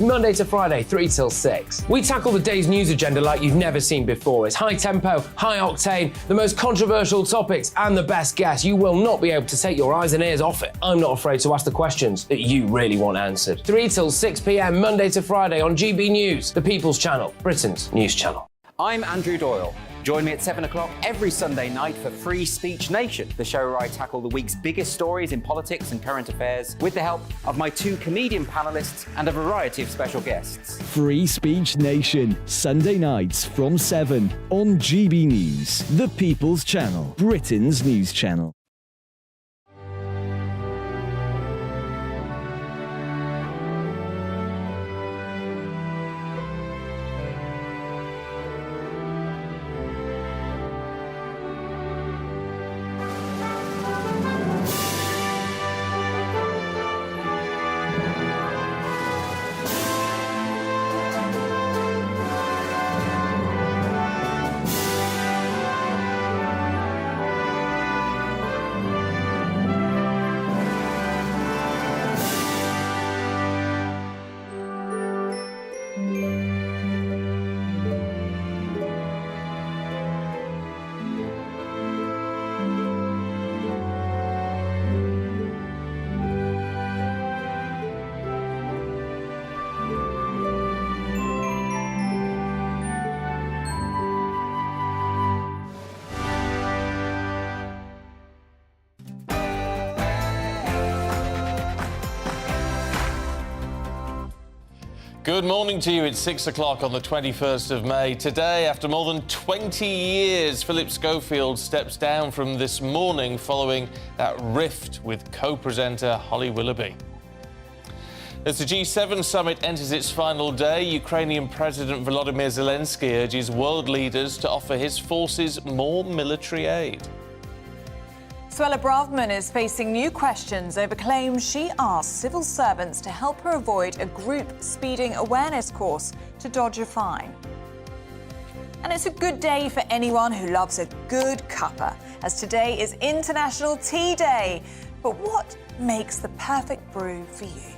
Monday to Friday, 3 till 6. We tackle the day's news agenda like you've never seen before. It's high tempo, high octane, the most controversial topics and the best guests. You will not be able to take your eyes and ears off it. I'm not afraid to ask the questions that you really want answered. 3 till 6 p.m, Monday to Friday on GBNews, the People's Channel, Britain's news channel. I'm Andrew Doyle. Join me at 7 o'clock every Sunday night for Free Speech Nation, the show where I tackle the week's biggest stories in politics and current affairs with the help of my 2 comedian panellists and a variety of special guests. Free Speech Nation, Sunday nights from 7 on GB News, the People's Channel, Britain's news channel. Good morning to you. It's 6 o'clock on the 21st of May. Today, after more than 20 years, Phillip Schofield steps down from This Morning following that rift with co-presenter Holly Willoughby. As the G7 summit enters its final day, Ukrainian President Volodymyr Zelensky urges world leaders to offer his forces more military aid. Braverman is facing new questions over claims she asked civil servants to help her avoid a group speeding awareness course to dodge a fine. And it's a good day for anyone who loves a good cuppa, as today is International Tea Day. But what makes the perfect brew for you?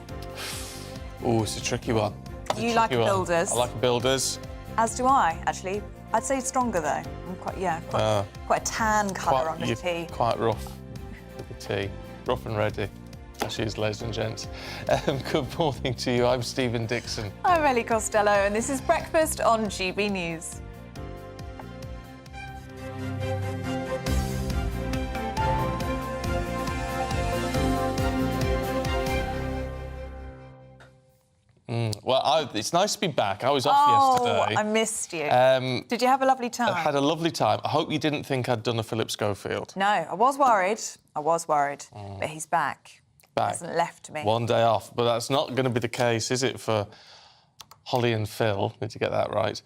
Oh, it's a tricky one. You like builders? I like builders. As do I, actually. I'd say stronger, though. I'm quite a tan colour on the tea. Quite rough with the tea. Rough and ready, as she is, ladies and gents. Good morning to you. I'm Stephen Dixon. I'm Ellie Costello, and this is Breakfast on GB News. Well, it's nice to be back. I was off yesterday. I missed you. Did you have a lovely time? I had a lovely time. I hope you didn't think I'd done a Phillip Schofield. No, I was worried. But he's back. He hasn't left me. One day off. But that's not going to be the case, is it, for Holly and Phil? Need to get that right.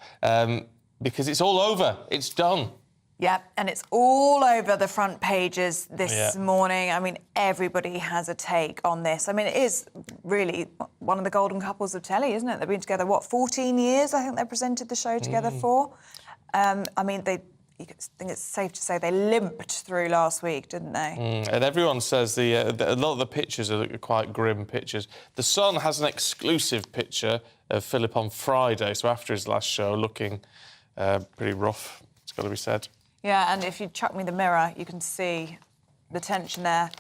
Because it's all over. It's done. Yep, and it's all over the front pages this morning. I mean, everybody has a take on this. I mean, it is really one of the golden couples of telly, isn't it? They've been together, 14 years, I think they presented the show together for. I mean, I think it's safe to say they limped through last week, didn't they? And everyone says a lot of the pictures are quite grim pictures. The Sun has an exclusive picture of Phillip on Friday, so after his last show, looking pretty rough, it's got to be said. Yeah, and if you chuck me the mirror, you can see the tension there.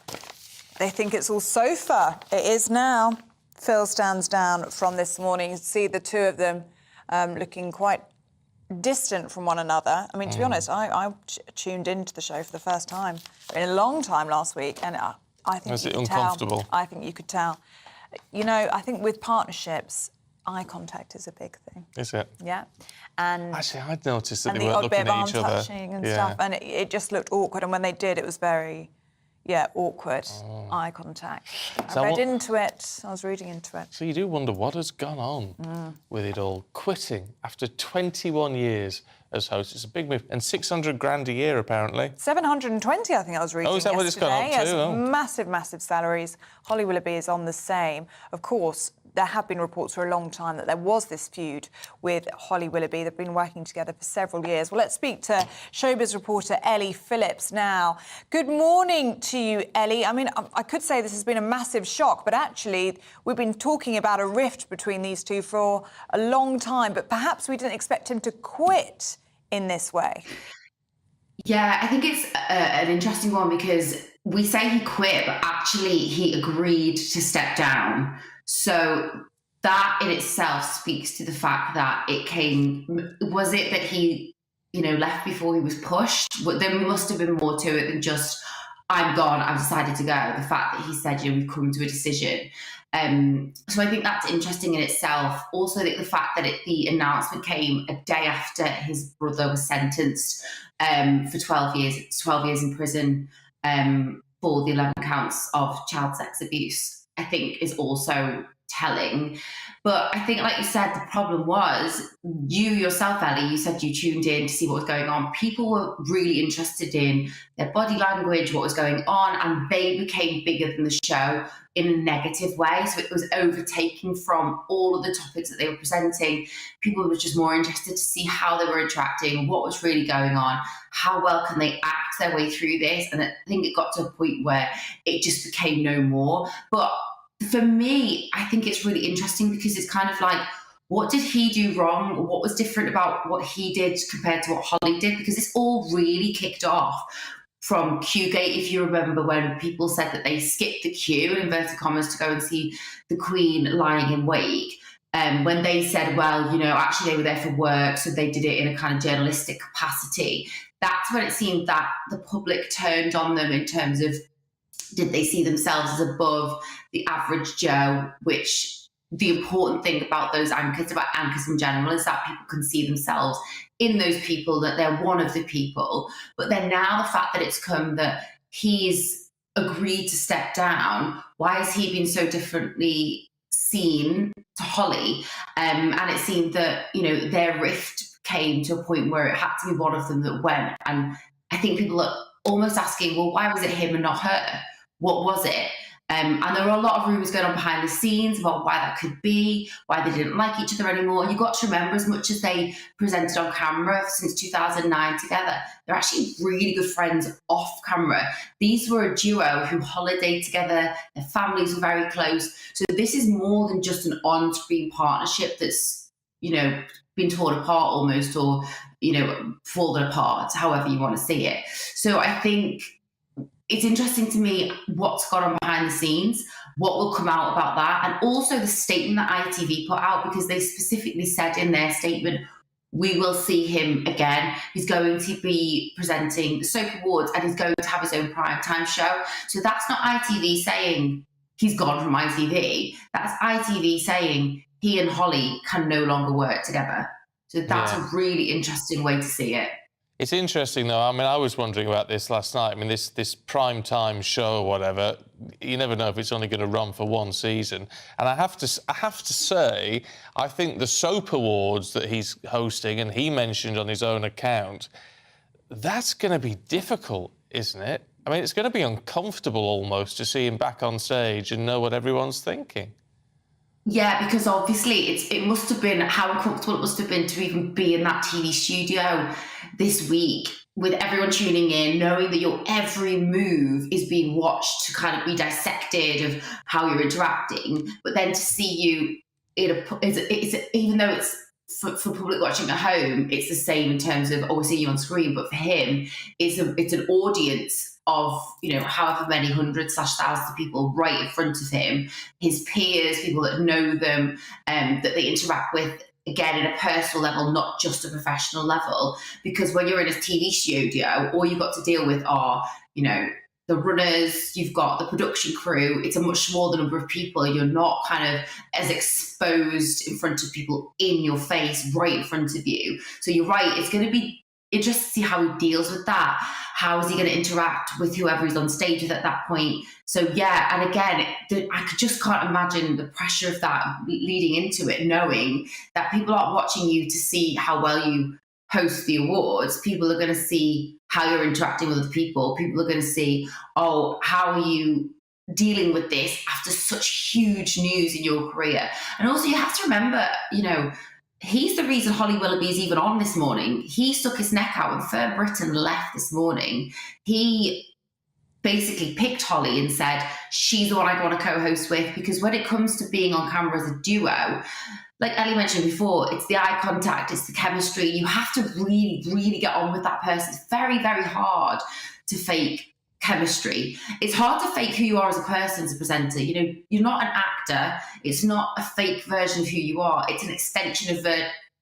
They think it's all sofa. It is now. Phil stands down from this morning. You see the two of them looking quite distant from one another. I mean, to be honest, I tuned into the show for the first time in a long time last week, and I think Was it uncomfortable? I think you could tell. You know, I think with partnerships, eye contact is a big thing. Is it? Yeah. And actually, I'd noticed that and they the weren't odd bit looking of at each arm other. touching and stuff, and it just looked awkward. And when they did, it was very, awkward eye contact. I read into it. I was reading into it. So you do wonder what has gone on with it all. Quitting after 21 years as host. It's a big move. And 600 grand a year, apparently. 720, I think I was reading Oh, is that yesterday. what it's gone up to? Yes, massive salaries. Holly Willoughby is on the same. Of course, there have been reports for a long time that there was this feud with Holly Willoughby. They've been working together for several years. Well, let's speak to showbiz reporter Ellie Phillips now. Good morning to you, Ellie. I mean, I could say this has been a massive shock, but actually we've been talking about a rift between these two for a long time, but perhaps we didn't expect him to quit in this way. Yeah, I think it's an interesting one because we say he quit, but actually he agreed to step down. So that in itself speaks to the fact that it came, was it that he, left before he was pushed? There must have been more to it than just, I'm gone, I've decided to go. The fact that he said, we've come to a decision. So I think that's interesting in itself. Also, the fact that the announcement came a day after his brother was sentenced for 12 years in prison for the 11 counts of child sex abuse, I think is also telling. But I think, like you said, the problem was you yourself, Ellie, you said you tuned in to see what was going on. People were really interested in their body language, what was going on, and they became bigger than the show in a negative way. So it was overtaking from all of the topics that they were presenting. People were just more interested to see how they were interacting, what was really going on, how well can they act their way through this. And I think it got to a point where it just became no more. But for me, I think it's really interesting because it's kind of like, what did he do wrong? What was different about what he did compared to what Holly did? Because it's all really kicked off from Q-Gate, if you remember, when people said that they skipped the queue, in inverted commas, to go and see the Queen lying in wake. When they said, well, actually they were there for work, so they did it in a kind of journalistic capacity. That's when it seemed that the public turned on them in terms of, did they see themselves as above the average Joe, which the important thing about those anchors, about anchors in general, is that people can see themselves in those people, that they're one of the people. But then now the fact that it's come that he's agreed to step down, why has he been so differently seen to Holly? And it seemed that, their rift came to a point where it had to be one of them that went. And I think people are almost asking, well, why was it him and not her? What was it? And there were a lot of rumours going on behind the scenes about why that could be, why they didn't like each other anymore. And you've got to remember, as much as they presented on camera since 2009 together, they're actually really good friends off camera. These were a duo who holidayed together. Their families were very close. So this is more than just an on-screen partnership that's, been torn apart almost, or, fallen apart, however you want to see it. So I think it's interesting to me what's gone on behind the scenes, what will come out about that, and also the statement that ITV put out, because they specifically said in their statement, we will see him again. He's going to be presenting the Soap Awards and he's going to have his own primetime show. So that's not ITV saying he's gone from ITV. That's ITV saying he and Holly can no longer work together. So that's a really interesting way to see it. It's interesting, though. I mean, I was wondering about this last night. I mean, this prime time show or whatever, you never know if it's only going to run for one season. And I have to say, I think the Soap Awards that he's hosting, and he mentioned on his own account, that's going to be difficult, isn't it? I mean, it's going to be uncomfortable almost to see him back on stage and know what everyone's thinking. Yeah, because obviously it must have been, how uncomfortable it must have been to even be in that TV studio this week with everyone tuning in, knowing that your every move is being watched to kind of be dissected of how you're interacting. But then to see you even though it's for public watching at home, it's the same in terms of, we're seeing you on screen, but for him, it's an audience of, however many hundreds / thousands of people right in front of him, his peers, people that know them, that they interact with, again, in a personal level, not just a professional level. Because when you're in a TV studio, all you've got to deal with are, the runners, you've got the production crew. It's a much smaller number of people. You're not kind of as exposed in front of people in your face, right in front of you. So you're right, it's going to be interesting to see how he deals with that. How is he going to interact with whoever he's on stage with at that point? So yeah, and again, I just can't imagine the pressure of that leading into it, knowing that people aren't watching you to see how well you host the awards. People are going to see how you're interacting with other people. People are going to see, how are you dealing with this after such huge news in your career. And also, you have to remember, you know, he's the reason Holly Willoughby is even on this morning. He stuck his neck out when Firm Britain left this morning. He basically picked Holly and said, she's the one I want to co-host with, because when it comes to being on camera as a duo, like Ellie mentioned before, it's the eye contact, it's the chemistry. You have to really, really get on with that person. It's very, very hard to fake chemistry. It's hard to fake who you are as a person, as a presenter. You know, you're not an actor. It's not a fake version of who you are. It's an extension of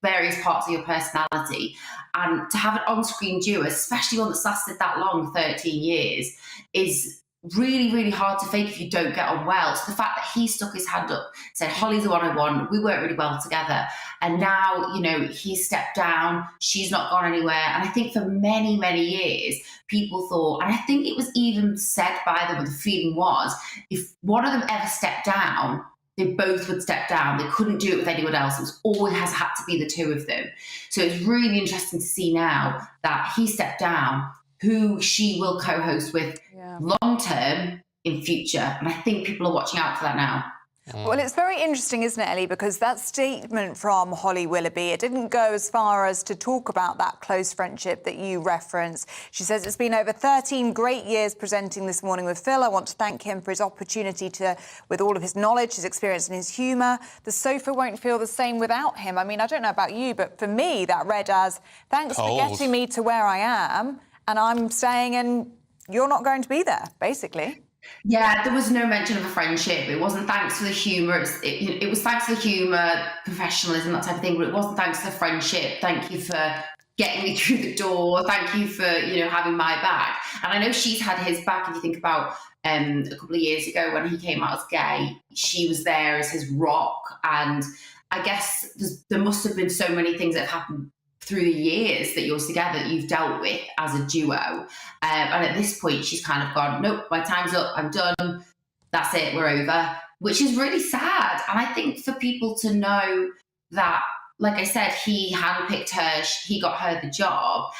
various parts of your personality. And to have an on-screen duo, especially one that's lasted that long, 13 years, is really, really hard to fake if you don't get on well. So the fact that he stuck his hand up, said, Holly's the one I want, we work really well together. And now, you know, he's stepped down, she's not gone anywhere. And I think for many, many years, people thought, and I think it was even said by them, what the feeling was, if one of them ever stepped down, they both would step down. They couldn't do it with anyone else. It was always has had to be the two of them. So it's really interesting to see now that he stepped down, who she will co-host with long term in future. And I think people are watching out for that now. Well, it's very interesting, isn't it, Ellie? Because that statement from Holly Willoughby, it didn't go as far as to talk about that close friendship that you referenced. She says, it's been over 13 great years presenting This Morning with Phil. I want to thank him for his opportunity to, with all of his knowledge, his experience and his humour. The sofa won't feel the same without him. I mean, I don't know about you, but for me, that read as, thanks for getting me to where I am, and I'm staying and you're not going to be there, basically. Yeah, there was no mention of a friendship. It wasn't thanks for the humour. It was thanks for the humour, professionalism, that type of thing, but it wasn't thanks for the friendship. Thank you for getting me through the door. Thank you for, you know, having my back. And I know she's had his back. If you think about a couple of years ago when he came out as gay, she was there as his rock. And I guess there must have been so many things that have happened through the years that you're together that you've dealt with as a duo. And at this point, she's kind of gone, nope, my time's up, I'm done, that's it, we're over, which is really sad. And I think for people to know that, like I said, he handpicked her, he got her the job,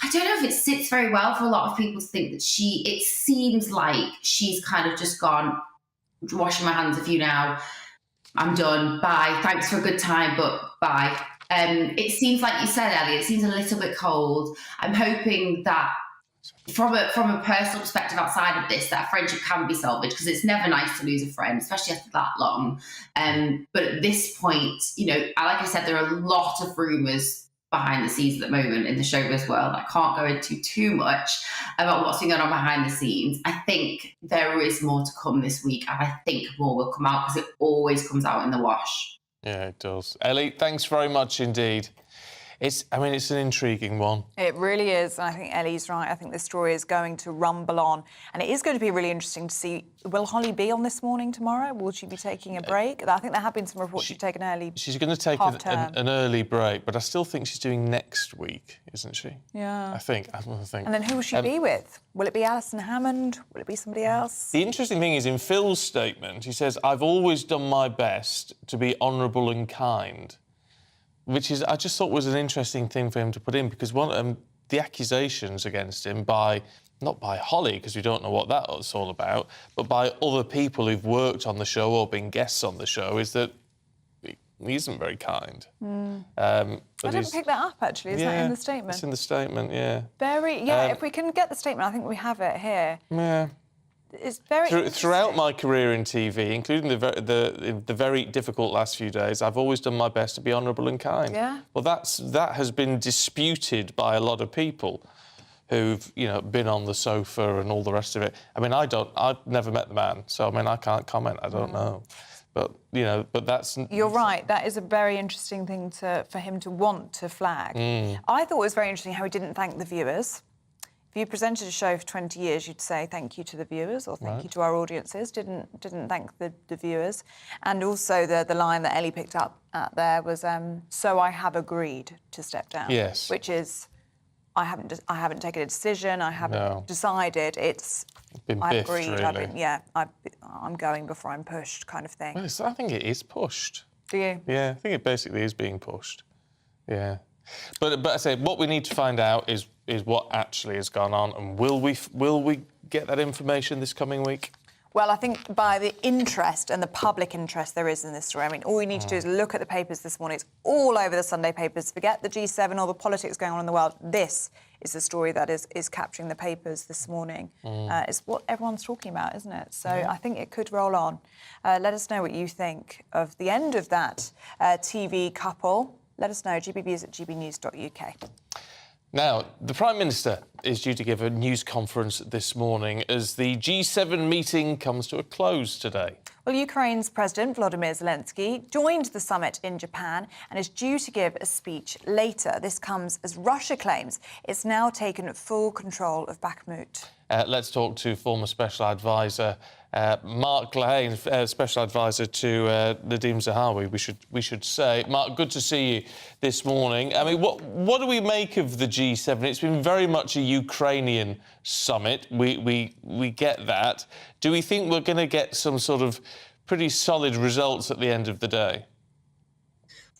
I don't know if it sits very well for a lot of people to think that it seems like she's kind of just gone, washing my hands of you now, I'm done, bye, thanks for a good time, but bye. It seems, like you said, Ellie, it seems a little bit cold. I'm hoping that from a personal perspective outside of this, that friendship can be salvaged, because it's never nice to lose a friend, especially after that long. But at this point, you know, like I said, there are a lot of rumours behind the scenes at the moment in the showbiz world. I can't go into too much about what's going on behind the scenes. I think there is more to come this week, and I think more will come out, because it always comes out in the wash. Yeah, it does. Ellie, thanks very much indeed. It's an intriguing one. It really is. And I think Ellie's right. I think this story is going to rumble on. And it is going to be really interesting to see, will Holly be on This Morning tomorrow? Will she be taking a break? I think there have been some reports she's taken early. She's going to take an early break, but I still think she's doing next week, isn't she? Yeah. I think. And then who will she be with? Will it be Alison Hammond? Will it be somebody else? The interesting thing is, in Phil's statement, he says, I've always done my best to be honourable and kind, which is, I just thought was an interesting thing for him to put in, because the accusations against him not by Holly, because we don't know what that's all about, but by other people who've worked on the show or been guests on the show, is that he isn't very kind. I didn't pick that up, actually. Is that in the statement? It's in the statement, yeah. If we can get the statement, I think we have it here. Yeah. It's very throughout my career in TV, including the very difficult last few days, I've always done my best to be honourable and kind. Yeah. Well, that has been disputed by a lot of people who've, you know, been on the sofa and all the rest of it. I mean, I've never met the man, so I mean, I can't comment. I don't know. But, you know, that's... You're right. That is a very interesting thing for him to want to flag. I thought it was very interesting how he didn't thank the viewers. If you presented a show for 20 years, you'd say thank you to the viewers or thank you to our audiences. Didn't thank the viewers. And also the line that Ellie picked up at there was, so I have agreed to step down. Yes. Which is, I haven't taken a decision. I haven't decided. It's been I've biffed, agreed. really. I'm going before I'm pushed, kind of thing. Well, I think it is pushed. Do you? Yeah, I think it basically is being pushed. Yeah, but I say what we need to find out is what actually has gone on, and will we get that information this coming week? Well, I think by the interest and the public interest there is in this story. I mean, all you need to do is look at the papers this morning. It's all over the Sunday papers. Forget the G7 or the politics going on in the world. This is the story that is capturing the papers this morning. It's what everyone's talking about, isn't it? So I think it could roll on. Let us know what you think of the end of that TV couple. Let us know, gbnews@gbnews.uk. Now, the Prime Minister is due to give a news conference this morning as the G7 meeting comes to a close today. Well, Ukraine's President Volodymyr Zelensky joined the summit in Japan and is due to give a speech later. This comes as Russia claims it's now taken full control of Bakhmut. Let's talk to former Special Advisor Mark Lehane, Special Advisor to Nadeem Zahawi, we should say. Mark, good to see you this morning. I mean, what do we make of the G7? It's been very much a Ukrainian summit. We get that. Do we think we're going to get some sort of pretty solid results at the end of the day?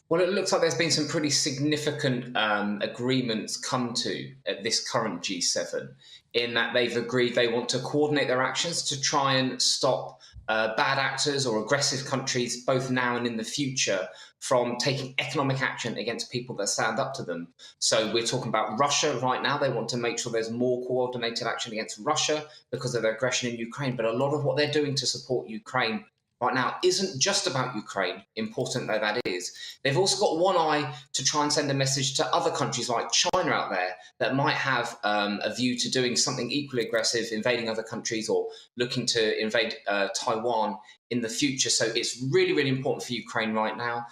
Well, it looks like there's been some pretty significant agreements come to at this current G7, in that they've agreed they want to coordinate their actions to try and stop bad actors or aggressive countries, both now and in the future, from taking economic action against people that stand up to them. So we're talking about Russia right now. They want to make sure there's more coordinated action against Russia because of their aggression in Ukraine. But a lot of what they're doing to support Ukraine right now isn't just about Ukraine, important though that is. They've also got one eye to try and send a message to other countries like China out there that might have a view to doing something equally aggressive, invading other countries or looking to invade Taiwan in the future. So it's really, really important for Ukraine right now.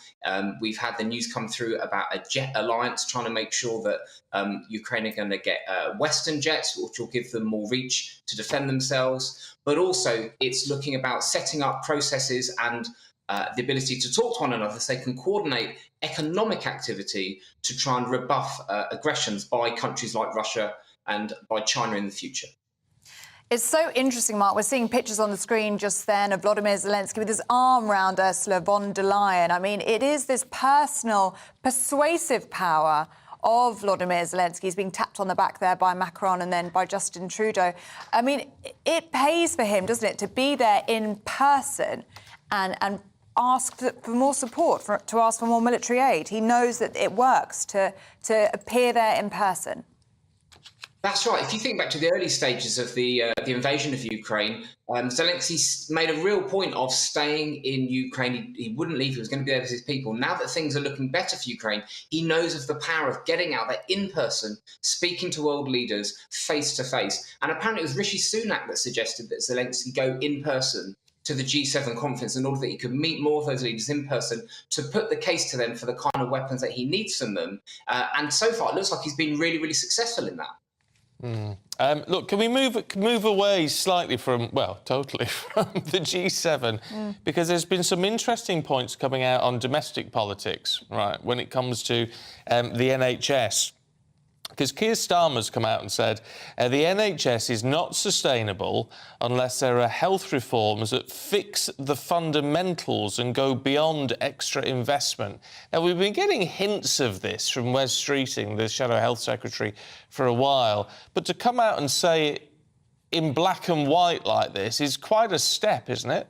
We've had the news come through about a jet alliance trying to make sure that Ukraine are going to get Western jets, which will give them more reach to defend themselves. But also it's looking about setting up processes and the ability to talk to one another so they can coordinate economic activity to try and rebuff aggressions by countries like Russia and by China in the future. It's so interesting, Mark. We're seeing pictures on the screen just then of Volodymyr Zelensky with his arm round Ursula von der Leyen. I mean, it is this personal, persuasive power of Volodymyr Zelensky. He's being tapped on the back there by Macron and then by Justin Trudeau. I mean, it pays for him, doesn't it, to be there in person and ask for more support, to ask for more military aid. He knows that it works to appear there in person. That's right. If you think back to the early stages of the invasion of Ukraine, Zelensky made a real point of staying in Ukraine. He wouldn't leave. He was going to be there with his people. Now that things are looking better for Ukraine, he knows of the power of getting out there in person, speaking to world leaders face to face. And apparently it was Rishi Sunak that suggested that Zelensky go in person to the G7 conference in order that he could meet more of those leaders in person to put the case to them for the kind of weapons that he needs from them. And so far, it looks like he's been really, really successful in that. Look, can we move away slightly from, well, totally from the G7? Because there's been some interesting points coming out on domestic politics, right, when it comes to the NHS. Because Keir Starmer's come out and said the NHS is not sustainable unless there are health reforms that fix the fundamentals and go beyond extra investment. Now, we've been getting hints of this from Wes Streeting, the Shadow Health Secretary, for a while. But to come out and say it in black and white like this is quite a step, isn't it?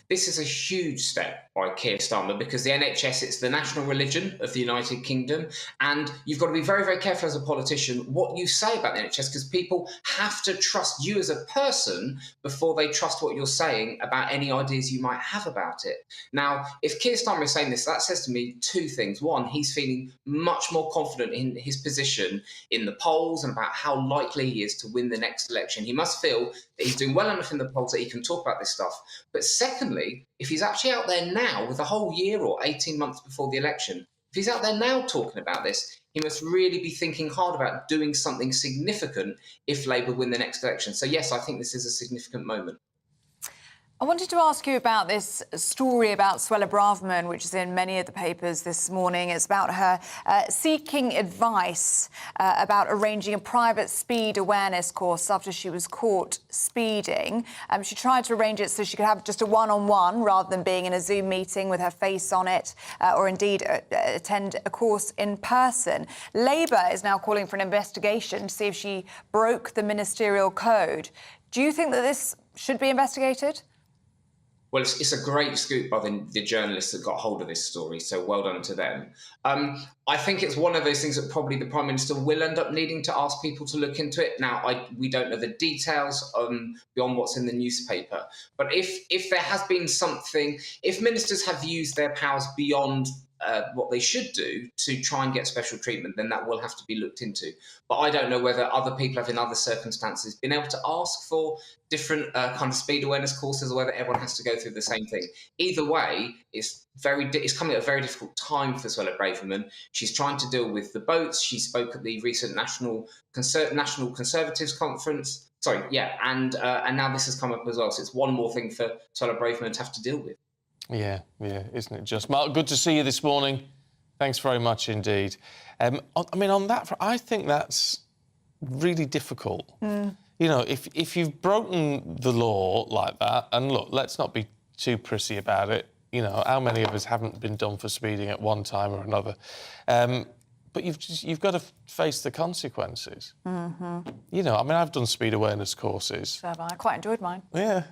This is a huge step by Keir Starmer because the NHS, it's the national religion of the United Kingdom, and you've got to be very, very careful as a politician what you say about the NHS because people have to trust you as a person before they trust what you're saying about any ideas you might have about it. Now, if Keir Starmer is saying this, that says to me two things. One, he's feeling much more confident in his position in the polls and about how likely he is to win the next election. He must feel that he's doing well enough in the polls that he can talk about this stuff. But secondly, if he's actually out there now with a whole year or 18 months before the election, if he's out there now talking about this, he must really be thinking hard about doing something significant if Labour win the next election. So, yes, I think this is a significant moment. I wanted to ask you about this story about Suella Braverman, which is in many of the papers this morning. It's about her seeking advice about arranging a private speed awareness course after she was caught speeding. She tried to arrange it so she could have just a one-on-one rather than being in a Zoom meeting with her face on it or indeed attend a course in person. Labour is now calling for an investigation to see if she broke the ministerial code. Do you think that this should be investigated? Well, it's a great scoop by the journalists that got hold of this story, so well done to them. I think it's one of those things that probably the Prime Minister will end up needing to ask people to look into it. Now, we don't know the details beyond what's in the newspaper, but if there has been something, if ministers have used their powers beyond what they should do to try and get special treatment, then that will have to be looked into. But I don't know whether other people have in other circumstances been able to ask for different kind of speed awareness courses, or whether everyone has to go through the same thing. Either way, it's coming at a very difficult time for Suella Braverman. She's trying to deal with the boats. She spoke at the recent National Conservatives conference. And now this has come up as well. So it's one more thing for Suella Braverman to have to deal with. Yeah, isn't it just? Mark, good to see you this morning. Thanks very much indeed. On that front, I think that's really difficult. You know, if you've broken the law like that, and look, let's not be too prissy about it. You know, how many of us haven't been done for speeding at one time or another? But you've got to face the consequences. Mm-hmm. You know, I've done speed awareness courses. So have I. Quite enjoyed mine. Yeah,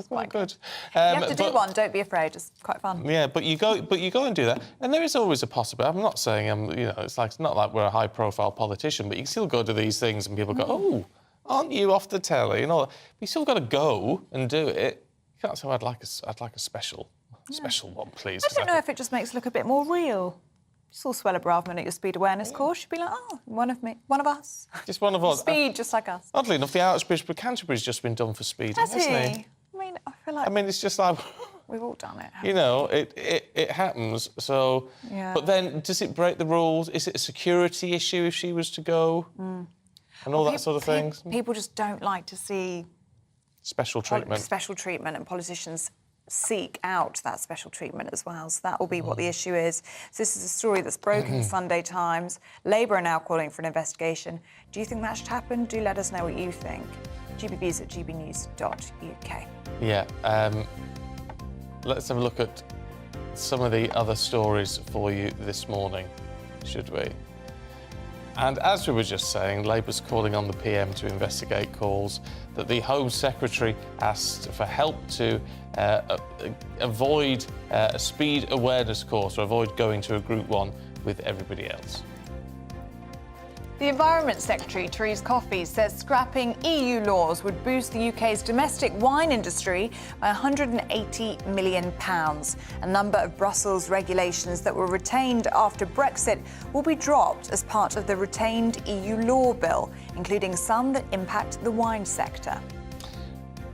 quite good. You have to do one. Don't be afraid. It's quite fun. Yeah, but you go and do that, and there is always a possibility. I'm not saying it's not like we're a high-profile politician, but you can still go to these things and people go, "Oh, aren't you off the telly?" and all that. But you still got to go and do it. You can't say, "I'd like a special one, please." I don't know if it just makes it look a bit more real. You saw Suella Braverman at your speed awareness course, you'd be like, oh, one of us. Just one of us. Speed, just like us. Oddly enough, the Archbishop of Canterbury's just been done for speeding, hasn't he? I feel like... it's just like... We've all done it. You know, it happens, so... Yeah. But then, does it break the rules? Is it a security issue if she was to go? And all that sort of things? People just don't like to see... Special treatment. Special treatment, and politicians seek out that special treatment as well. So that will be what the issue is. So this is a story that's broken in the Sunday Times. Labour are now calling for an investigation. Do you think that should happen? Do let us know what you think. gbnews@gbnews.uk. Yeah. Let's have a look at some of the other stories for you this morning, should we? And as we were just saying, Labour's calling on the PM to investigate calls that the Home Secretary asked for help to avoid a speed awareness course, or avoid going to a Group 1 with everybody else. The Environment Secretary, Therese Coffey, says scrapping EU laws would boost the UK's domestic wine industry by £180 million. A number of Brussels regulations that were retained after Brexit will be dropped as part of the retained EU law bill, including some that impact the wine sector.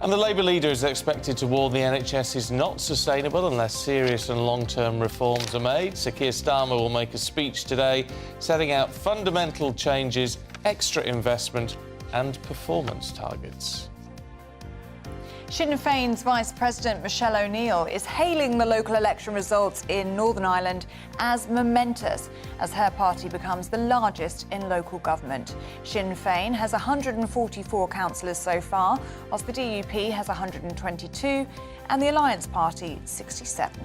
And the Labour leader is expected to warn the NHS is not sustainable unless serious and long-term reforms are made. Sir Keir Starmer will make a speech today setting out fundamental changes, extra investment and performance targets. Sinn Féin's Vice President Michelle O'Neill is hailing the local election results in Northern Ireland as momentous as her party becomes the largest in local government. Sinn Féin has 144 councillors so far, whilst the DUP has 122 and the Alliance Party 67.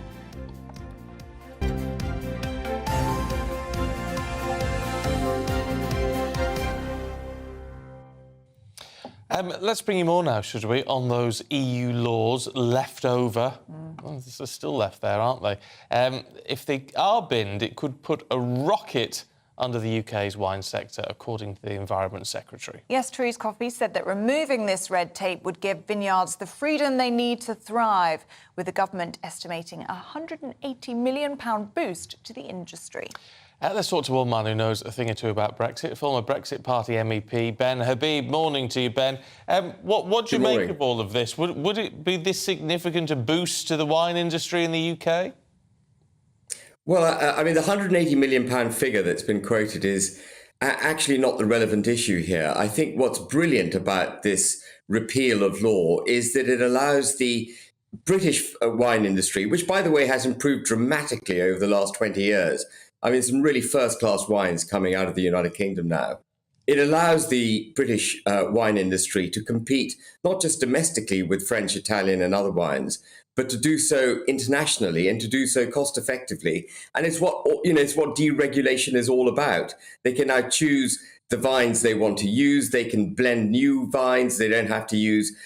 Let's bring you more now, should we, on those EU laws left over. Well, they're still left there, aren't they? If they are binned, it could put a rocket under the UK's wine sector, according to the Environment Secretary. Yes, Therese Coffey said that removing this red tape would give vineyards the freedom they need to thrive, with the government estimating a £180 million boost to the industry. Let's talk to one man who knows a thing or two about Brexit, former Brexit Party MEP Ben Habib. Morning to you, Ben. What do you make of all of this? Would it be this significant a boost to the wine industry in the UK? Well, the £180 million figure that's been quoted is actually not the relevant issue here. I think what's brilliant about this repeal of law is that it allows the British wine industry, which, by the way, has improved dramatically over the last 20 years. Some really first-class wines coming out of the United Kingdom now. It allows the British wine industry to compete not just domestically with French, Italian and other wines, but to do so internationally and to do so cost-effectively. And it's what deregulation is all about. They can now choose the vines they want to use. They can blend new vines. They don't have to use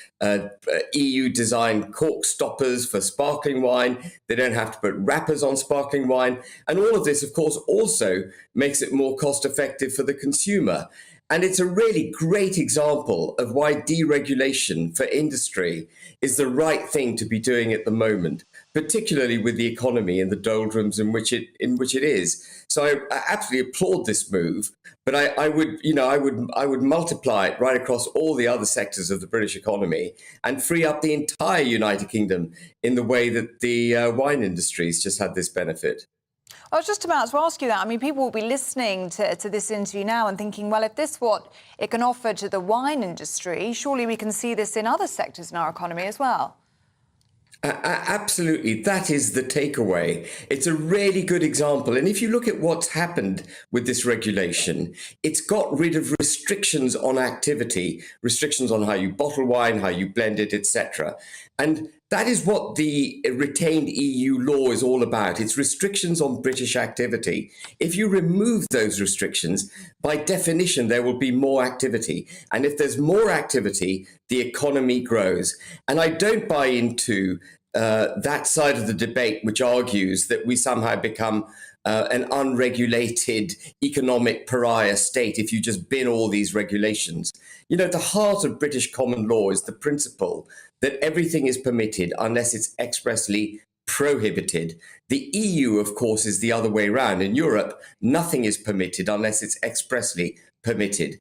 EU-designed cork stoppers for sparkling wine. They don't have to put wrappers on sparkling wine. And all of this, of course, also makes it more cost-effective for the consumer. And it's a really great example of why deregulation for industry is the right thing to be doing at the moment, particularly with the economy in the doldrums in which it is. So I absolutely applaud this move, but I would multiply it right across all the other sectors of the British economy and free up the entire United Kingdom in the way that the wine industry's just had this benefit. I was just about to ask you that. I mean, people will be listening to this interview now and thinking, well, if this is what it can offer to the wine industry, surely we can see this in other sectors in our economy as well. Absolutely. That is the takeaway. It's a really good example. And if you look at what's happened with this regulation, it's got rid of restrictions on activity, restrictions on how you bottle wine, how you blend it, etc. And that is what the retained EU law is all about. It's restrictions on British activity. If you remove those restrictions, by definition, there will be more activity. And if there's more activity, the economy grows. And I don't buy into that side of the debate which argues that we somehow become an unregulated economic pariah state if you just bin all these regulations. You know, the heart of British common law is the principle that everything is permitted unless it's expressly prohibited. The EU, of course, is the other way around. In Europe, nothing is permitted unless it's expressly permitted.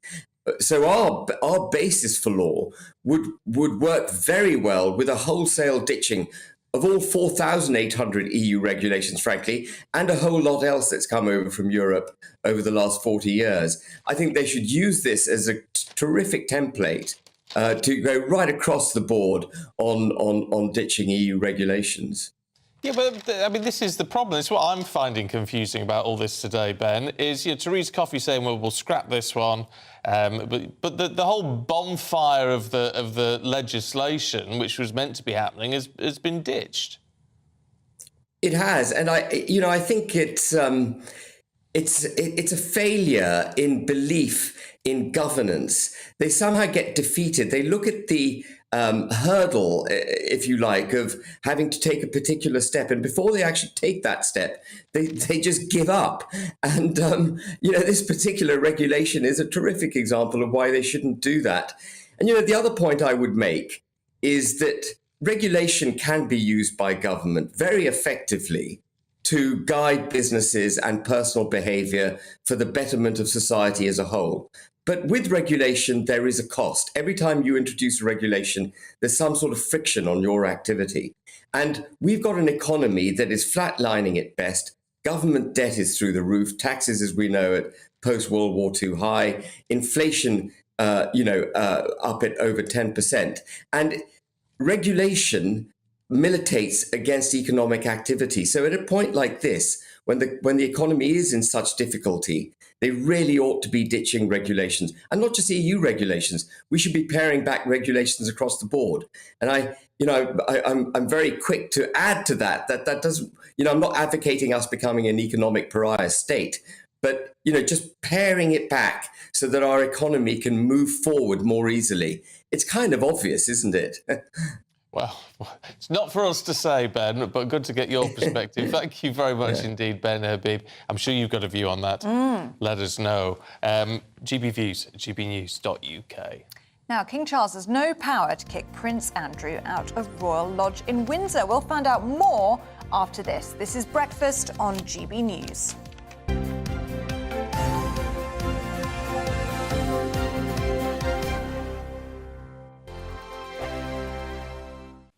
So our basis for law would work very well with a wholesale ditching of all 4,800 EU regulations, frankly, and a whole lot else that's come over from Europe over the last 40 years. I think they should use this as a terrific template to go right across the board on ditching EU regulations. Yeah, but I mean, this is the problem. It's what I'm finding confusing about all this today, Ben, is Theresa Coffey saying, well, we'll scrap this one. But the whole bonfire of the legislation, which was meant to be happening, has been ditched. It has. And I think it's a failure in belief in governance. They somehow get defeated. They look at the hurdle, if you like, of having to take a particular step. And before they actually take that step, they just give up. And, this particular regulation is a terrific example of why they shouldn't do that. And, the other point I would make is that regulation can be used by government very effectively to guide businesses and personal behavior for the betterment of society as a whole. But with regulation, there is a cost. Every time you introduce a regulation, there's some sort of friction on your activity. And we've got an economy that is flatlining at best. Government debt is through the roof. Taxes, as we know, at post-World War II high. Inflation, up at over 10%. And regulation militates against economic activity. So at a point like this, when the economy is in such difficulty, they really ought to be ditching regulations, and not just EU regulations. We should be paring back regulations across the board. And I'm very quick to add to that doesn't, I'm not advocating us becoming an economic pariah state, but, just paring it back so that our economy can move forward more easily. It's kind of obvious, isn't it? Well, it's not for us to say, Ben, but good to get your perspective. Thank you very much indeed, Ben Habib. I'm sure you've got a view on that. Let us know. GB Views, gbnews.uk. Now, King Charles has no power to kick Prince Andrew out of Royal Lodge in Windsor. We'll find out more after this. This is Breakfast on GB News.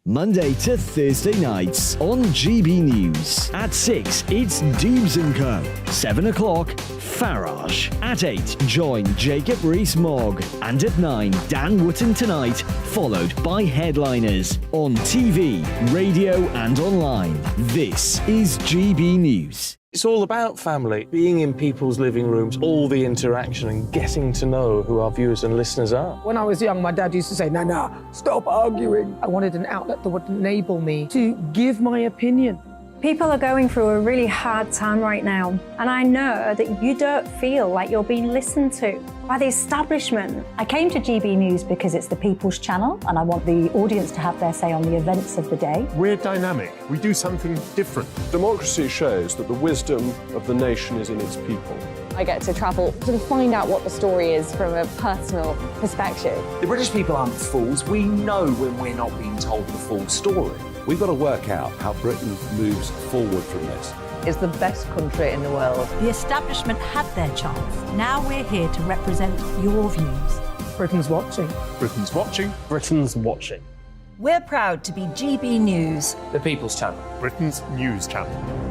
Monday to Thursday nights on GB News. At 6, it's Dubes & Co. 7 o'clock, Farage. At 8, join Jacob Rees-Mogg. And at 9, Dan Wootton Tonight, followed by Headliners. On TV, radio and online. This is GB News. It's all about family, being in people's living rooms, all the interaction and getting to know who our viewers and listeners are. When I was young, my dad used to say, Nana, stop arguing. I wanted an outlet that would enable me to give my opinion. People are going through a really hard time right now, and I know that you don't feel like you're being listened to by the establishment. I came to GB News because it's the People's Channel, and I want the audience to have their say on the events of the day. We're dynamic. We do something different. Democracy shows that the wisdom of the nation is in its people. I get to travel to find out what the story is from a personal perspective. The British people aren't fools. We know when we're not being told the full story. We've got to work out how Britain moves forward from this. It's the best country in the world. The establishment had their chance. Now we're here to represent your views. Britain's watching. Britain's watching. Britain's watching. We're proud to be GB News, The People's Channel. Britain's news channel.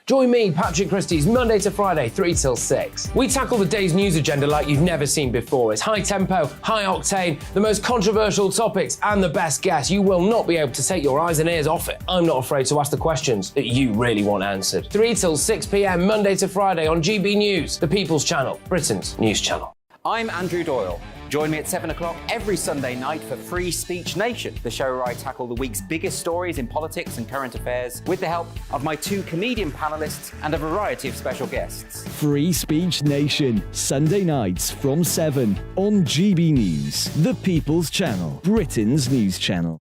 Join me, Patrick Christie's, Monday to Friday, 3 till 6. We tackle the day's news agenda like you've never seen before. It's high tempo, high octane, the most controversial topics, and the best guests. You will not be able to take your eyes and ears off it. I'm not afraid to ask the questions that you really want answered. 3 till 6 p.m, Monday to Friday on GB News, The People's Channel, Britain's news channel. I'm Andrew Doyle. Join me at 7 o'clock every Sunday night for Free Speech Nation, the show where I tackle the week's biggest stories in politics and current affairs with the help of my two comedian panellists and a variety of special guests. Free Speech Nation, Sunday nights from 7 on GB News, The People's Channel, Britain's news channel.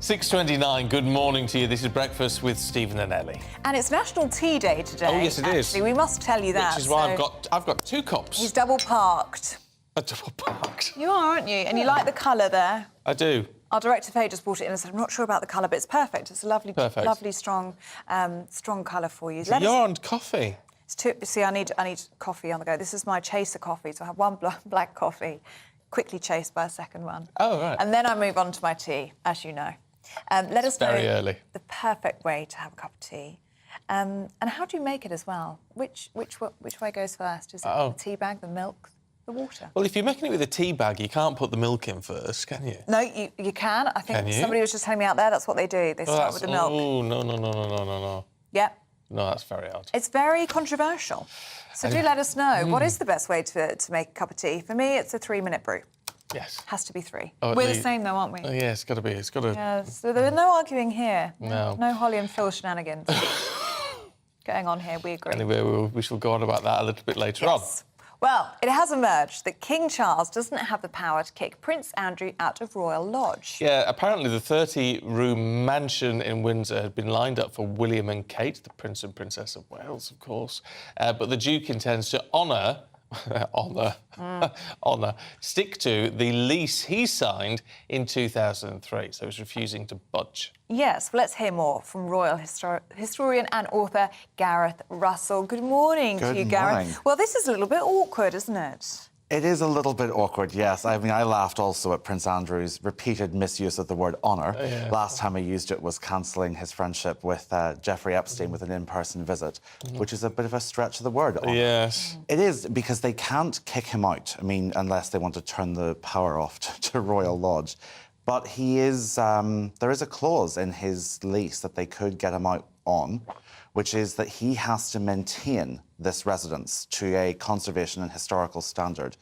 6:29, good morning to you. This is Breakfast with Stephen and Ellie. And it's National Tea Day today. Oh, yes, it is. Actually, we must tell you that. Which is why I've got 2 cups. He's double parked. A double parked. You are, aren't you? And you like the colour there. I do. Our director Faye just brought it in and said, I'm not sure about the colour, but it's perfect. It's a lovely, strong colour for you. So you're on coffee. See, I need coffee on the go. This is my chaser coffee, so I have one black coffee, quickly chased by a second one. Oh, right. And then I move on to my tea, as you know. Let us know very early. The perfect way to have a cup of tea. And how do you make it as well? Which way goes first? Is it the tea bag, the milk, the water? Well, if you're making it with a tea bag, you can't put the milk in first, can you? No, you can. I think somebody was just telling me out there that's what they do. They start with the milk. Oh, no. Yep. No, that's very odd. It's very controversial. So do let us know. What is the best way to make a cup of tea? For me, it's a 3-minute brew. Yes. Has to be 3. Oh, We're the same though, aren't we? Oh, yeah, it's got to be. It's got to... Yeah, so there's no arguing here. No. No Holly and Phil shenanigans going on here, we agree. Anyway, we shall go on about that a little bit later on. Well, it has emerged that King Charles doesn't have the power to kick Prince Andrew out of Royal Lodge. Yeah, apparently the 30-room mansion in Windsor had been lined up for William and Kate, the Prince and Princess of Wales, of course. But the Duke intends to stick to the lease he signed in 2003, so he's refusing to budge. Yes, well, let's hear more from royal historian and author Gareth Russell. Good morning to you, Gareth. Well, this is a little bit awkward, isn't it? It is a little bit awkward, yes. I mean, I laughed also at Prince Andrew's repeated misuse of the word honour. Last time he used it was cancelling his friendship with Jeffrey Epstein with an in-person visit, which is a bit of a stretch of the word. Honour. Yes. It is, because they can't kick him out, I mean, unless they want to turn the power off to Royal Lodge. But he is, there is a clause in his lease that they could get him out on, which is that he has to maintain this residence to a conservation and historical standard,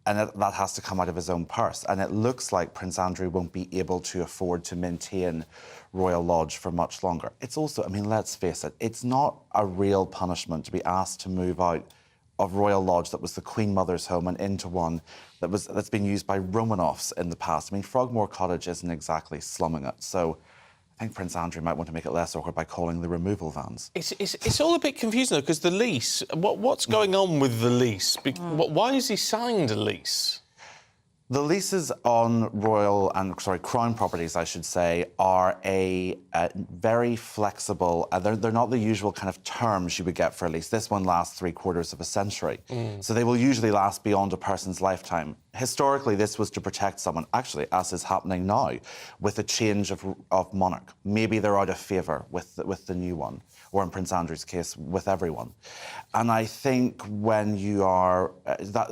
and that has to come out of his own purse. And it looks like Prince Andrew won't be able to afford to maintain Royal Lodge for much longer. It's also, I mean, let's face it, it's not a real punishment to be asked to move out of Royal Lodge that was the Queen Mother's home and into one that's been used by Romanovs in the past. I mean, Frogmore Cottage isn't exactly slumming it, so I think Prince Andrew might want to make it less awkward by calling the removal vans. It's all a bit confusing, though, because the lease... What's going on with the lease? Why has he signed a lease? The leases on Crown properties, I should say, are a very flexible... they're not the usual kind of terms you would get for a lease. This one lasts 3/4 of a century. So they will usually last beyond a person's lifetime. Historically, this was to protect someone, actually, as is happening now, with a change of monarch. Maybe they're out of favour with the new one, or in Prince Andrew's case, with everyone. And I think when you are...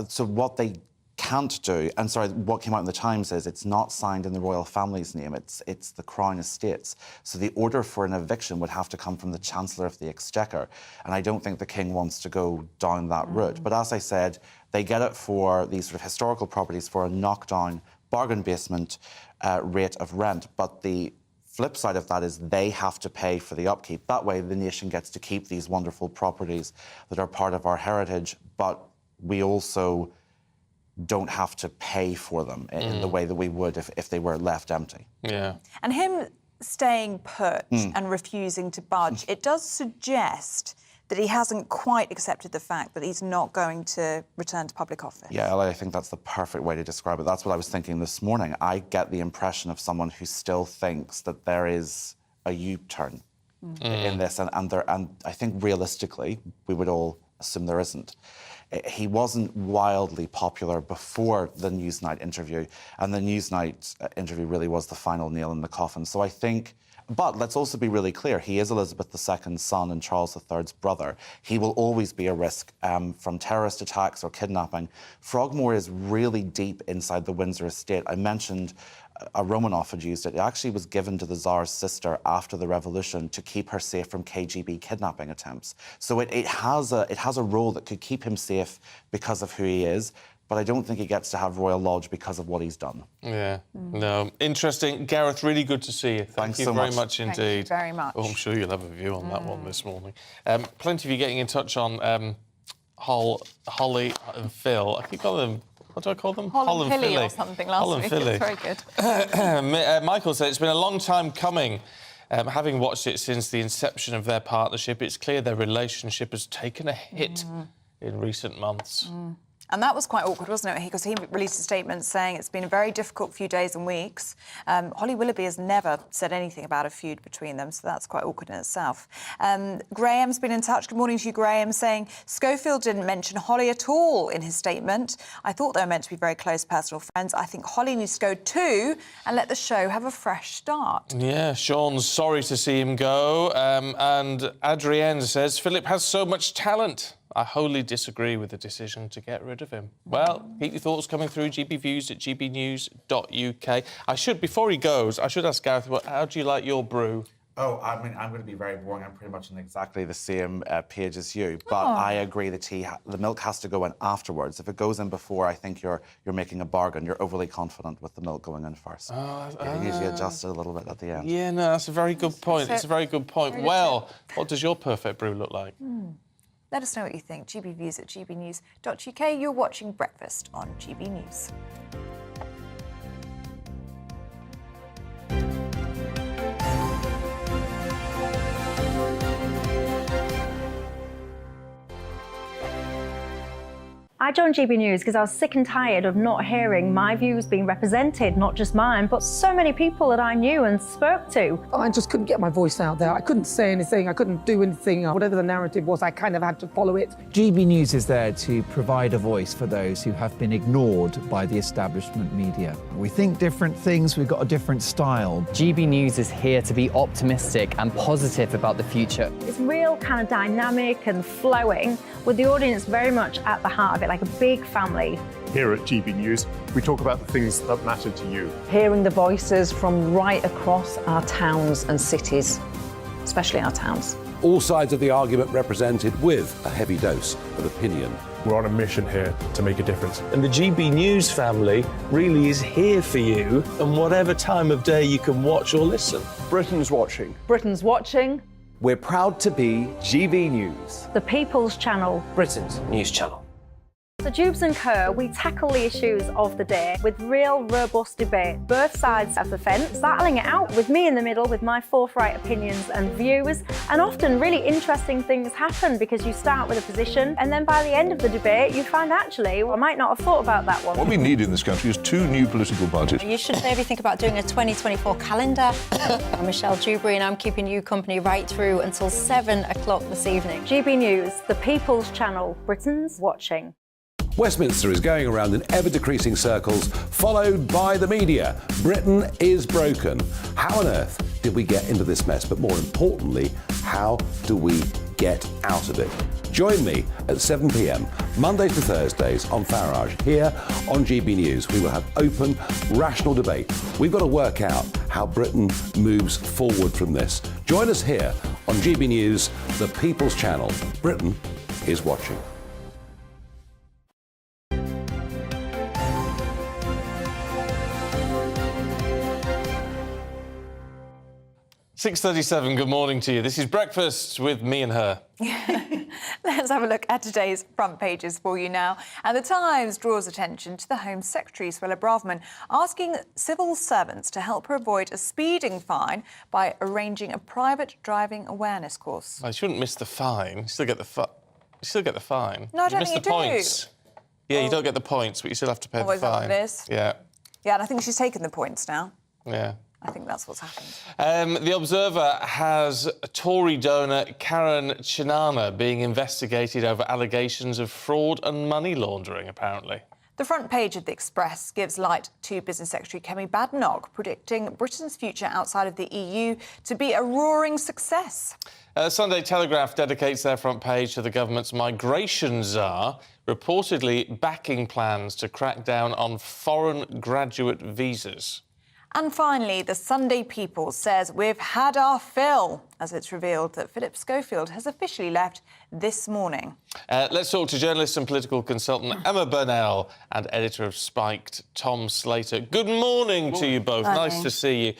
so what they can't do, and sorry, what came out in the Times is it's not signed in the royal family's name, it's the Crown Estates. So the order for an eviction would have to come from the Chancellor of the Exchequer, and I don't think the King wants to go down that route. But as I said, they get it for these sort of historical properties for a knockdown, bargain basement rate of rent, but the flip side of that is they have to pay for the upkeep. That way the nation gets to keep these wonderful properties that are part of our heritage, but we also don't have to pay for them in the way that we would if they were left empty. Yeah. And him staying put and refusing to budge, it does suggest that he hasn't quite accepted the fact that he's not going to return to public office. Yeah, I think that's the perfect way to describe it. That's what I was thinking this morning. I get the impression of someone who still thinks that there is a U-turn in this, and I think realistically, we would all assume there isn't. He wasn't wildly popular before the Newsnight interview, and the Newsnight interview really was the final nail in the coffin. So I think, but let's also be really clear, he is Elizabeth II's son and Charles III's brother. He will always be a risk from terrorist attacks or kidnapping. Frogmore is really deep inside the Windsor estate. I mentioned a Romanov had used it. It actually was given to the Tsar's sister after the revolution to keep her safe from KGB kidnapping attempts. So it has a role that could keep him safe because of who he is, but I don't think he gets to have Royal Lodge because of what he's done. Yeah, no. Interesting. Gareth, really good to see you. Thank you so very much. much indeed. Thank you very much. Oh, I'm sure you'll have a view on that one this morning. Plenty of you getting in touch on Holly and Phil. I keep calling them... What do I call them? Holland Philly or something last week. It's very good. Michael said it's been a long time coming. Having watched it since the inception of their partnership, it's clear their relationship has taken a hit in recent months. And that was quite awkward, wasn't it? Because he released a statement saying it's been a very difficult few days and weeks. Holly Willoughby has never said anything about a feud between them, so that's quite awkward in itself. Graham's been in touch. Good morning to you, Graham, saying Schofield didn't mention Holly at all in his statement. I thought they were meant to be very close personal friends. I think Holly needs to go too and let the show have a fresh start. Yeah, Sean's sorry to see him go. And Adrienne says, Philip has so much talent. I wholly disagree with the decision to get rid of him. Well, keep your thoughts coming through, gbviews at gbnews.uk. Before he goes, I should ask Gareth, how do you like your brew? Oh, I mean, I'm going to be very boring. I'm pretty much on exactly the same page as you. But I agree that the milk has to go in afterwards. If it goes in before, I think you're making a bargain. You're overly confident with the milk going in first. You usually adjust it a little bit at the end. Yeah, no, that's a very good point. It's a very good point. Well, what does your perfect brew look like? Let us know what you think. gbviews at gbnews.uk. You're watching Breakfast on GB News. I joined GB News because I was sick and tired of not hearing my views being represented, not just mine, but so many people that I knew and spoke to. I just couldn't get my voice out there. I couldn't say anything. I couldn't do anything. Whatever the narrative was, I kind of had to follow it. GB News is there to provide a voice for those who have been ignored by the establishment media. We think different things, we've got a different style. GB News is here to be optimistic and positive about the future. It's real kind of dynamic and flowing, with the audience very much at the heart of it, like a big family. Here at GB News, we talk about the things that matter to you. Hearing the voices from right across our towns and cities, especially our towns. All sides of the argument represented with a heavy dose of opinion. We're on a mission here to make a difference. And the GB News family really is here for you, and whatever time of day you can watch or listen. Britain's watching. Britain's watching. We're proud to be GB News. The People's Channel. Britain's news channel. So Dubes & Co, we tackle the issues of the day with real, robust debate, both sides of the fence, battling it out with me in the middle with my forthright opinions and views. And often really interesting things happen because you start with a position and then by the end of the debate you find actually, I might not have thought about that one. What we need in this country is 2 new political parties. You should maybe think about doing a 2024 calendar. I'm Michelle Dewberry and I'm keeping you company right through until 7 o'clock this evening. GB News, the People's Channel, Britain's watching. Westminster is going around in ever-decreasing circles, followed by the media. Britain is broken. How on earth did we get into this mess? But more importantly, how do we get out of it? Join me at 7 p.m. Mondays to Thursdays on Farage. Here on GB News, we will have open, rational debate. We've got to work out how Britain moves forward from this. Join us here on GB News, the People's Channel. Britain is watching. "6:37, good morning to you. This is Breakfast with me and her. Let's have a look at today's front pages for you now. And the Times draws attention to the Home Secretary, Phillip Braverman, asking civil servants to help her avoid a speeding fine by arranging a private driving awareness course. I shouldn't miss the fine. You still get the fine. No, I don't miss think the you points. Yeah, you don't get the points, but you still have to pay the is that what fine. it is? Yeah. Yeah, and I think she's taken the points now. Yeah. I think that's what's happened. The Observer has Tory donor Karen Chinana being investigated over allegations of fraud and money laundering, apparently. The front page of The Express gives light to Business Secretary Kemi Badenoch, predicting Britain's future outside of the EU to be a roaring success. Sunday Telegraph dedicates their front page to the government's migration czar, reportedly backing plans to crack down on foreign graduate visas. And finally, the Sunday People says we've had our fill, as it's revealed that Phillip Schofield has officially left this morning. Let's talk to journalist and political consultant Emma Burnell and editor of Spiked, Tom Slater. Good morning to you both. Morning. Nice to see you.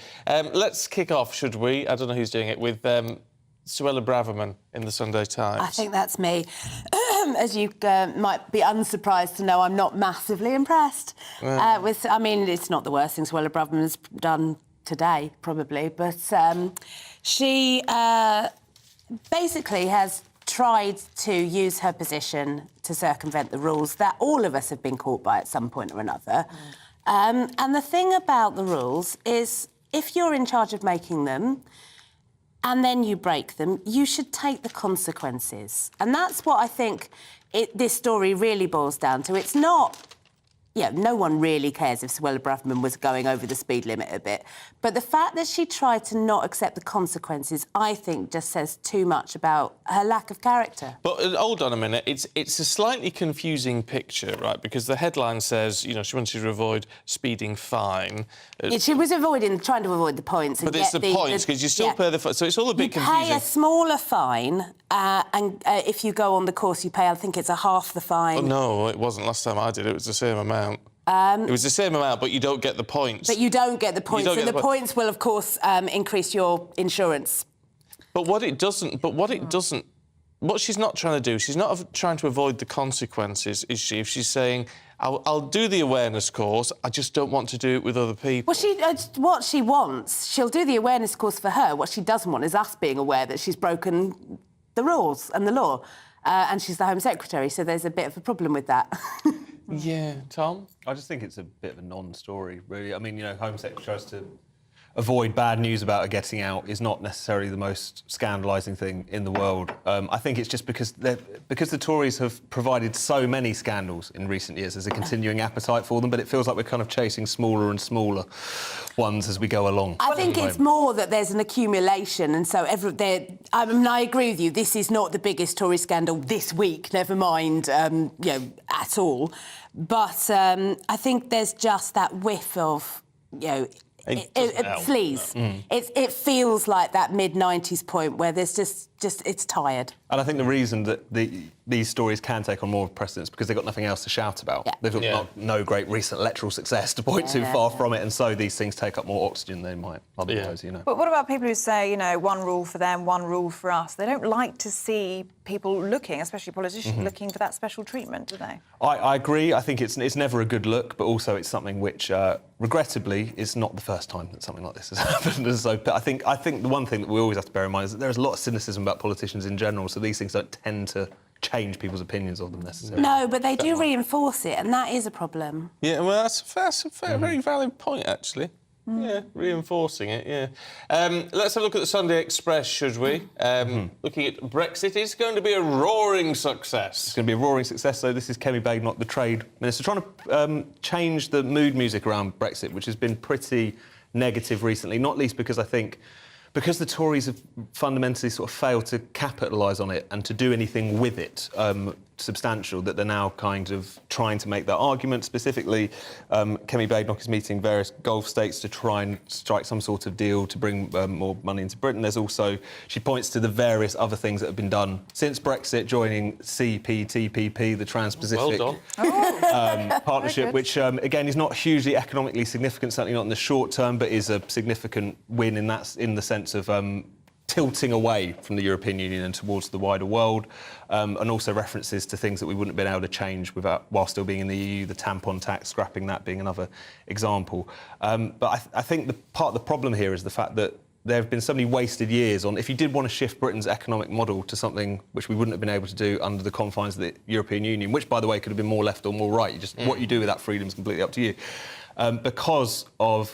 Let's kick off, should we? I don't know who's doing it, with Suella Braverman in the Sunday Times. I think that's me. As you might be unsurprised to know, I'm not massively impressed with... I mean, it's not the worst thing Suella Braverman's done today, probably, but she basically has tried to use her position to circumvent the rules that all of us have been caught by at some point or another. And the thing about the rules is, if you're in charge of making them, and then you break them, you should take the consequences. And that's what I think this story really boils down to. It's not... Yeah, no one really cares if Suella Braverman was going over the speed limit a bit. But the fact that she tried to not accept the consequences, I think, just says too much about her lack of character. But hold on a minute. It's a slightly confusing picture, right? Because the headline says, you know, she wanted to avoid speeding fine. She was trying to avoid the points. But it's the points, because you still pay the fine. So it's all a bit confusing. You pay a smaller fine, and if you go on the course, you pay, I think it's half the fine. Oh, no, it wasn't last time I did it. It was the same amount. It was the same amount, but you don't get the points. But you don't get the points, and the points will, of course, increase your insurance. But what she's not trying to do, she's not trying to avoid the consequences, is she? If she's saying, I'll do the awareness course, I just don't want to do it with other people. Well, what she wants, she'll do the awareness course for her. What she doesn't want is us being aware that she's broken the rules and the law. And she's the Home Secretary, so there's a bit of a problem with that. Yeah, Tom? I just think it's a bit of a non-story, really. I mean, you know, Home Secretary tries to avoid bad news about her getting out is not necessarily the most scandalising thing in the world. I think it's just because the Tories have provided so many scandals in recent years, there's a continuing appetite for them, but it feels like we're kind of chasing smaller and smaller ones as we go along. I think it's more that there's an accumulation, and so I mean, I agree with you, this is not the biggest Tory scandal this week, never mind, you know, at all. But I think there's just that whiff of, you know, please. It feels like that mid-90s point where there's just it's tired. And I think the reason that these stories can take on more precedence because they've got nothing else to shout about. Yeah. They've got no great recent electoral success to point to, far from it, and so these things take up more oxygen than they might otherwise, you know. But what about people who say, you know, one rule for them, one rule for us? They don't like to see people looking, especially politicians, looking for that special treatment, do they? I agree. I think it's never a good look, but also it's something which, regrettably, is not the first time that something like this has happened. And so I think the one thing that we always have to bear in mind is that there's a lot of cynicism about politicians in general, so these things don't tend to change people's opinions of them necessarily. No, but they do reinforce it, and that is a problem. Yeah, well, that's a very valid point, actually. Yeah, reinforcing it, yeah. Let's have a look at the Sunday Express, should we? Looking at Brexit, it's going to be a roaring success. It's going to be a roaring success, so this is Kemi Badenoch, the Trade Minister, trying to change the mood music around Brexit, which has been pretty negative recently, not least because I think because the Tories have fundamentally sort of failed to capitalise on it and to do anything with it, substantial that they're now kind of trying to make that argument. Specifically, Kemi Badenoch is meeting various Gulf states to try and strike some sort of deal to bring more money into Britain. There's also, she points to the various other things that have been done since Brexit, joining CPTPP, the Trans-Pacific Partnership, which, again, is not hugely economically significant, certainly not in the short term, but is a significant win in the sense of tilting away from the European Union and towards the wider world, and also references to things that we wouldn't have been able to change while still being in the EU, the tampon tax, scrapping that being another example. But I think part of the problem here is the fact that there have been so many wasted years on, if you did want to shift Britain's economic model to something which we wouldn't have been able to do under the confines of the European Union, which, by the way, could have been more left or more right. What you do with that freedom is completely up to you. Because of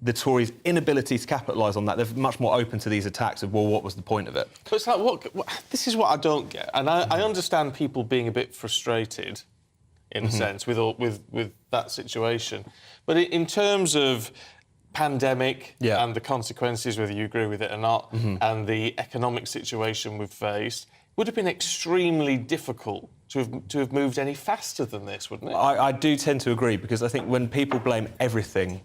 the Tories' inability to capitalise on that, they're much more open to these attacks of, well, what was the point of it? But it's like, this is what I don't get. And I understand people being a bit frustrated, in a sense, with that situation. But in terms of pandemic and the consequences, whether you agree with it or not, and the economic situation we've faced, it would have been extremely difficult to have moved any faster than this, wouldn't it? I do tend to agree, because I think when people blame everything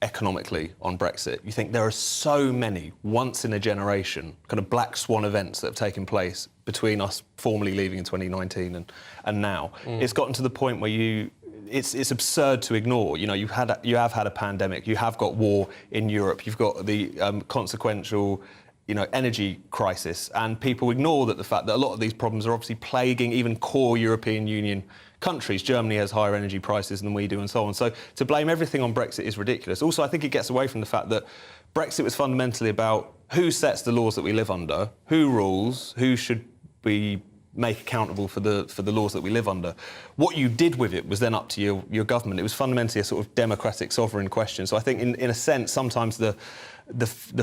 economically on Brexit, you think there are so many once-in-a-generation kind of black swan events that have taken place between us formally leaving in 2019 and now. It's gotten to the point where it's absurd to ignore. You know, you have had a pandemic, you have got war in Europe, you've got the consequential, energy crisis, and people ignore the fact that a lot of these problems are obviously plaguing even core European Union countries. Germany has higher energy prices than we do, and so on. So to blame everything on Brexit is ridiculous. Also, I think it gets away from the fact that Brexit was fundamentally about who sets the laws that we live under, who rules, who should we make accountable for the laws that we live under. What you did with it was then up to your government. It was fundamentally a sort of democratic sovereign question. So I think in a sense, sometimes the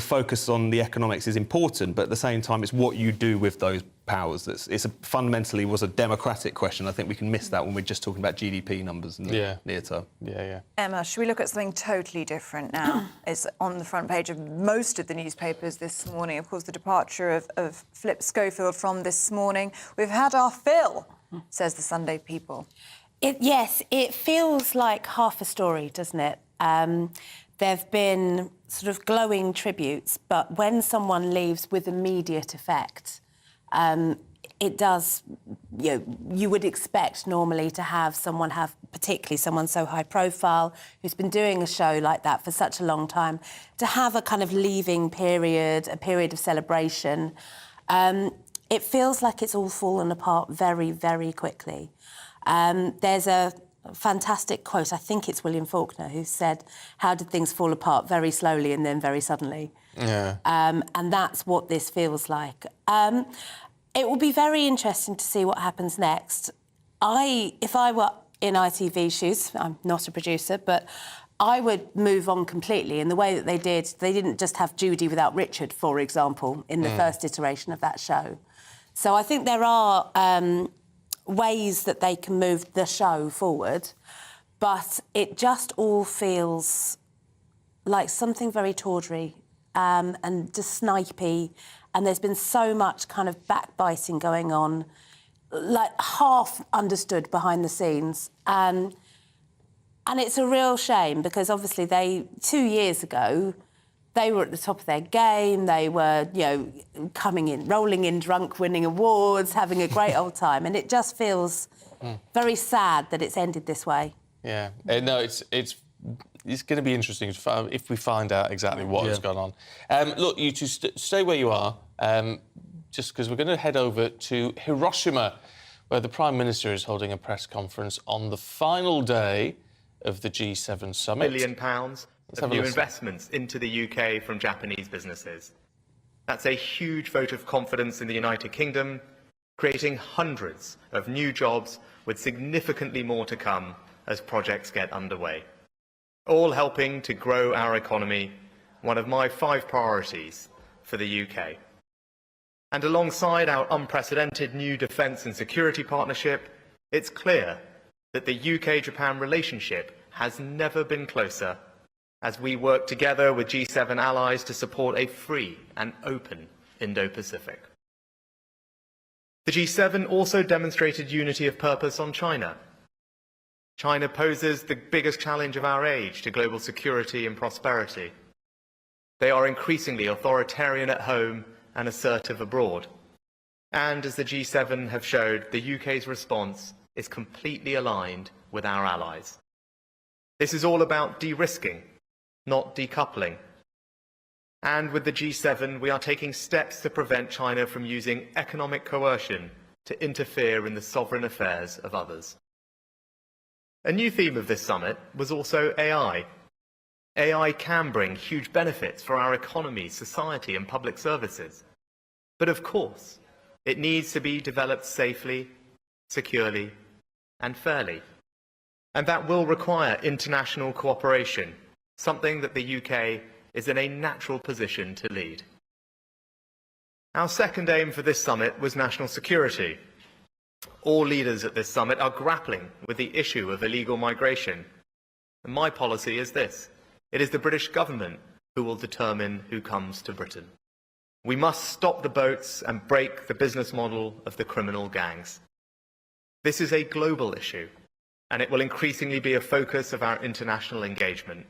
focus on the economics is important, but at the same time, it's what you do with those powers. Fundamentally was a democratic question. I think we can miss that when we're just talking about GDP numbers in the near term. Emma, should we look at something totally different now? It's on the front page of most of the newspapers this morning. Of course, the departure of Phillip Schofield from this morning. We've had our fill, says the Sunday People. Yes, it feels like half a story, doesn't it? There have been sort of glowing tributes, but when someone leaves with immediate effect, it does, you would expect normally to have particularly someone so high profile, who's been doing a show like that for such a long time, to have a kind of leaving period, a period of celebration. It feels like it's all fallen apart very, very quickly. There's a fantastic quote, I think it's William Faulkner, who said, how did things fall apart very slowly and then very suddenly? And that's what this feels like. It will be very interesting to see what happens next. If I were in ITV shoes, I'm not a producer, but I would move on completely in the way that they did. They didn't just have Judy without Richard, for example, in the first iteration of that show. So I think there are ways that they can move the show forward, but it just all feels like something very tawdry and just snipey, and there's been so much kind of backbiting going on, like half understood behind the scenes, and it's a real shame, because obviously 2 years ago, they were at the top of their game. They were, coming in, rolling in drunk, winning awards, having a great old time. And it just feels very sad that it's ended this way. Yeah. No, it's going to be interesting if we find out exactly what has gone on. Look, you two stay where you are, just because we're going to head over to Hiroshima, where the Prime Minister is holding a press conference on the final day of the G7 summit. £1 billion of new investments into the UK from Japanese businesses. That's a huge vote of confidence in the United Kingdom, creating hundreds of new jobs with significantly more to come as projects get underway. All helping to grow our economy, one of my 5 priorities for the UK. And alongside our unprecedented new defence and security partnership, it's clear that the UK-Japan relationship has never been closer, as we work together with G7 allies to support a free and open Indo-Pacific. The G7 also demonstrated unity of purpose on China. China poses the biggest challenge of our age to global security and prosperity. They are increasingly authoritarian at home and assertive abroad. And as the G7 have showed, the UK's response is completely aligned with our allies. This is all about de-risking, not decoupling. And with the G7, we are taking steps to prevent China from using economic coercion to interfere in the sovereign affairs of others. A new theme of this summit was also AI. AI can bring huge benefits for our economy, society, and public services. But of course, it needs to be developed safely, securely, and fairly. And that will require international cooperation, something that the UK is in a natural position to lead. Our second aim for this summit was national security. All leaders at this summit are grappling with the issue of illegal migration. And my policy is this: it is the British government who will determine who comes to Britain. We must stop the boats and break the business model of the criminal gangs. This is a global issue, and it will increasingly be a focus of our international engagement.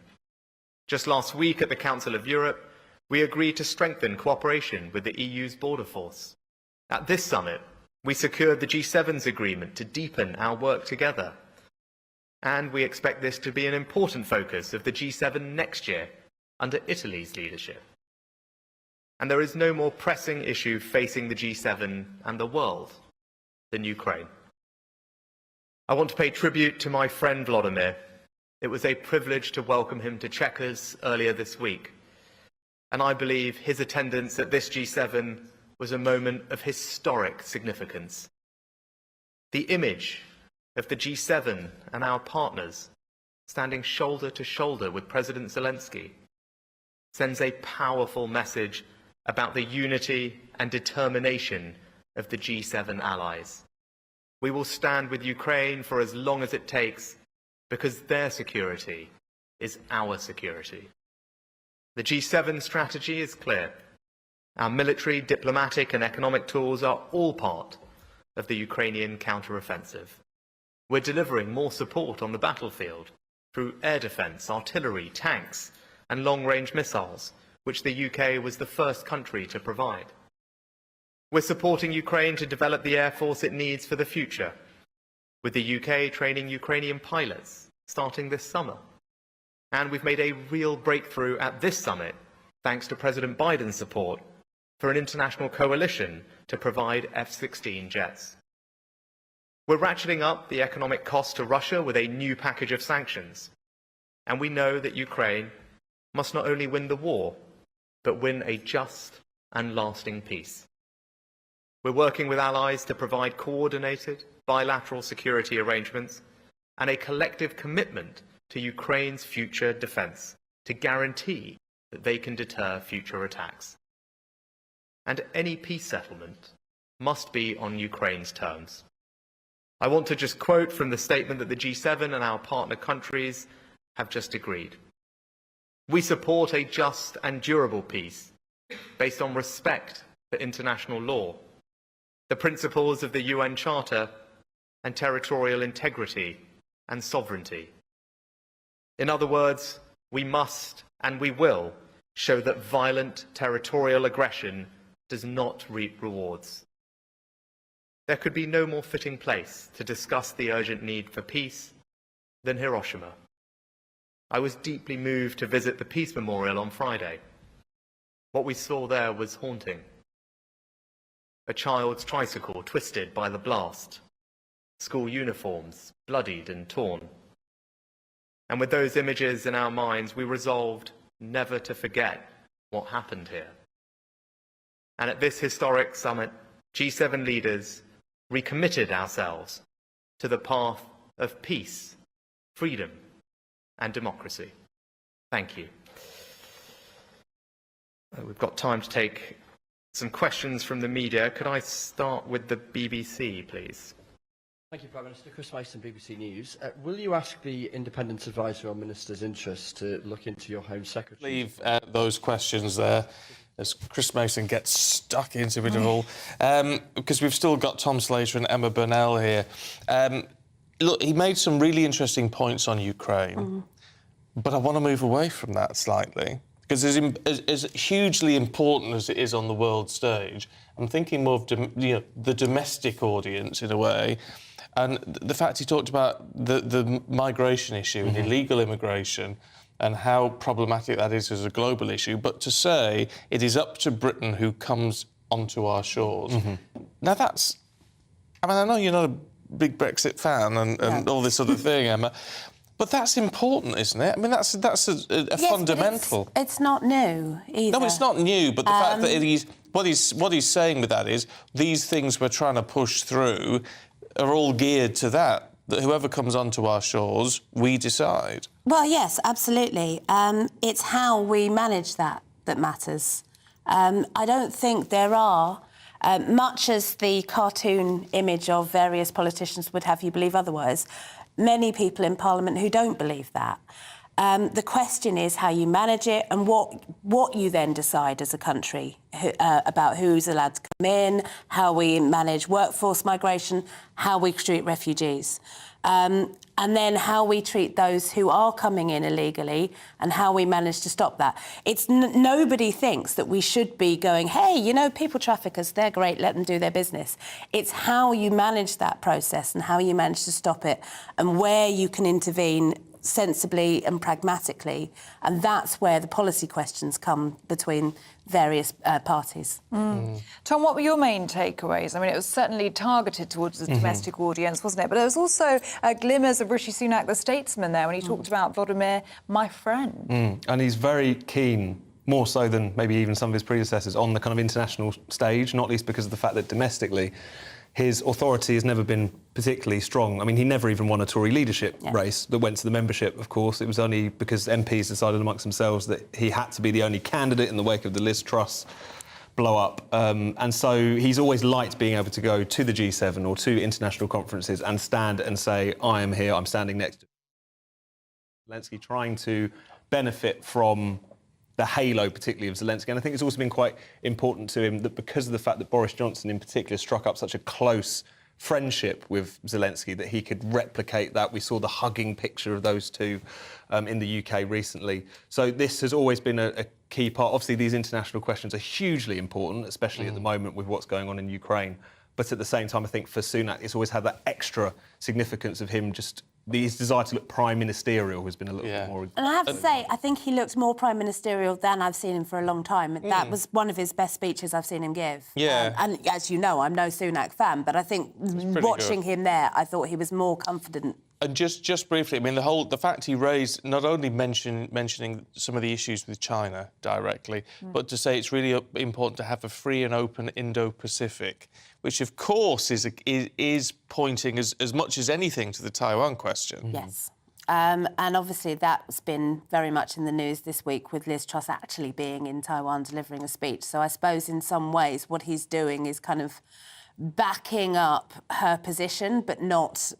Just last week at the Council of Europe, we agreed to strengthen cooperation with the EU's border force. At this summit, we secured the G7's agreement to deepen our work together. And we expect this to be an important focus of the G7 next year under Italy's leadership. And there is no more pressing issue facing the G7 and the world than Ukraine. I want to pay tribute to my friend Vladimir. It was a privilege to welcome him to Chequers earlier this week. And I believe his attendance at this G7 was a moment of historic significance. The image of the G7 and our partners standing shoulder to shoulder with President Zelensky sends a powerful message about the unity and determination of the G7 allies. We will stand with Ukraine for as long as it takes, because their security is our security. The G7 strategy is clear. Our military, diplomatic and economic tools are all part of the Ukrainian counter-offensive. We're delivering more support on the battlefield through air defence, artillery, tanks and long-range missiles, which the UK was the first country to provide. We're supporting Ukraine to develop the air force it needs for the future, with the UK training Ukrainian pilots starting this summer. And we've made a real breakthrough at this summit, thanks to President Biden's support for an international coalition to provide F-16 jets. We're ratcheting up the economic cost to Russia with a new package of sanctions. And we know that Ukraine must not only win the war, but win a just and lasting peace. We're working with allies to provide coordinated, bilateral security arrangements and a collective commitment to Ukraine's future defence to guarantee that they can deter future attacks. And any peace settlement must be on Ukraine's terms. I want to just quote from the statement that the G7 and our partner countries have just agreed. We support a just and durable peace based on respect for international law, the principles of the UN Charter, and territorial integrity and sovereignty. In other words, we must and we will show that violent territorial aggression does not reap rewards. There could be no more fitting place to discuss the urgent need for peace than Hiroshima. I was deeply moved to visit the Peace Memorial on Friday. What we saw there was haunting. A child's tricycle twisted by the blast, school uniforms bloodied and torn. And with those images in our minds, we resolved never to forget what happened here. And at this historic summit, G7 leaders recommitted ourselves to the path of peace, freedom, and democracy. Thank you. We've got time to take some questions from the media. Could I start with the BBC, please? Thank you, Prime Minister. Chris Mason, BBC News. Will you ask the Independent Advisor on Ministers' Interests to look into your Home Secretary? Leave those questions there. as Chris Mason gets stuck into it all, because we've still got Tom Slater and Emma Burnell here. Look, he made some really interesting points on Ukraine, but I want to move away from that slightly, because as hugely important as it is on the world stage, I'm thinking more of the domestic audience in a way, and the fact he talked about the migration issue and illegal immigration and how problematic that is as a global issue, but to say it is up to Britain who comes onto our shores. Now that's... I mean, I know you're not a big Brexit fan and all this sort of thing, Emma, but that's important, isn't it? I mean, that's a fundamental... It's not new either. No, it's not new, but the fact that what he's saying with that is these things we're trying to push through are all geared to that whoever comes onto our shores, we decide. Well, yes, absolutely. It's how we manage that matters. I don't think there are, much as the cartoon image of various politicians would have you believe otherwise, many people in Parliament who don't believe that. The question is how you manage it and what you then decide as a country about who's allowed to come in, how we manage workforce migration, how we treat refugees, and then how we treat those who are coming in illegally and how we manage to stop that. It's nobody thinks that we should be going, hey, you know, people traffickers, they're great, let them do their business. It's how you manage that process and how you manage to stop it and where you can intervene sensibly and pragmatically, and that's where the policy questions come between various parties. Tom, what were your main takeaways? I mean, it was certainly targeted towards the domestic audience, wasn't it? But there was also glimmers of Rishi Sunak, the statesman, there, when he talked about Vladimir, my friend. And he's very keen, more so than maybe even some of his predecessors, on the kind of international stage, not least because of the fact that domestically his authority has never been particularly strong. I mean, he never even won a Tory leadership race that went to the membership, of course. It was only because MPs decided amongst themselves that he had to be the only candidate in the wake of the Liz Truss blow-up. And so he's always liked being able to go to the G7 or to international conferences and stand and say, I am here, I'm standing next to Zelensky, trying to benefit from the halo, particularly of Zelensky. And I think it's also been quite important to him that because of the fact that Boris Johnson in particular struck up such a close friendship with Zelensky, that he could replicate that. We saw the hugging picture of those two in the UK recently. So this has always been a key part. Obviously, these international questions are hugely important, especially at the moment with what's going on in Ukraine. But at the same time, I think for Sunak, it's always had that extra significance of him just... his desire to look prime ministerial has been a little bit more... And I have to say, I think he looked more prime ministerial than I've seen him for a long time. That was one of his best speeches I've seen him give. And as you know, I'm no Sunak fan, but I think watching him there, I thought he was more confident. And just briefly, I mean, the fact he raised, not only mentioning some of the issues with China directly, but to say it's really important to have a free and open Indo-Pacific, which of course is pointing as much as anything to the Taiwan question. Yes. And obviously that's been very much in the news this week with Liz Truss actually being in Taiwan delivering a speech. So I suppose in some ways what he's doing is kind of backing up her position, but not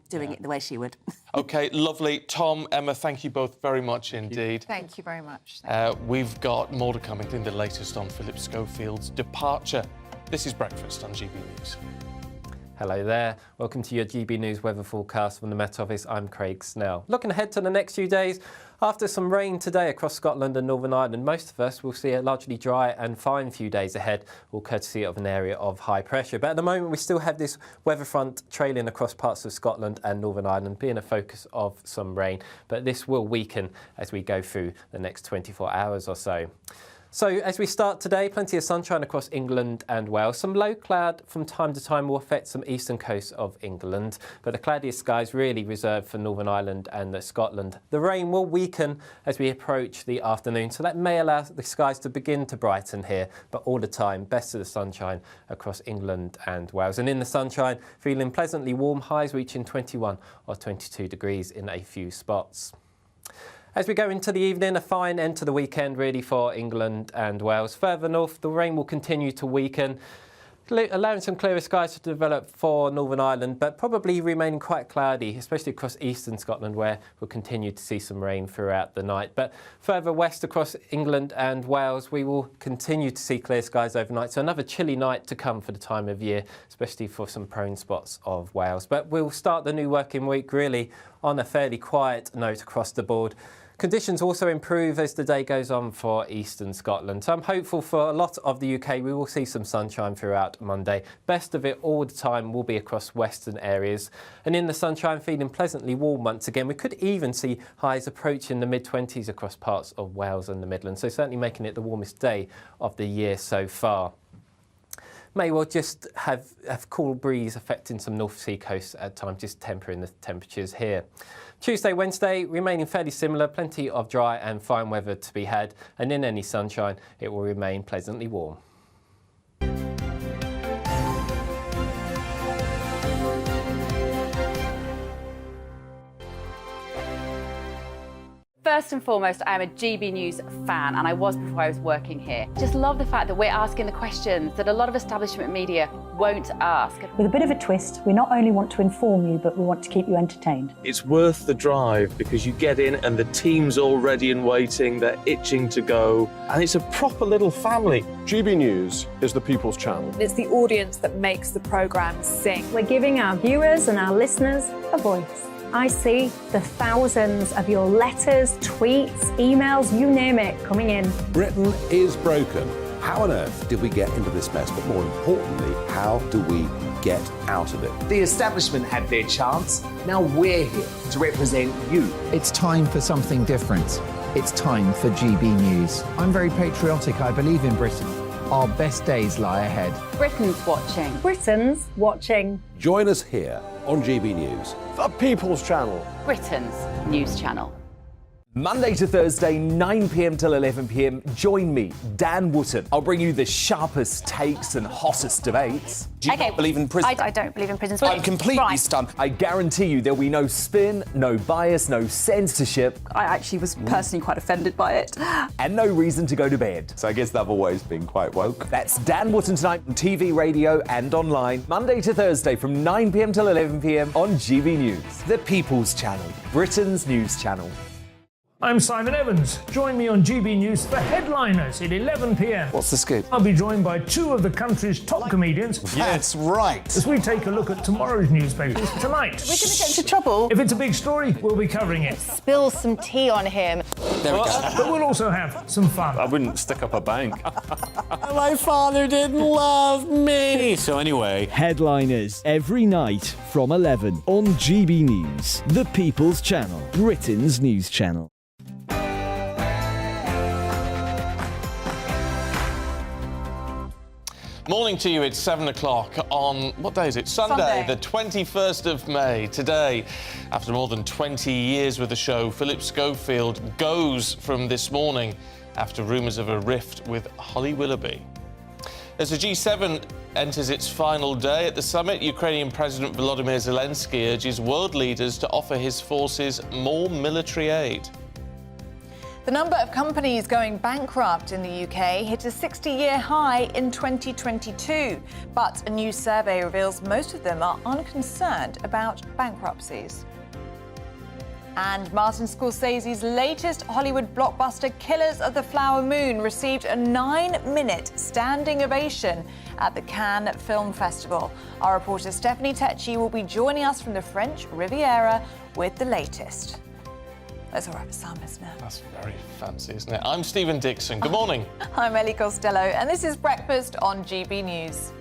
doing it the way she would. OK, lovely. Tom, Emma, thank you both very much indeed. Thank you very much. We've got more to come, including the latest on Phillip Schofield's departure. This is Breakfast on GB News. Hello there. Welcome to your GB News weather forecast from the Met Office. I'm Craig Snell. Looking ahead to the next few days, after some rain today across Scotland and Northern Ireland, most of us will see a largely dry and fine few days ahead, all courtesy of an area of high pressure. But at the moment, we still have this weather front trailing across parts of Scotland and Northern Ireland, being a focus of some rain. But this will weaken as we go through the next 24 hours or so. So as we start today, plenty of sunshine across England and Wales. Some low cloud from time to time will affect some eastern coasts of England, but the cloudiest skies really reserved for Northern Ireland and Scotland. The rain will weaken as we approach the afternoon, so that may allow the skies to begin to brighten here, but all the time, best of the sunshine across England and Wales. And in the sunshine, feeling pleasantly warm, highs reaching 21 or 22 degrees in a few spots. As we go into the evening, a fine end to the weekend really for England and Wales. Further north, the rain will continue to weaken. allowing some clearer skies to develop for Northern Ireland, but probably remaining quite cloudy, especially across eastern Scotland, where we'll continue to see some rain throughout the night. But further west across England and Wales, we will continue to see clear skies overnight. So another chilly night to come for the time of year, especially for some prone spots of Wales. But we'll start the new working week really on a fairly quiet note across the board. Conditions also improve as the day goes on for eastern Scotland. So I'm hopeful for a lot of the UK. We will see some sunshine throughout Monday. Best of it all the time will be across western areas. And in the sunshine, feeling pleasantly warm once again. We could even see highs approaching the mid-20s across parts of Wales and the Midlands. So certainly making it the warmest day of the year so far. May well just have cool breeze affecting some North Sea coasts at times, just tempering the temperatures here. Tuesday, Wednesday, remaining fairly similar, plenty of dry and fine weather to be had, and in any sunshine, it will remain pleasantly warm. First and foremost, I am a GB News fan, and I was before I was working here. Just love the fact that we're asking the questions that a lot of establishment media won't ask. With a bit of a twist, we not only want to inform you, but we want to keep you entertained. It's worth the drive because you get in and the team's all ready and waiting, they're itching to go, and it's a proper little family. GB News is the people's channel. It's the audience that makes the programme sing. We're giving our viewers and our listeners a voice. I see the thousands of your letters, tweets, emails, you name it, coming in. Britain is broken. How on earth did we get into this mess? But more importantly, how do we get out of it? The establishment had their chance. Now we're here to represent you. It's time for something different. It's time for GB News. I'm very patriotic. I believe in Britain. Our best days lie ahead. Britain's watching. Britain's watching. Join us here on GB News. The people's channel. Britain's news channel. Monday to Thursday, 9 p.m. till 11 p.m. Join me, Dan Wootton. I'll bring you the sharpest takes and hottest debates. Do you not believe in prison? I don't believe in prison. I'm completely stunned. I guarantee you there'll be no spin, no bias, no censorship. I actually was personally quite offended by it. And no reason to go to bed. So I guess they've always been quite woke. That's Dan Wootton tonight on TV, radio and online. Monday to Thursday from 9 p.m. till 11 p.m. on GB News. The People's Channel, Britain's news channel. I'm Simon Evans. Join me on GB News for Headliners at 11 p.m. What's the scoop? I'll be joined by two of the country's top comedians. That's right. As we take a look at tomorrow's newspapers tonight. We're going to get into trouble. If it's a big story, we'll be covering it. Spill some tea on him. There we go. But we'll also have some fun. I wouldn't stick up a bank. My father didn't love me. So anyway, Headliners every night from 11 on GB News, the People's Channel, Britain's news channel. Morning to you, it's 7 o'clock on, what day is it? Sunday, the 21st of May. Today, after more than 20 years with the show, Phillip Schofield goes from This Morning after rumours of a rift with Holly Willoughby. As the G7 enters its final day at the summit, Ukrainian President Volodymyr Zelensky urges world leaders to offer his forces more military aid. The number of companies going bankrupt in the UK hit a 60-year high in 2022. But a new survey reveals most of them are unconcerned about bankruptcies. And Martin Scorsese's latest Hollywood blockbuster, Killers of the Flower Moon, received a 9-minute standing ovation at the Cannes Film Festival. Our reporter Stephanie Tecci will be joining us from the French Riviera with the latest. That's all right for some, isn't it? That's very fancy, isn't it? I'm Stephen Dixon. Good morning. I'm Ellie Costello, and this is Breakfast on GB News.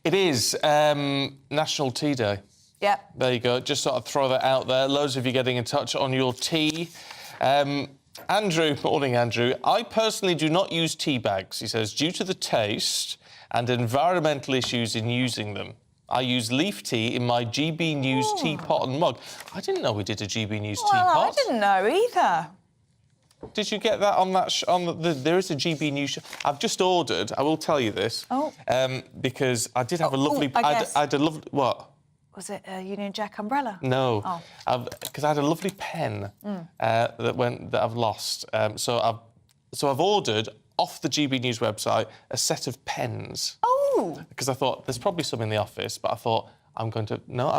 It is National Tea Day. Yep. There you go. Just sort of throw that out there. Loads of you getting in touch on your tea. Andrew, morning, Andrew. I personally do not use tea bags, he says, due to the taste and environmental issues in using them. I use leaf tea in my GB News teapot and mug. I didn't know we did a GB News teapot. I didn't know either. Did you get that on that? There is a GB News. I've just ordered. I will tell you this. Oh. Because I did have a lovely. I had a lovely. What? Was it a Union Jack umbrella? No, Oh. Because I had a lovely pen that I've lost. So I've ordered off the GB News website a set of pens. Oh! Because I thought there's probably some in the office, but I thought I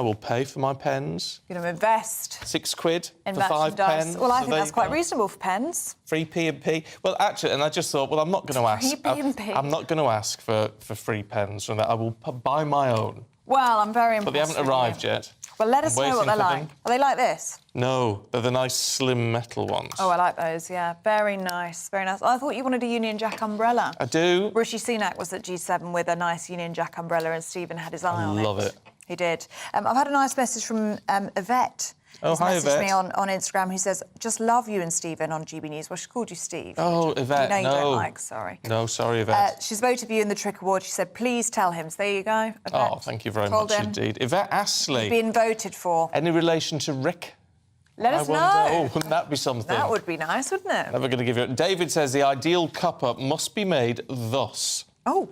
will pay for my pens. You're going to invest. £6 in for 5 pens. Well, I So think there that's you quite go. reasonable for pens. Free P&P. Well, actually, and I just thought, well, I'm not going to ask. Free P&P. I'm not going to ask for free pens from that. I will buy my own. Well, I'm very impressed. But they haven't with arrived you. yet. Well, let us I'm know what waiting they're for like. them. Are they like this? No, they're the nice slim metal ones. Oh, I like those, yeah. Very nice, very nice. I thought you wanted a Union Jack umbrella. I do. Rishi Sunak was at G7 with a nice Union Jack umbrella and Stephen had his eye on it. I love it. He did. I've had a nice message from Yvette. Oh, Who's hi, messaged Yvette. me on Instagram, who says, just love you and Stephen on GB News. Well, she called you Steve. Oh, Yvette, you know you no. don't like, sorry. No, sorry, Yvette. She's voted for you in the Trick Award. She said, please tell him. So there you go, Yvette. Oh, thank you very Told much him. indeed. Yvette Astley. You've been voted for. Any relation to Rick? Let us I wonder. know. Oh, wouldn't that be something? That would be nice, wouldn't it? Never going to give you it. David says the ideal cuppa must be made thus. Oh.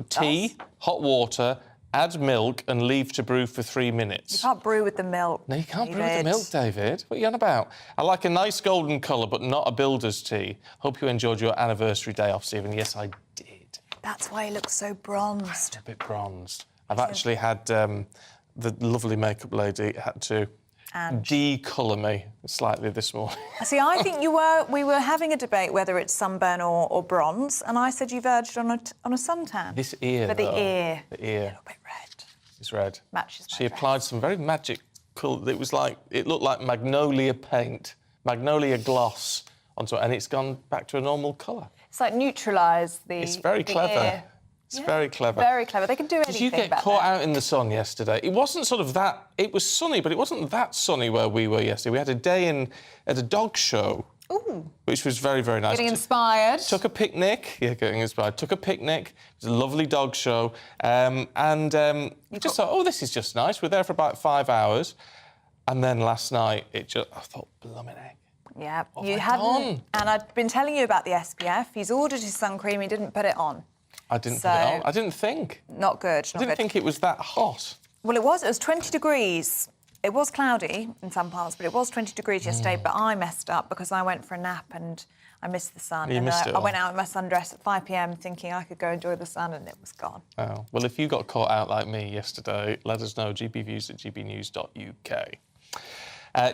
Tea, hot water, add milk and leave to brew for 3 minutes. You can't brew with the milk. No, you can't brew with the milk, David. What are you on about? I like a nice golden colour, but not a builder's tea. Hope you enjoyed your anniversary day off, Stephen. Yes, I did. That's why he looks so bronzed. A bit bronzed. I've actually had the lovely makeup lady had to decolour me slightly this morning. See, I think we were having a debate whether it's sunburn or bronze, and I said you verged on a suntan. This ear, For the though, ear. The ear. A little bit red. It's red. Matches my She applied some very magic colour. It looked like magnolia paint, magnolia gloss onto it, and it's gone back to a normal colour. It's like neutralise the It's very the clever. ear. It's very clever. Very clever. They can do anything. Did you get back caught then. out in the sun yesterday? It wasn't sort of that... It was sunny, but it wasn't that sunny where we were yesterday. We had a day at a dog show, which was very, very nice. Getting inspired. Took a picnic. Yeah, getting inspired. Took a picnic. It was a lovely dog show. We just thought, oh, this is just nice. We're there for about 5 hours. And then last night, I thought, blooming heck. Yeah, What you have I hadn't. done? And I'd been telling you about the SPF. He's ordered his sun cream. He didn't put it on. I didn't put it on. I didn't think. Not good. I didn't think it was that hot. Well, it was. It was 20 degrees. It was cloudy in some parts, but it was 20 degrees yesterday. But I messed up because I went for a nap and I missed the sun. You missed it I all. went out in my sundress at 5 p.m. thinking I could go enjoy the sun, and it was gone. Oh, well, if you got caught out like me yesterday, let us know, gbviews@gbnews.uk.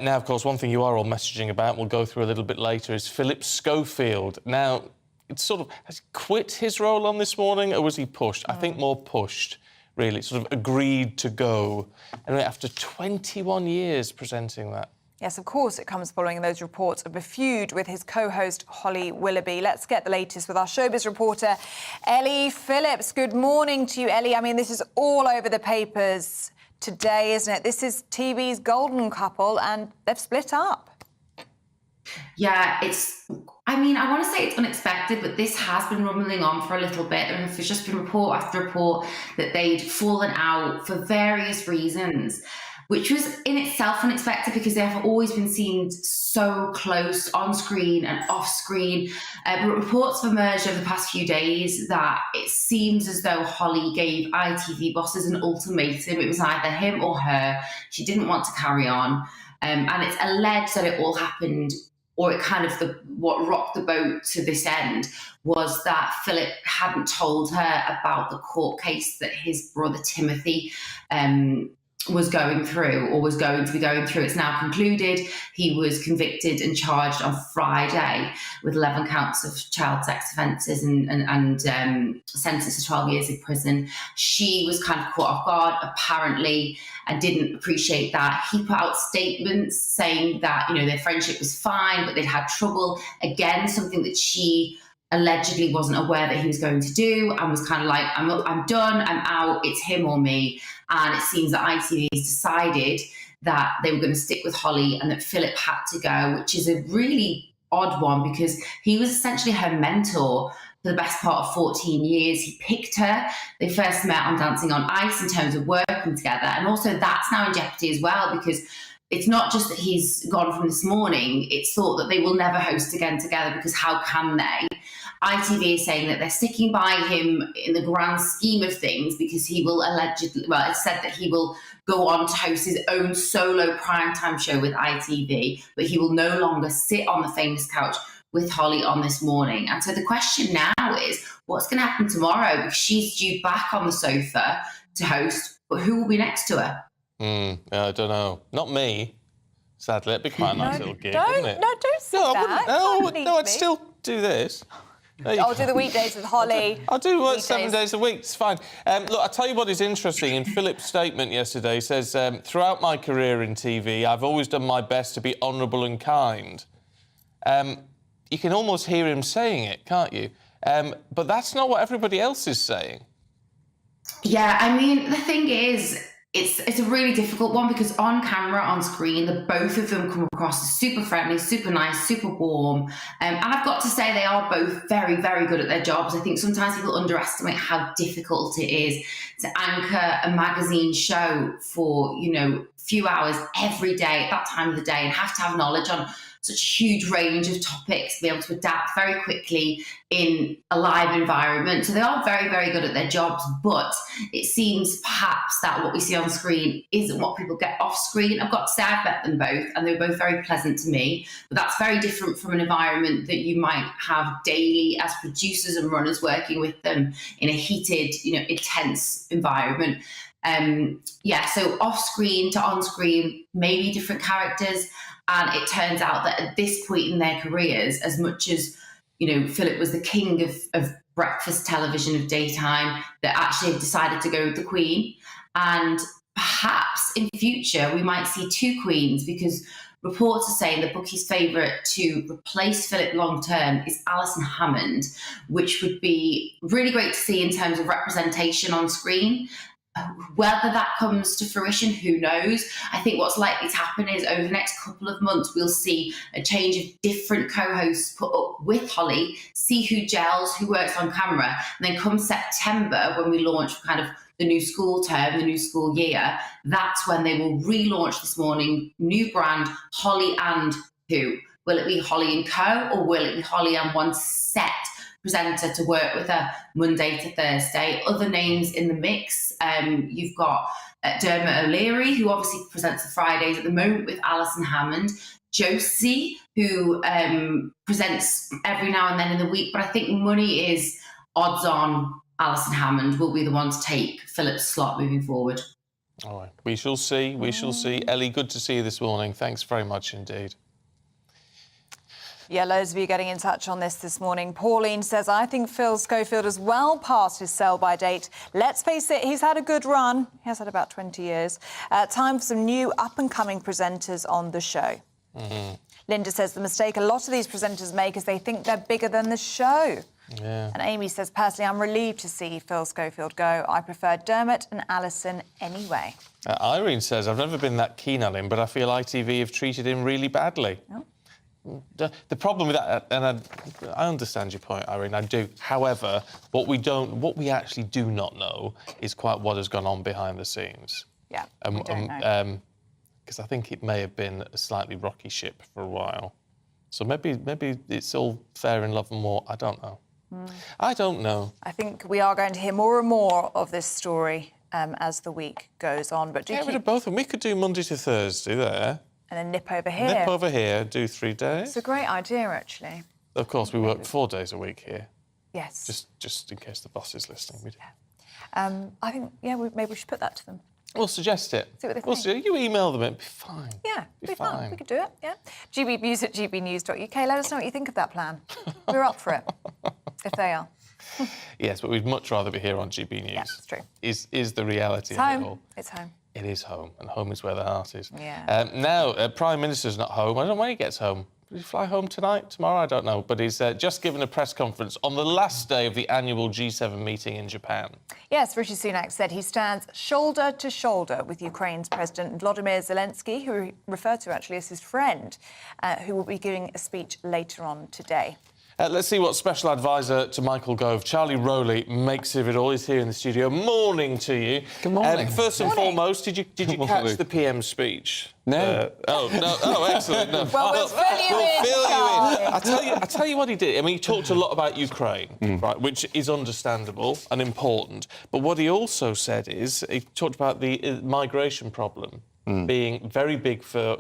Now, of course, one thing you are all messaging about, we'll go through a little bit later, is Phillip Schofield. Now, it's sort of, has he quit his role on This Morning, or was he pushed? I think more pushed, really, sort of agreed to go. Anyway, after 21 years presenting that. Yes, of course, it comes following those reports of a feud with his co-host Holly Willoughby. Let's get the latest with our showbiz reporter, Ellie Phillips. Good morning to you, Ellie. I mean, this is all over the papers today, isn't it? This is TV's golden couple, and they've split up. Yeah, I want to say it's unexpected, but this has been rumbling on for a little bit. And there's just been report after report that they'd fallen out for various reasons, which was in itself unexpected because they have always been seen so close on screen and off screen. But reports have emerged over the past few days that it seems as though Holly gave ITV bosses an ultimatum. It was either him or her. She didn't want to carry on. And it's alleged that it all happened, or it kind of what rocked the boat to this end was that Philip hadn't told her about the court case that his brother Timothy was going through, or was going to be going through. It's now concluded. He was convicted and charged on Friday with 11 counts of child sex offences and sentenced to 12 years in prison. She was kind of caught off guard, apparently, and didn't appreciate that. He put out statements saying that, their friendship was fine, but they'd had trouble. Again, something that she allegedly wasn't aware that he was going to do, and was kind of like, I'm done, I'm out, it's him or me. And it seems that ITV has decided that they were going to stick with Holly and that Philip had to go, which is a really odd one because he was essentially her mentor for the best part of 14 years. He picked her. They first met on Dancing on Ice in terms of working together. And also that's now in jeopardy as well because it's not just that he's gone from This Morning, it's thought that they will never host again together because how can they? ITV is saying that they're sticking by him in the grand scheme of things because he will allegedly, well, it's said that he will go on to host his own solo primetime show with ITV, but he will no longer sit on the famous couch with Holly on This Morning. And so the question now is, what's going to happen tomorrow? Because she's due back on the sofa to host, but who will be next to her? I don't know. Not me, sadly. It'd be quite a nice little gig, wouldn't it? Don't say that. No, I'd still do this. I'll do the weekdays with Holly. I'll do work 7 days a week. It's fine. Look, I'll tell you what is interesting. In Philip's statement yesterday, he says, throughout my career in TV, I've always done my best to be honourable and kind. You can almost hear him saying it, can't you? But that's not what everybody else is saying. Yeah, I mean, the thing is, it's a really difficult one because on camera, on screen, the both of them come across as super friendly, super nice, super warm. And I've got to say they are both very, very good at their jobs. I think sometimes people underestimate how difficult it is to anchor a magazine show for, a few hours every day at that time of the day and have to have knowledge on such a huge range of topics, be able to adapt very quickly in a live environment. So they are very, very good at their jobs, but it seems perhaps that what we see on screen isn't what people get off screen. I've got to say I've met them both and they were both very pleasant to me, but that's very different from an environment that you might have daily as producers and runners working with them in a heated, intense environment. So off screen to on screen, maybe different characters. And it turns out that at this point in their careers, as much as, Philip was the king of breakfast television of daytime, that actually have decided to go with the Queen. And perhaps in future, we might see two Queens because reports are saying the bookie's favourite to replace Philip long-term is Alison Hammond, which would be really great to see in terms of representation on screen. Whether that comes to fruition, who knows? I think what's likely to happen is over the next couple of months, we'll see a change of different co-hosts put up with Holly, see who gels, who works on camera. And then come September, when we launch kind of the new school term, the new school year, that's when they will relaunch This Morning, new brand, Holly and who? Will it be Holly and Co, or will it be Holly and one set presenter to work with her Monday to Thursday? Other names in the mix. You've got Dermot O'Leary, who obviously presents the Fridays at the moment with Alison Hammond. Josie, who presents every now and then in the week. But I think money is odds on Alison Hammond will be the one to take Philip's slot moving forward. All right. We shall see. We shall see. Ellie, good to see you this morning. Thanks very much indeed. Yeah, loads of you getting in touch on this morning. Pauline says, I think Phil Schofield is well past his sell-by date. Let's face it, he's had a good run. He has had about 20 years. Time for some new up-and-coming presenters on the show. Linda says the mistake a lot of these presenters make is they think they're bigger than the show. Yeah. And Amy says, personally, I'm relieved to see Phil Schofield go. I prefer Dermot and Alison anyway. Irene says, I've never been that keen on him, but I feel ITV have treated him really badly. Oh. The problem with that, and I understand your point, Irene, I do. However, what we actually do not know is quite what has gone on behind the scenes. Yeah, we don't know. Because I think it may have been a slightly rocky ship for a while. So maybe it's all fair in love and war. I don't know. I don't know. I think we are going to hear more and more of this story as the week goes on. But Get rid of both of them. We could do Monday to Thursday there. And then nip over here. Nip over here, do 3 days. It's a great idea, actually. Of course, we work 4 days a week here. Yes. Just in case the boss is listening. We do. I think, maybe we should put that to them. We'll suggest it. See what they think. You email them, it'll be fine. Yeah, it'll be fine. We could do it, yeah. GBNews at gbnews.uk. Let us know what you think of that plan. We're up for it, if they are. Yes, but we'd much rather be here on GB News. Yeah, it's true. Is the reality of it all. It's home. It is home, and home is where the heart is. Yeah. Now, Prime Minister's not home. I don't know when he gets home. Will he fly home tonight, tomorrow? I don't know. But he's just given a press conference on the last day of the annual G7 meeting in Japan. Yes, Rishi Sunak said he stands shoulder to shoulder with Ukraine's President Volodymyr Zelensky, who he referred to actually as his friend, who will be giving a speech later on today. Let's see what Special Advisor to Michael Gove, Charlie Rowley, makes of it all. He's here in the studio. Morning to you. Good morning. First and foremost, did you catch the PM's speech? No. Oh, excellent. No. Well, we'll fill you in. I tell you what he did. I mean, he talked a lot about Ukraine, right, which is understandable and important. But what he also said is he talked about the migration problem being very big for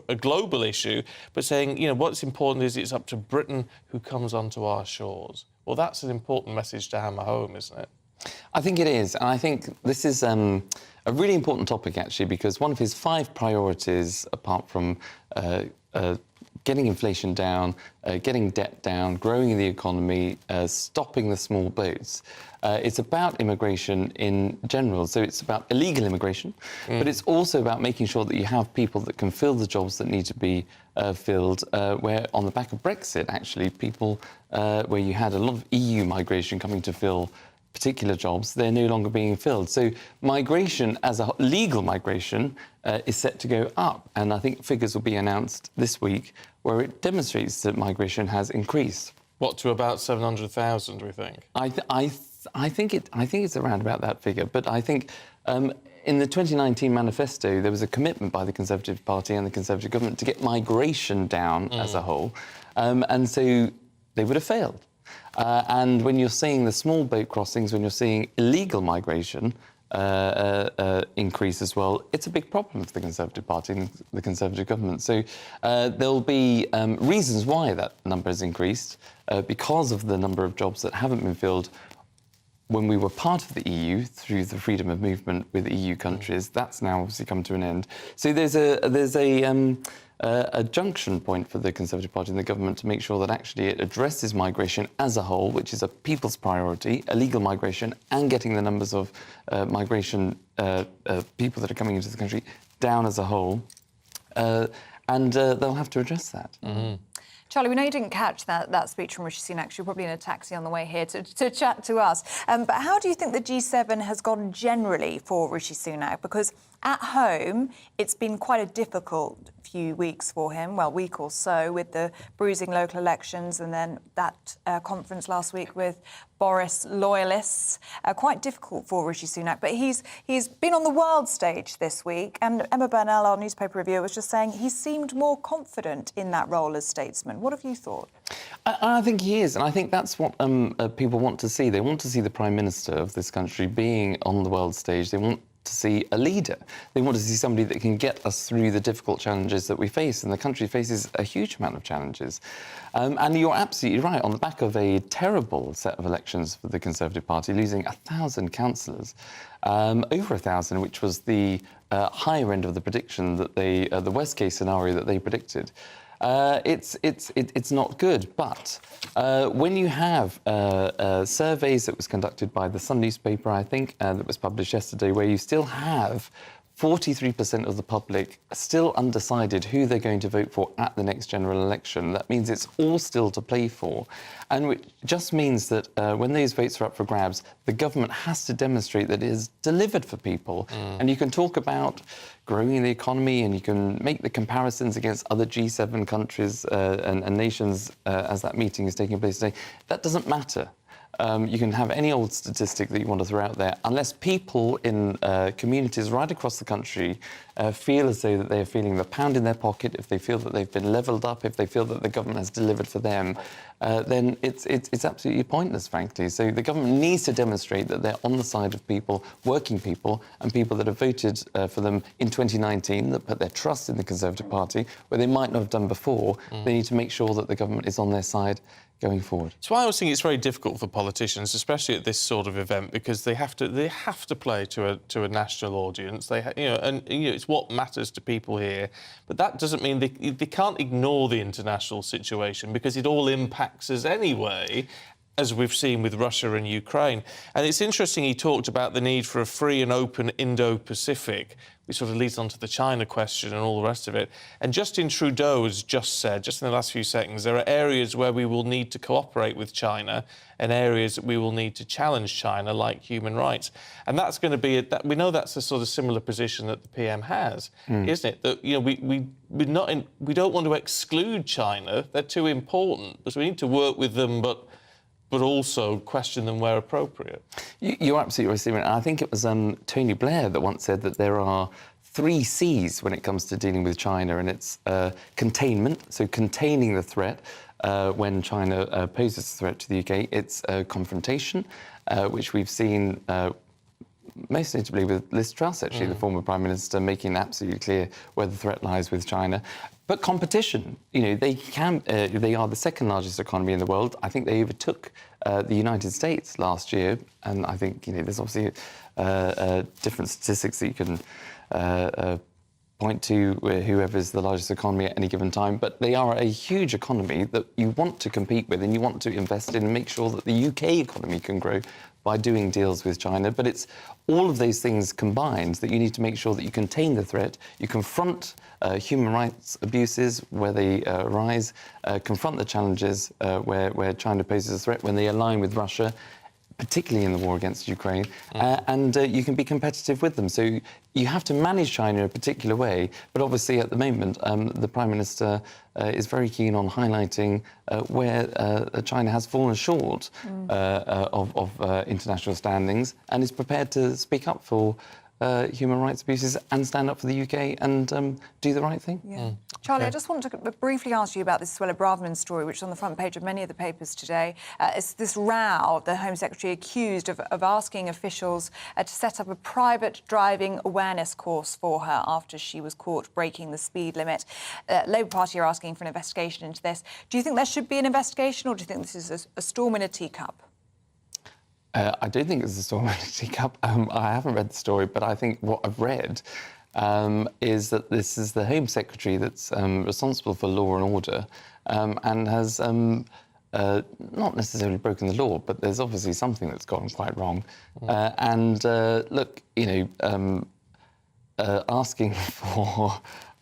a global issue, but saying, you know, what's important is it's up to Britain who comes onto our shores. Well, that's an important message to hammer home, isn't it? I think it is, and I think this is a really important topic, actually, because one of his 5 priorities, apart from getting inflation down, getting debt down, growing the economy, stopping the small boats, it's about immigration in general. So it's about illegal immigration, but it's also about making sure that you have people that can fill the jobs that need to be filled, where on the back of Brexit, actually, people where you had a lot of EU migration coming to fill particular jobs, they're no longer being filled. So migration, as a legal migration, is set to go up. And I think figures will be announced this week where it demonstrates that migration has increased. What, to about 700,000, we think? I think it's around about that figure. But I think in the 2019 manifesto, there was a commitment by the Conservative Party and the Conservative government to get migration down as a whole. And so they would have failed. And when you're seeing the small boat crossings, when you're seeing illegal migration increase as well, it's a big problem for the Conservative Party and the Conservative government. So there'll be reasons why that number has increased, because of the number of jobs that haven't been filled when we were part of the EU through the freedom of movement with EU countries. That's now obviously come to an end. So there's a junction point for the Conservative Party and the government to make sure that actually it addresses migration as a whole, which is a people's priority, illegal migration, and getting the numbers of migration people that are coming into the country down as a whole. And they'll have to address that. Charlie, we know you didn't catch that speech from Rishi Sunak. You're probably in a taxi on the way here to chat to us. But how do you think the G7 has gone generally for Rishi Sunak? Because at home, it's been quite a difficult few weeks for him, well, week or so, with the bruising local elections and then that conference last week with Boris loyalists. Quite difficult for Rishi Sunak. But he's been on the world stage this week, and Emma Burnell, our newspaper reviewer, was just saying he seemed more confident in that role as statesman. What have you thought? I think he is, and I think that's what people want to see. They want to see the Prime Minister of this country being on the world stage. They want to see a leader. They want to see somebody that can get us through the difficult challenges that we face, and the country faces a huge amount of challenges. And you're absolutely right, on the back of a terrible set of elections for the Conservative Party, losing 1,000 councillors, over 1,000, which was the higher end of the prediction that they, the worst case scenario that they predicted. It's not good, but when you have surveys that was conducted by the Sun newspaper, I think, that was published yesterday, where you still have 43% of the public still undecided who they're going to vote for at the next general election. That means it's all still to play for. And it just means that when those votes are up for grabs, the government has to demonstrate that it is delivered for people. And you can talk about growing the economy and you can make the comparisons against other G7 countries and nations as that meeting is taking place today. That doesn't matter. You can have any old statistic that you want to throw out there, unless people in communities right across the country feel as though that they're feeling the pound in their pocket, if they feel that they've been levelled up, if they feel that the government has delivered for them, then it's absolutely pointless, frankly. So the government needs to demonstrate that they're on the side of people, working people, and people that have voted for them in 2019, that put their trust in the Conservative Party, where they might not have done before. They need to make sure that the government is on their side going forward. That's why I always think it's very difficult for politicians, especially at this sort of event, because they have to play to a national audience. It's what matters to people here, but that doesn't mean they can't ignore the international situation, because it all impacts us anyway. as we've seen with Russia and Ukraine. And it's interesting he talked about the need for a free and open Indo-Pacific, which sort of leads on to the China question and all the rest of it. And Justin Trudeau has just said, just in the last few seconds, there are areas where we will need to cooperate with China and areas that we will need to challenge China, like human rights. And that's going to be, we know that's a sort of similar position that the PM has, isn't it? That, you know, we don't want to exclude China. They're too important. So we need to work with them, but also question them where appropriate. You're absolutely right, Stephen. I think it was Tony Blair that once said that there are 3 C's when it comes to dealing with China, and it's containment, so containing the threat when China poses a threat to the UK. It's confrontation, which we've seen most notably with Liz Truss, actually, the former Prime Minister, making absolutely clear where the threat lies with China. But competition, you know, they are the second largest economy in the world. I think they overtook the United States last year, and I think, you know, there's obviously different statistics that you can point to whoever's the largest economy at any given time, but they are a huge economy that you want to compete with and you want to invest in and make sure that the UK economy can grow by doing deals with China. But it's all of those things combined that you need to make sure that you contain the threat, you confront human rights abuses where they arise, confront the challenges where China poses a threat when they align with Russia, particularly in the war against Ukraine, and you can be competitive with them. So you have to manage China in a particular way, but obviously at the moment the Prime Minister is very keen on highlighting where China has fallen short of international standings and is prepared to speak up for human rights abuses and stand up for the UK and do the right thing. Yeah. Charlie, I just want to briefly ask you about this Suella Braverman story, which is on the front page of many of the papers today. It's this row, the Home Secretary accused of asking officials to set up a private driving awareness course for her after she was caught breaking the speed limit. Labour Party are asking for an investigation into this. Do you think there should be an investigation, or do you think this is a storm in a teacup? I don't think it's a storm in a teacup. I haven't read the story, but I think what I've read is that this is the Home Secretary that's responsible for law and order and has not necessarily broken the law, but there's obviously something that's gone quite wrong. Look, you know, asking for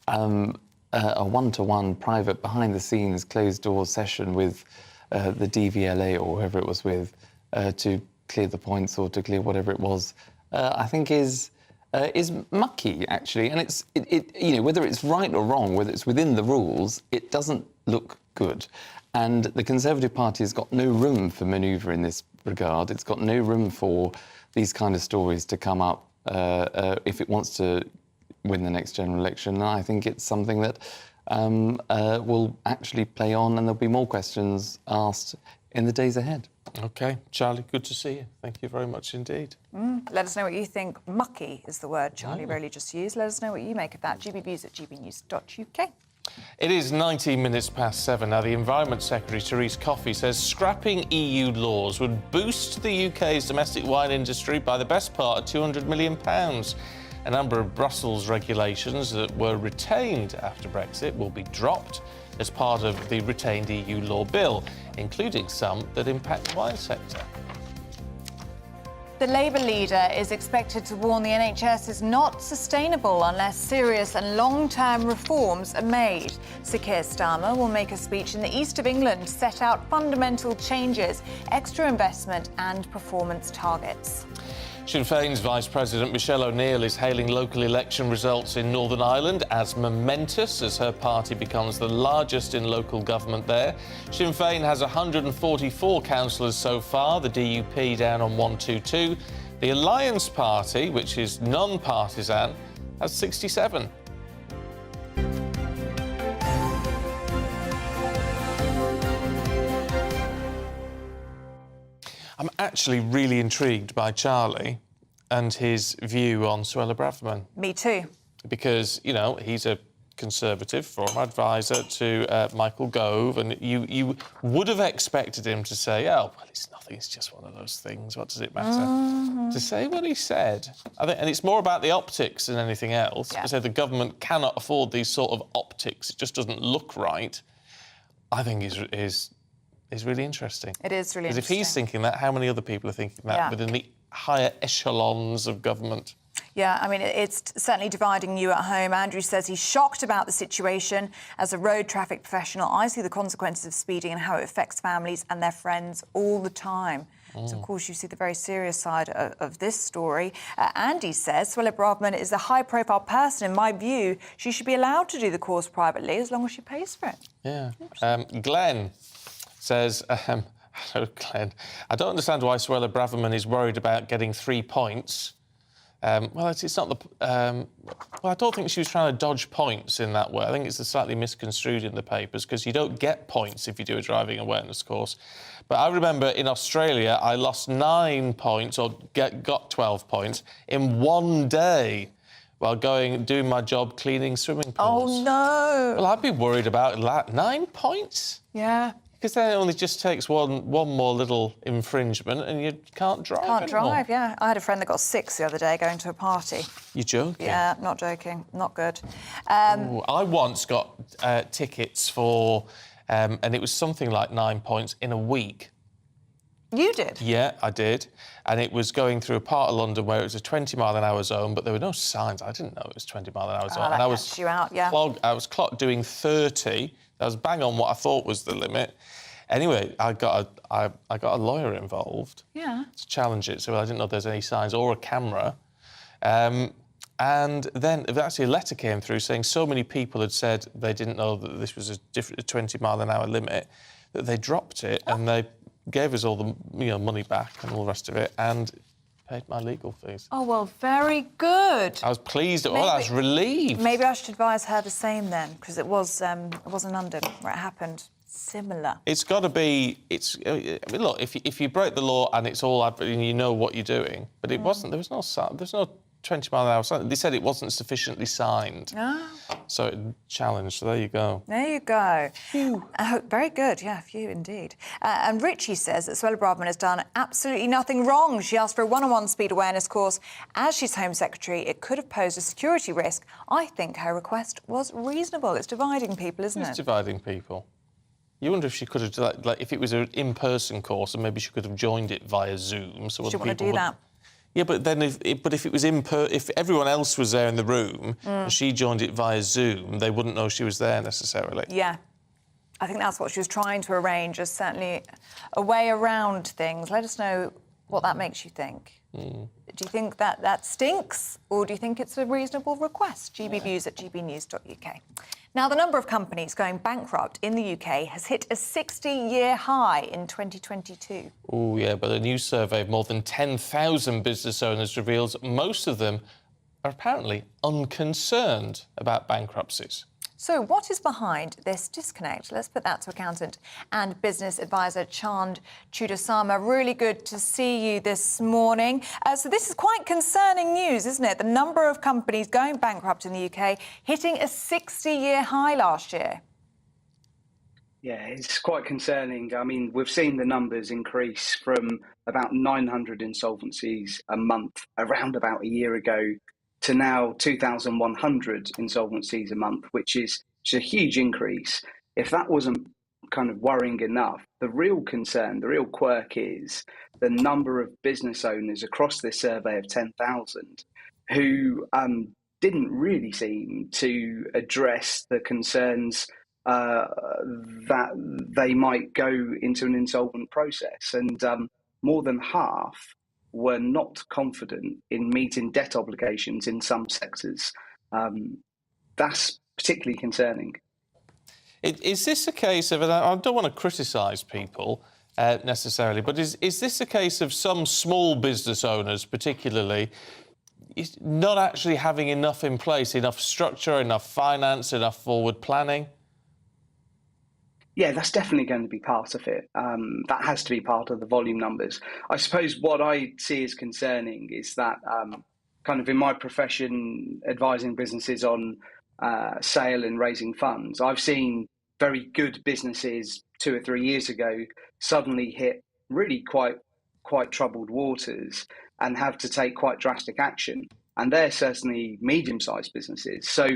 a one-to-one private behind-the-scenes closed-door session with the DVLA or whoever it was with to clear the points or to clear whatever it was, I think is mucky, actually. And it's you know, whether it's right or wrong, whether it's within the rules, it doesn't look good. And the Conservative Party has got no room for manoeuvre in this regard. It's got no room for these kind of stories to come up if it wants to win the next general election. And I think it's something that will actually play on, and there'll be more questions asked in the days ahead. OK. Charlie, good to see you. Thank you very much indeed. Let us know what you think. Mucky is the word Charlie really just used. Let us know what you make of that. gbnews@gbnews.uk. It is 19 minutes past 7 now. The Environment Secretary, Therese Coffey, says scrapping EU laws would boost the UK's domestic wine industry by the best part of £200 million. A number of Brussels regulations that were retained after Brexit will be dropped as part of the retained EU law bill, including some that impact the wine sector. The Labour leader is expected to warn the NHS is not sustainable unless serious and long-term reforms are made. Sir Keir Starmer will make a speech in the east of England to set out fundamental changes, extra investment and performance targets. Sinn Féin's Vice President Michelle O'Neill is hailing local election results in Northern Ireland as momentous as her party becomes the largest in local government there. Sinn Féin has 144 councillors so far, the DUP down on 122. The Alliance Party, which is non-partisan, has 67. I'm actually really intrigued by Charlie and his view on Suella Braverman. Me too. Because, you know, he's a Conservative, former advisor to Michael Gove, and you would have expected him to say, oh, well, it's nothing, it's just one of those things, what does it matter? To say what he said. I think, and it's more about the optics than anything else. Yeah. To say the government cannot afford these sort of optics, it just doesn't look right, I think is is really interesting. It is really Because if interesting. he's thinking that, how many other people are thinking that within the higher echelons of government? Yeah, I mean, it's certainly dividing you at home. Andrew says he's shocked about the situation. As a road traffic professional, I see the consequences of speeding and how it affects families and their friends all the time. So, of course, you see the very serious side of this story. Andy says, Phillip Braverman is a high-profile person. In my view, she should be allowed to do the course privately as long as she pays for it. Yeah. Glenn says, hello, Glenn. I don't understand why Suella Braverman is worried about getting 3 points. Well, it's not the... well, I don't think she was trying to dodge points in that way. I think it's slightly misconstrued in the papers, because you don't get points if you do a driving awareness course. But I remember in Australia, I lost 9 points, or got 12 points, in one day while doing my job cleaning swimming pools. Oh, no! Well, I'd be worried about that. 9 points? Yeah. Because then it only just takes one more little infringement and you can't drive Can't anymore. drive, yeah. I had a friend that got 6 the other day going to a party. You're joking? Yeah, not joking. Not good. Ooh, I once got tickets for... and it was something like 9 points in a week. You did? Yeah, I did. And it was going through a part of London where it was a 20-mile-an-hour zone, but there were no signs. I didn't know it was 20-mile-an-hour zone. That And I was catches you out, yeah. I was clocked doing 30. That was bang on what I thought was the limit. Anyway, I got a lawyer involved Yeah. to challenge it, so I didn't know there's any signs or a camera. And then actually a letter came through saying so many people had said they didn't know that this was a 20-mile-an-hour limit that they dropped it and they gave us all the money back and all the rest of it and paid my legal fees. Oh, well, very good. I was pleased. I was relieved. Maybe I should advise her the same then, because it was in London where it happened. Similar. It's got to be. I mean, look, if you break the law and it's all and you know what you're doing, but it wasn't. There was no 20-mile-an-hour sign. They said it wasn't sufficiently signed. Oh. So it challenged. So there you go. There you go. Very good. Yeah, few indeed. And Richie says that Suella Braverman has done absolutely nothing wrong. She asked for a one-on-one speed awareness course. As she's Home Secretary, it could have posed a security risk. I think her request was reasonable. It's dividing people, isn't it? It's dividing people. You wonder if she could have, like, if it was an in-person course, and maybe she could have joined it via Zoom. So She want to do that. Yeah, but then if it was if everyone else was there in the room and she joined it via Zoom, they wouldn't know she was there necessarily. Yeah. I think that's what she was trying to arrange, is certainly a way around things. Let us know what that makes you think. Do you think that stinks, or do you think it's a reasonable request? gbnews@gbnews.uk. Now, the number of companies going bankrupt in the UK has hit a 60-year high in 2022. Oh, yeah, but a new survey of more than 10,000 business owners reveals most of them are apparently unconcerned about bankruptcies. So what is behind this disconnect? Let's put that to accountant and business advisor Chand Chudasama. Really good to see you this morning. So this is quite concerning news, isn't it? The number of companies going bankrupt in the UK hitting a 60-year high last year. Yeah, it's quite concerning. I mean, we've seen the numbers increase from about 900 insolvencies a month around about a year ago to now 2,100 insolvencies a month, which is a huge increase. If that wasn't kind of worrying enough, the real concern, the real quirk is the number of business owners across this survey of 10,000 who didn't really seem to address the concerns that they might go into an insolvent process. And more than half were not confident in meeting debt obligations in some sectors. That's particularly concerning. Is this a case of, and I don't want to criticise people necessarily, but is this a case of some small business owners particularly not actually having enough in place, enough structure, enough finance, enough forward planning? Yeah, that's definitely going to be part of it. That has to be part of the volume numbers. I suppose what I see as concerning is that kind of in my profession, advising businesses on sale and raising funds, I've seen very good businesses 2 or 3 years ago suddenly hit really quite troubled waters and have to take quite drastic action. and they're certainly medium-sized businesses. So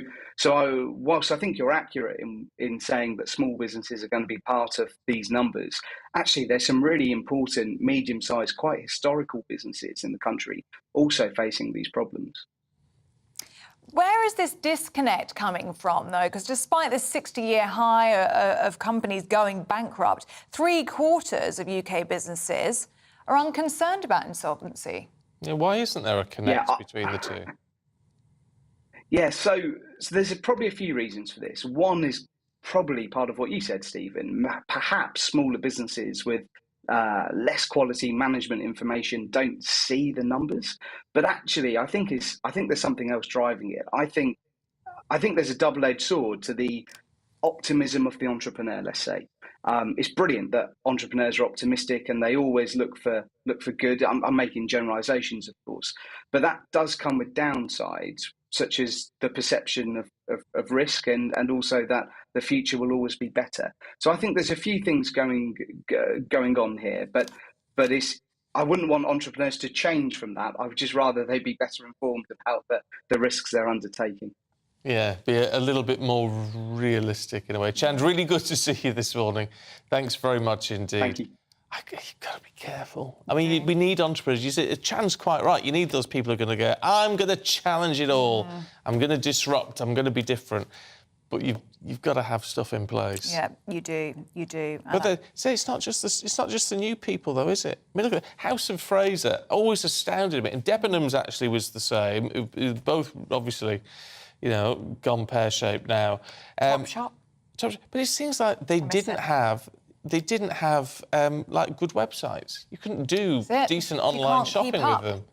whilst I think you're accurate in saying that small businesses are going to be part of these numbers, actually there's some really important medium-sized, quite historical businesses in the country also facing these problems. Where is this disconnect coming from, though? Because despite this 60-year high of companies going bankrupt, 3/4 of UK businesses are unconcerned about insolvency. Yeah, why isn't there a connect between the two? Yeah, so there's probably a few reasons for this. One is probably part of what you said, Stephen. Perhaps smaller businesses with less quality management information don't see the numbers, but actually, I think there's something else driving it. I think there's a double-edged sword to the optimism of the entrepreneur. Let's say it's brilliant that entrepreneurs are optimistic and they always look for good. I'm making generalizations, of course, but that does come with downsides, such as the perception of risk and also that the future will always be better. So I think there's a few things going on here, but I wouldn't want entrepreneurs to change from that. I would just rather they be better informed about the risks they're undertaking. Yeah, be a little bit more realistic in a way. Chand, really good to see you this morning. Thanks very much indeed. Thank you. You've got to be careful. I mean, we need entrepreneurs. You say, Chand's quite right. You need those people who are going to go, I'm going to challenge it all. I'm going to disrupt. I'm going to be different. But you've got to have stuff in place. Yeah, you do. You do. But it's not just the new people, though, is it? I mean, look at House and Fraser. Always astounded me. And Debenhams actually was the same. Both, obviously, gone pear-shaped now. Topshop. But it seems like they didn't have like good websites. You couldn't do decent online shopping with them.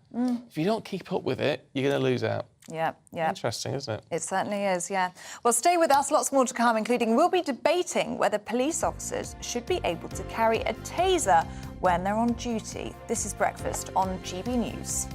If you don't keep up with it, you're going to lose out. Yeah. Interesting, isn't it? It certainly is, yeah. Well, stay with us. Lots more to come, including we'll be debating whether police officers should be able to carry a taser when they're on duty. This is Breakfast on GB News.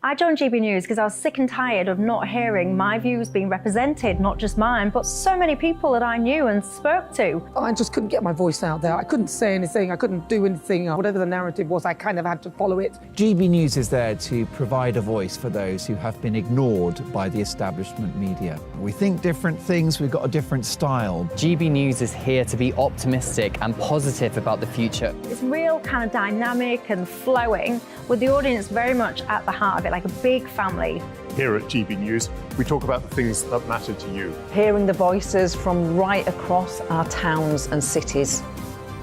I joined GB News because I was sick and tired of not hearing my views being represented, not just mine, but so many people that I knew and spoke to. I just couldn't get my voice out there. I couldn't say anything. I couldn't do anything. Whatever the narrative was, I kind of had to follow it. GB News is there to provide a voice for those who have been ignored by the establishment media. We think different things, we've got a different style. GB News is here to be optimistic and positive about the future. It's real kind of dynamic and flowing, with the audience very much at the heart of it, like a big family. Here at GB News, we talk about the things that matter to you. Hearing the voices from right across our towns and cities,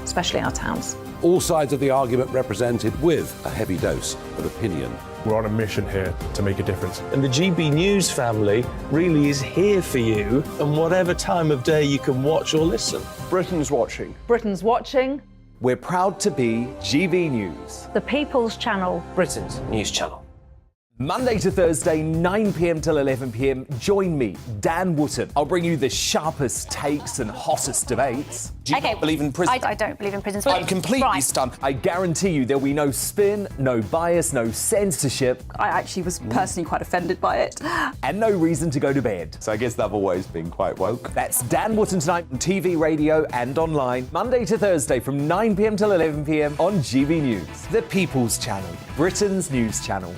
especially our towns. All sides of the argument represented with a heavy dose of opinion. We're on a mission here to make a difference. And the GB News family really is here for you, and whatever time of day you can watch or listen. Britain's watching. Britain's watching. We're proud to be GB News, The People's Channel. Britain's news channel. Monday to Thursday, 9 p.m. till 11 p.m. Join me, Dan Wootton. I'll bring you the sharpest takes and hottest debates. Do you not believe in prison? I don't believe in prison. I'm completely stunned. I guarantee you there'll be no spin, no bias, no censorship. I actually was personally quite offended by it. And no reason to go to bed. So I guess they've always been quite woke. That's Dan Wootton tonight on TV, radio and online. Monday to Thursday from 9 p.m. till 11 p.m. on GB News. The People's Channel, Britain's news channel.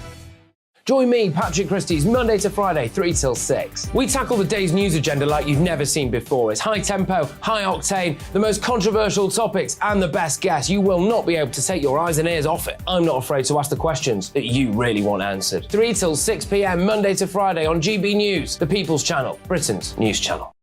Join me, Patrick Christie's, Monday to Friday, 3 till 6. We tackle the day's news agenda like you've never seen before. It's high tempo, high octane, the most controversial topics, and the best guests. You will not be able to take your eyes and ears off it. I'm not afraid to ask the questions that you really want answered. 3 till 6 p.m, Monday to Friday on GB News, the People's Channel, Britain's news channel.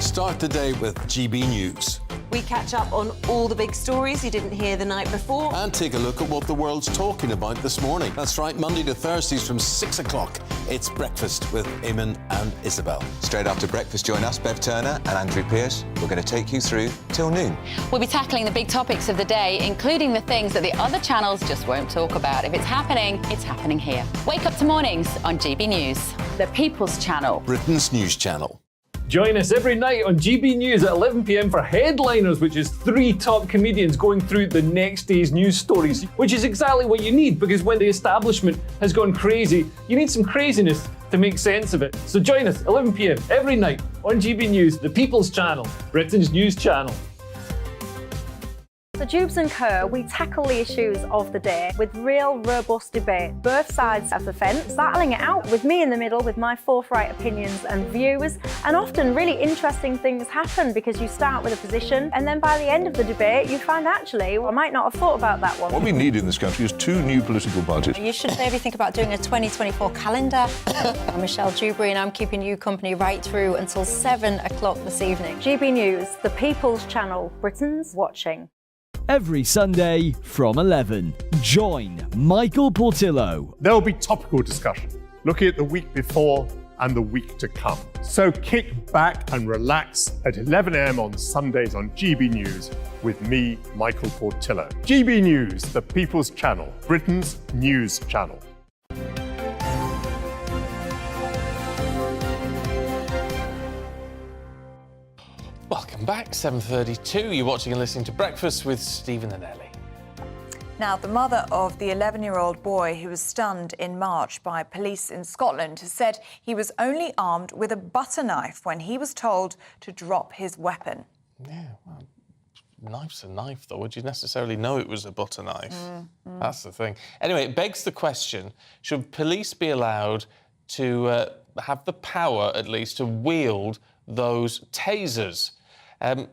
Start the day with GB News. We catch up on all the big stories you didn't hear the night before. And take a look at what the world's talking about this morning. That's right, Monday to Thursdays from 6 o'clock. It's Breakfast with Eamon and Isabel. Straight after breakfast, join us, Bev Turner and Andrew Pearce. We're going to take you through till noon. We'll be tackling the big topics of the day, including the things that the other channels just won't talk about. If it's happening here. Wake up to mornings on GB News, the People's Channel. Britain's news channel. Join us every night on GB News at 11 p.m. for Headliners, which is 3 top comedians going through the next day's news stories, which is exactly what you need, because when the establishment has gone crazy, you need some craziness to make sense of it. So join us 11 p.m. every night on GB News, the People's Channel, Britain's news channel. So Jubes & Co, we tackle the issues of the day with real, robust debate, both sides of the fence, battling it out with me in the middle with my forthright opinions and views. And often really interesting things happen because you start with a position and then by the end of the debate you find actually, well, I might not have thought about that one. What we need in this country is 2 new political parties. You should maybe think about doing a 2024 calendar. I'm Michelle Dewberry and I'm keeping you company right through until 7 o'clock this evening. GB News, the People's Channel, Britain's watching. Every Sunday from 11, join Michael Portillo. There will be topical discussion, looking at the week before and the week to come. So kick back and relax at 11 a.m. on Sundays on GB News with me, Michael Portillo. GB News, the People's Channel, Britain's news channel. Welcome back, 7:32. You're watching and listening to Breakfast with Stephen and Ellie. Now, the mother of the 11-year-old boy who was stunned in March by police in Scotland has said he was only armed with a butter knife when he was told to drop his weapon. Yeah, well, knife's a knife, though. Would you necessarily know it was a butter knife? That's the thing. Anyway, it begs the question, should police be allowed to have the power, at least, to wield those tasers?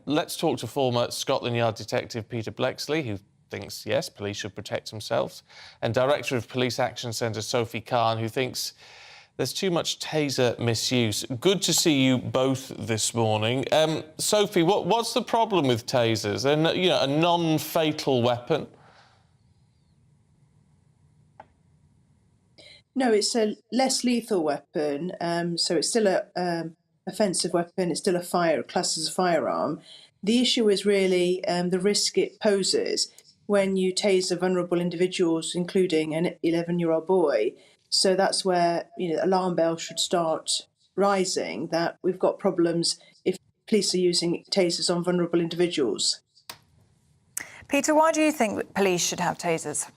Let's talk to former Scotland Yard detective Peter Blexley, who thinks, yes, police should protect themselves, and Director of Police Action Centre Sophie Khan, who thinks there's too much taser misuse. Good to see you both this morning. Sophie, what's the problem with tasers? They're, a non-fatal weapon? No, it's a less lethal weapon, so it's still a offensive weapon, it's still classed as a firearm. The issue is really the risk it poses when you taser vulnerable individuals, including an 11-year-old boy. So that's where alarm bells should start rising, that we've got problems if police are using tasers on vulnerable individuals. Peter, why do you think police should have tasers?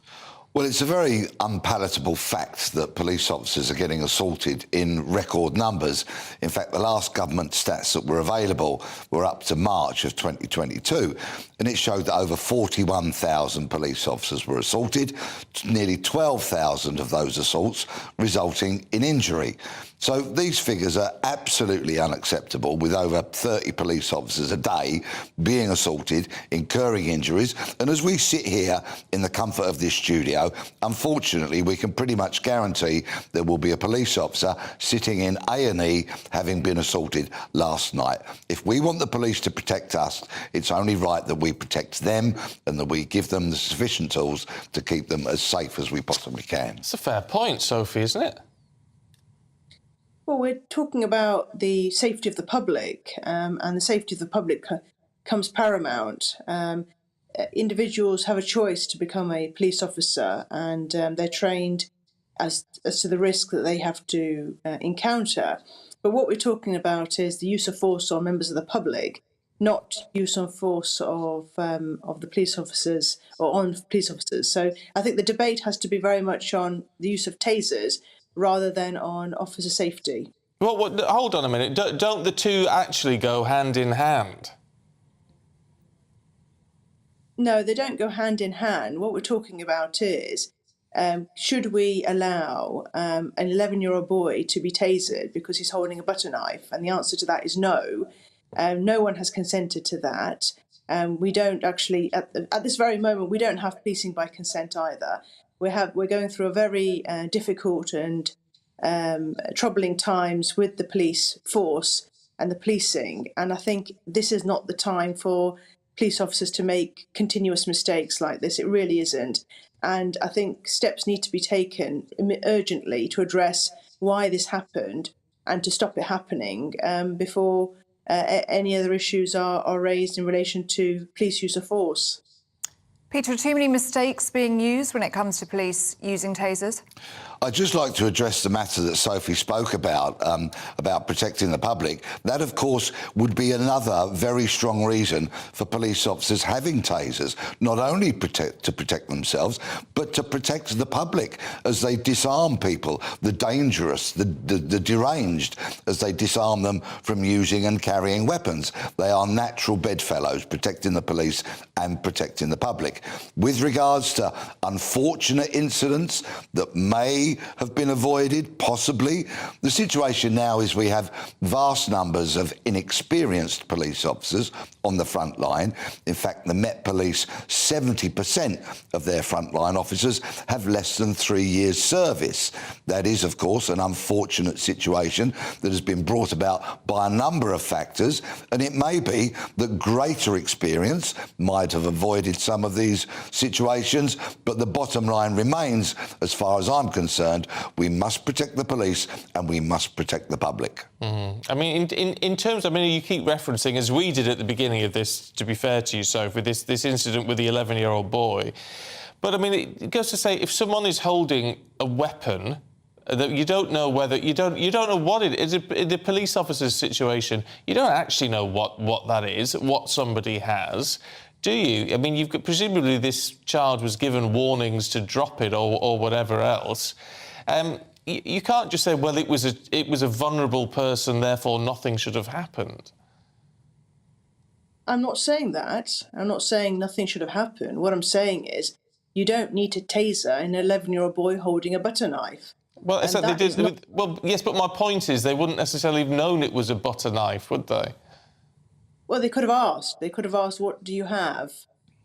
Well, it's a very unpalatable fact that police officers are getting assaulted in record numbers. In fact, the last government stats that were available were up to March of 2022, and it showed that over 41,000 police officers were assaulted, nearly 12,000 of those assaults resulting in injury. So these figures are absolutely unacceptable, with over 30 police officers a day being assaulted, incurring injuries. And as we sit here in the comfort of this studio, unfortunately, we can pretty much guarantee there will be a police officer sitting in A&E having been assaulted last night. If we want the police to protect us, it's only right that we protect them and that we give them the sufficient tools to keep them as safe as we possibly can. It's a fair point, Sophie, isn't it? Well, we're talking about the safety of the public, and the safety of the public comes paramount. Individuals have a choice to become a police officer, and they're trained as to the risk that they have to encounter. But what we're talking about is the use of force on members of the public, not use of force of the police officers or on police officers. So I think the debate has to be very much on the use of tasers rather than on officer safety. Well, hold on a minute. Don't the two actually go hand in hand? No, they don't go hand in hand. What we're talking about is, should we allow an 11-year-old boy to be tasered because he's holding a butter knife? And the answer to that is no. No one has consented to that. We don't actually, at this very moment, we don't have policing by consent either. We're going through a very difficult and troubling times with the police force and the policing, and I think this is not the time for police officers to make continuous mistakes like this. It really isn't, and I think steps need to be taken urgently to address why this happened and to stop it happening before any other issues are raised in relation to police use of force. Peter, are too many mistakes being used when it comes to police using tasers? I'd just like to address the matter that Sophie spoke about protecting the public. That, of course, would be another very strong reason for police officers having tasers, not only to protect themselves, but to protect the public as they disarm people, the dangerous, the deranged, as they disarm them from using and carrying weapons. They are natural bedfellows, protecting the police and protecting the public. With regards to unfortunate incidents that may have been avoided, possibly. The situation now is we have vast numbers of inexperienced police officers on the front line. In fact, the Met Police, 70% of their frontline officers have less than 3 years' service. That is, of course, an unfortunate situation that has been brought about by a number of factors, and it may be that greater experience might have avoided some of these situations, but the bottom line remains, as far as I'm concerned, we must protect the police and we must protect the public. I mean, in terms, I mean, you keep referencing, as we did at the beginning of this, to be fair to you, Sophie, this incident with the 11-year-old boy. But, I mean, it goes to say, if someone is holding a weapon that you don't know whether... You don't know what it is. In the police officer's situation, you don't actually know what that is, what somebody has. Do you? I mean, presumably this child was given warnings to drop it or whatever else. You can't just say, well, it was a vulnerable person, therefore nothing should have happened. I'm not saying that. I'm not saying nothing should have happened. What I'm saying is you don't need to taser an 11-year-old boy holding a butter knife. Well, it's like they did. Well, yes, but my point is they wouldn't necessarily have known it was a butter knife, would they? Well, they could have asked. They could have asked, what do you have?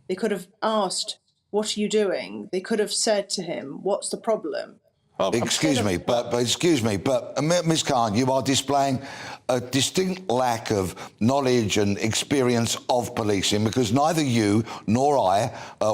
They could have asked, what are you doing? They could have said to him, what's the problem? Excuse me, but Ms. Khan, you are displaying a distinct lack of knowledge and experience of policing, because neither you nor I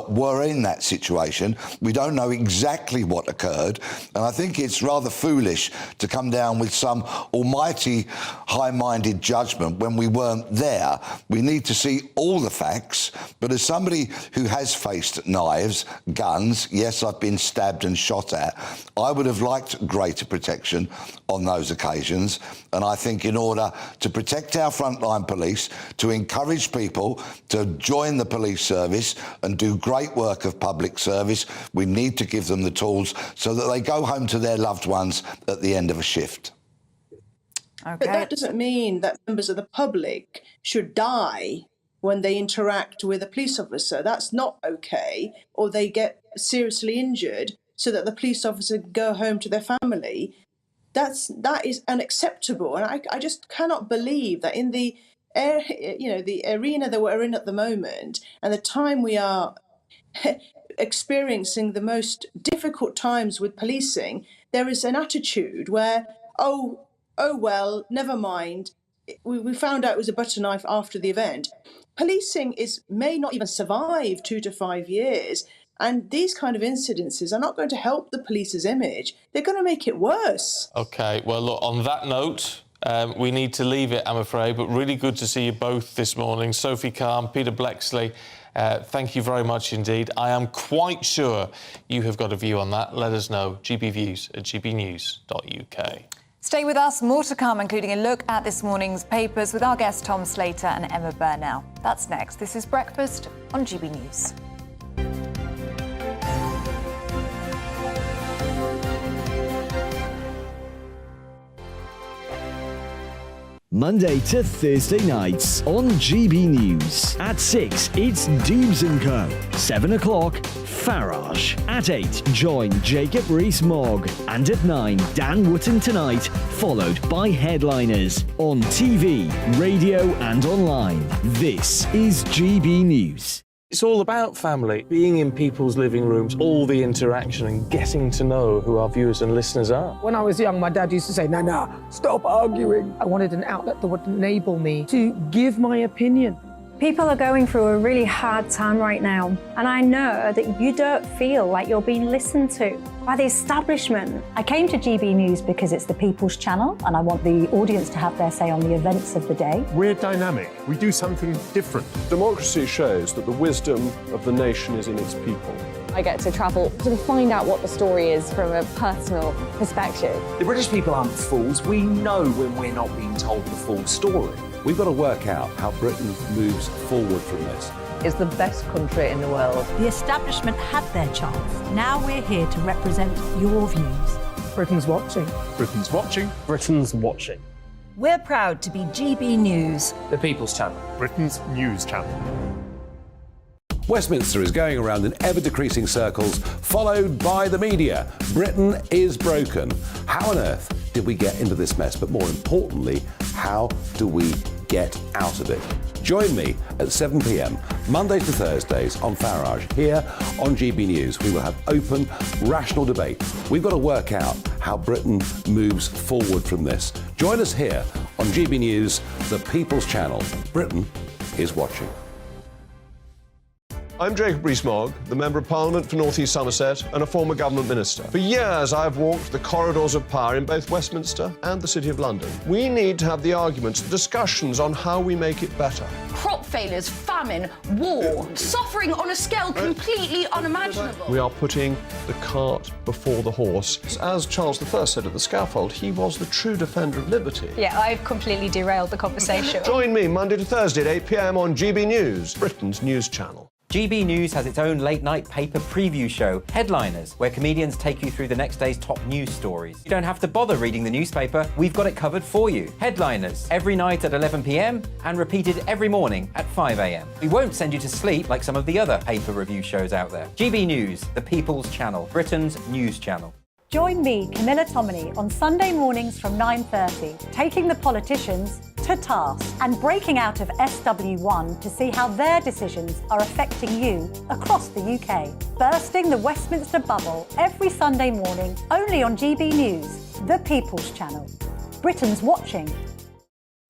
were in that situation. We don't know exactly what occurred, and I think it's rather foolish to come down with some almighty high-minded judgment when we weren't there. We need to see all the facts, but as somebody who has faced knives, guns, yes, I've been stabbed and shot at, I would have liked greater protection on those occasions, and I think in order to protect our frontline police, to encourage people to join the police service and do great work of public service, we need to give them the tools so that they go home to their loved ones at the end of a shift. Okay. But that doesn't mean that members of the public should die when they interact with a police officer. That's not okay, or they get seriously injured so that the police officer can go home to their family. That is unacceptable, and I just cannot believe that in the the arena that we're in at the moment, and the time we are experiencing the most difficult times with policing, there is an attitude where oh well, never mind. We found out it was a butter knife after the event. Policing may not even survive 2 to 5 years. And these kind of incidences are not going to help the police's image. They're going to make it worse. OK, well, look, on that note, we need to leave it, I'm afraid, but really good to see you both this morning. Sophie Calm, Peter Blexley, thank you very much indeed. I am quite sure you have got a view on that. Let us know, gbviews@gbnews.uk. Stay with us, more to come, including a look at this morning's papers with our guests Tom Slater and Emma Burnell. That's next. This is Breakfast on GB News. Monday to Thursday nights on GB News. At 6, it's Dubes & Co. 7 o'clock, Farage. At 8, join Jacob Rees-Mogg. And at 9, Dan Wootton Tonight, followed by Headliners. On TV, radio and online. This is GB News. It's all about family, being in people's living rooms, all the interaction and getting to know who our viewers and listeners are. When I was young, my dad used to say, Nana, stop arguing. I wanted an outlet that would enable me to give my opinion. People are going through a really hard time right now, and I know that you don't feel like you're being listened to by the establishment. I came to GB News because it's the People's Channel, and I want the audience to have their say on the events of the day. We're dynamic. We do something different. Democracy shows that the wisdom of the nation is in its people. I get to travel to find out what the story is from a personal perspective. The British people aren't fools. We know when we're not being told the full story. We've got to work out how Britain moves forward from this. It's the best country in the world. The establishment had their chance. Now we're here to represent your views. Britain's watching. Britain's watching. Britain's watching. We're proud to be GB News. The People's Channel. Britain's news channel. Westminster is going around in ever-decreasing circles, followed by the media. Britain is broken. How on earth did we get into this mess? But more importantly, how do we get out of it? Join me at 7 p.m, Mondays to Thursdays on Farage, here on GB News. We will have open, rational debate. We've got to work out how Britain moves forward from this. Join us here on GB News, the People's Channel. Britain is watching. I'm Jacob Rees-Mogg, the Member of Parliament for North East Somerset and a former government minister. For years, I've walked the corridors of power in both Westminster and the City of London. We need to have the arguments, the discussions on how we make it better. Crop failures, famine, war, suffering on a scale completely unimaginable. We are putting the cart before the horse. As Charles I said at the scaffold, he was the true defender of liberty. Yeah, I've completely derailed the conversation. Join me Monday to Thursday at 8 p.m. on GB News, Britain's news channel. GB News has its own late-night paper preview show, Headliners, where comedians take you through the next day's top news stories. You don't have to bother reading the newspaper, we've got it covered for you. Headliners, every night at 11 p.m. and repeated every morning at 5 a.m. We won't send you to sleep like some of the other paper review shows out there. GB News, the People's Channel, Britain's news channel. Join me, Camilla Tominey, on Sunday mornings from 9:30, taking the politicians to task and breaking out of SW1 to see how their decisions are affecting you across the UK. Bursting the Westminster bubble every Sunday morning, only on GB News, the People's Channel. Britain's watching.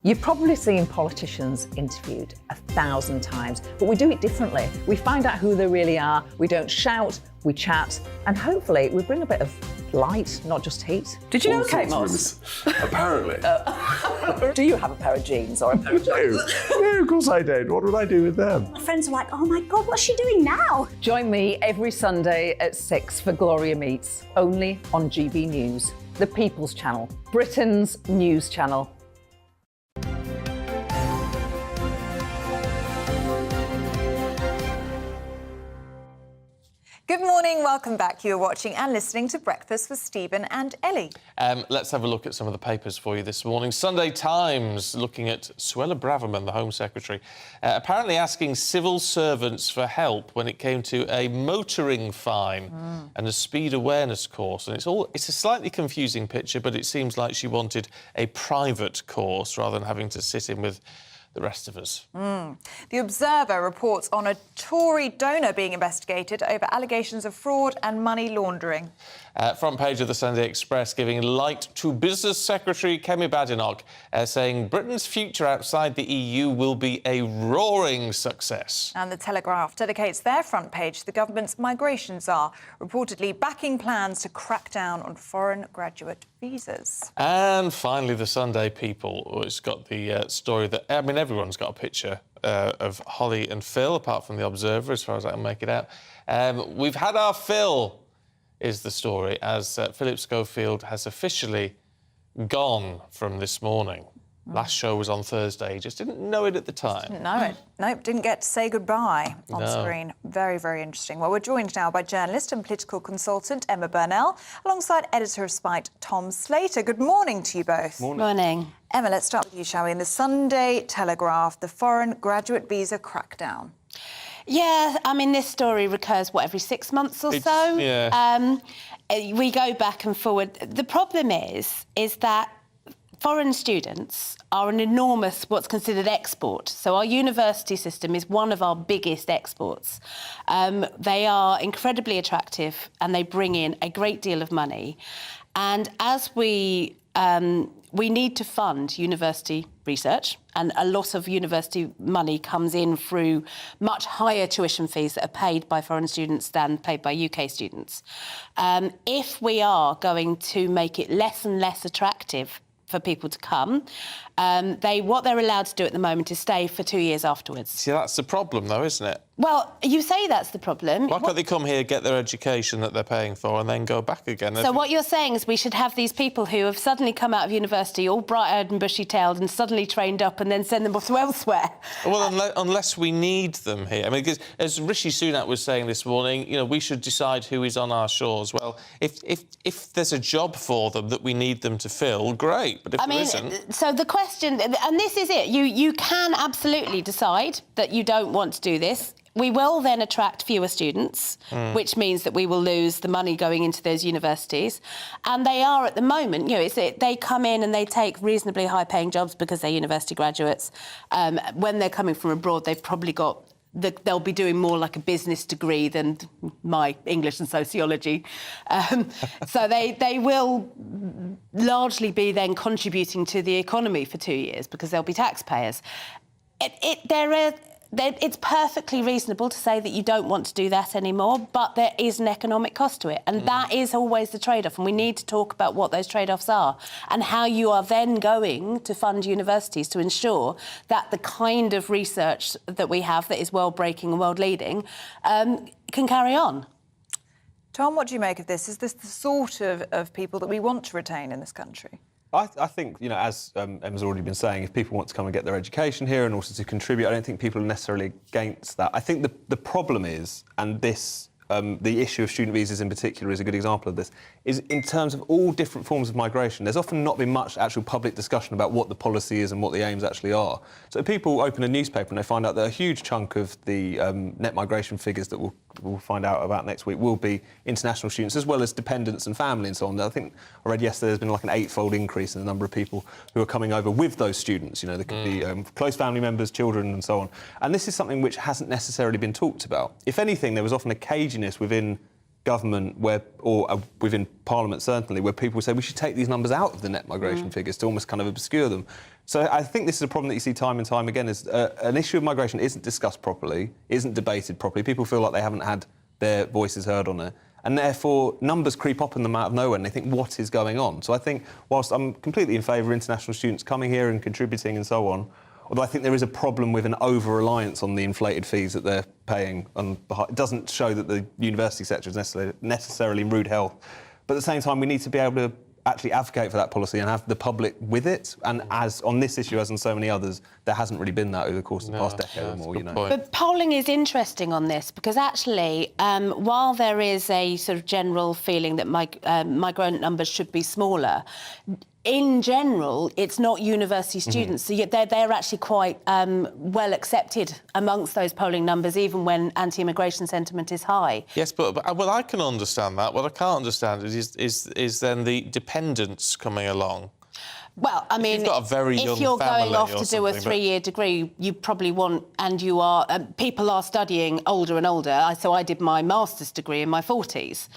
You've probably seen politicians interviewed 1,000 times, but we do it differently. We find out who they really are, we don't shout, we chat, and hopefully we bring a bit of light, not just heat. Did you know Kate Moss? Apparently. Do you have a pair of jeans or a pair of jeans? No, of course I don't. What would I do with them? My friends are like, oh my God, what's she doing now? Join me every Sunday at 6 for Gloria Meets, only on GB News, the People's Channel, Britain's news channel. Good morning, welcome back. You're watching and listening to Breakfast with Stephen and Ellie. Let's have a look at some of the papers for you this morning. Sunday Times looking at Suella Braverman, the Home Secretary, apparently asking civil servants for help when it came to a motoring fine and a speed awareness course. And it's a slightly confusing picture, but it seems like she wanted a private course rather than having to sit in with the rest of us. The Observer reports on a Tory donor being investigated over allegations of fraud and money laundering. Front page of the Sunday Express giving light to Business Secretary Kemi Badenoch, saying Britain's future outside the EU will be a roaring success. And the Telegraph dedicates their front page to the government's migration czar, reportedly backing plans to crack down on foreign graduate visas. And finally, the Sunday People. It's got the story that, I mean, everyone's got a picture of Holly and Phil, apart from the Observer, as far as I can make it out. We've had our fill, is the story, as Phillip Schofield has officially gone from this morning. Last show was on Thursday. He just didn't know it at the time. Didn't know it. Nope, didn't get to say goodbye on screen. Very, very interesting. Well, we're joined now by journalist and political consultant Emma Burnell, alongside editor of Spite Tom Slater. Good morning to you both. Morning. Emma, let's start with you, shall we? In the Sunday Telegraph, the foreign graduate visa crackdown. Yeah, I mean, this story recurs, every 6 months or so? Yeah. We go back and forward. The problem is that foreign students are an enormous, what's considered export. So our university system is one of our biggest exports. They are incredibly attractive and they bring in a great deal of money. And as we we need to fund university research, and a lot of university money comes in through much higher tuition fees that are paid by foreign students than paid by UK students. If we are going to make it less and less attractive for people to come, what they're allowed to do at the moment is stay for 2 years afterwards. See, that's the problem, though, isn't it? Well, you say that's the problem. Why can't they come here, get their education that they're paying for, and then go back again? So what you're saying is we should have these people who have suddenly come out of university, all bright-eyed and bushy-tailed, and suddenly trained up, and then send them off to elsewhere. Well, unless we need them here. I mean, because as Rishi Sunak was saying this morning, you know, we should decide who is on our shores. Well, if there's a job for them that we need them to fill, great. But if there isn't... So the question, and this is it, you can absolutely decide that you don't want to do this. We will then attract fewer students, which means that we will lose the money going into those universities. And they are, at the moment, you know, they come in and they take reasonably high-paying jobs because they're university graduates. When they're coming from abroad, they've probably got... they'll be doing more like a business degree than my English and sociology. So they will largely be then contributing to the economy for 2 years because they'll be taxpayers. It's perfectly reasonable to say that you don't want to do that anymore, but there is an economic cost to it, and that is always the trade-off, and we need to talk about what those trade-offs are and how you are then going to fund universities to ensure that the kind of research that we have that is world-breaking and world-leading can carry on. Tom, what do you make of this? Is this the sort of people that we want to retain in this country? I think, you know, as Emma's already been saying, if people want to come and get their education here and also to contribute, I don't think people are necessarily against that. I think the problem is, and this, the issue of student visas in particular is a good example of this, is in terms of all different forms of migration, there's often not been much actual public discussion about what the policy is and what the aims actually are. So if people open a newspaper and they find out that a huge chunk of the net migration figures that we'll find out about next week will be international students as well as dependents and family and so on. I think I read yesterday there's been like an 8-fold increase in the number of people who are coming over with those students. You know, there could be close family members, children and so on. And this is something which hasn't necessarily been talked about. If anything, there was often a caginess within government or within Parliament certainly, where people say we should take these numbers out of the net migration figures to almost kind of obscure them. So I think this is a problem that you see time and time again, is an issue of migration isn't discussed properly, isn't debated properly. People feel like they haven't had their voices heard on it. And therefore, numbers creep up in them out of nowhere and they think, what is going on? So I think, whilst I'm completely in favour of international students coming here and contributing and so on, although I think there is a problem with an over-reliance on the inflated fees that they're paying. It doesn't show that the university sector is necessarily in rude health. But at the same time, we need to be able to actually advocate for that policy and have the public with it. And as on this issue, as on so many others, there hasn't really been that over the course of the past decade or more, you know. But polling is interesting on this because actually, while there is a sort of general feeling that migrant numbers should be smaller, in general, it's not university students. So they're actually quite well accepted amongst those polling numbers, even when anti-immigration sentiment is high. Yes, but well, I can understand that. What I can't understand is then the dependents coming along. Well, I mean, if you've got a very young if you're going off to do a something, 3-year degree, you probably want, and you are, people are studying older and older. So I did my master's degree in my 40s.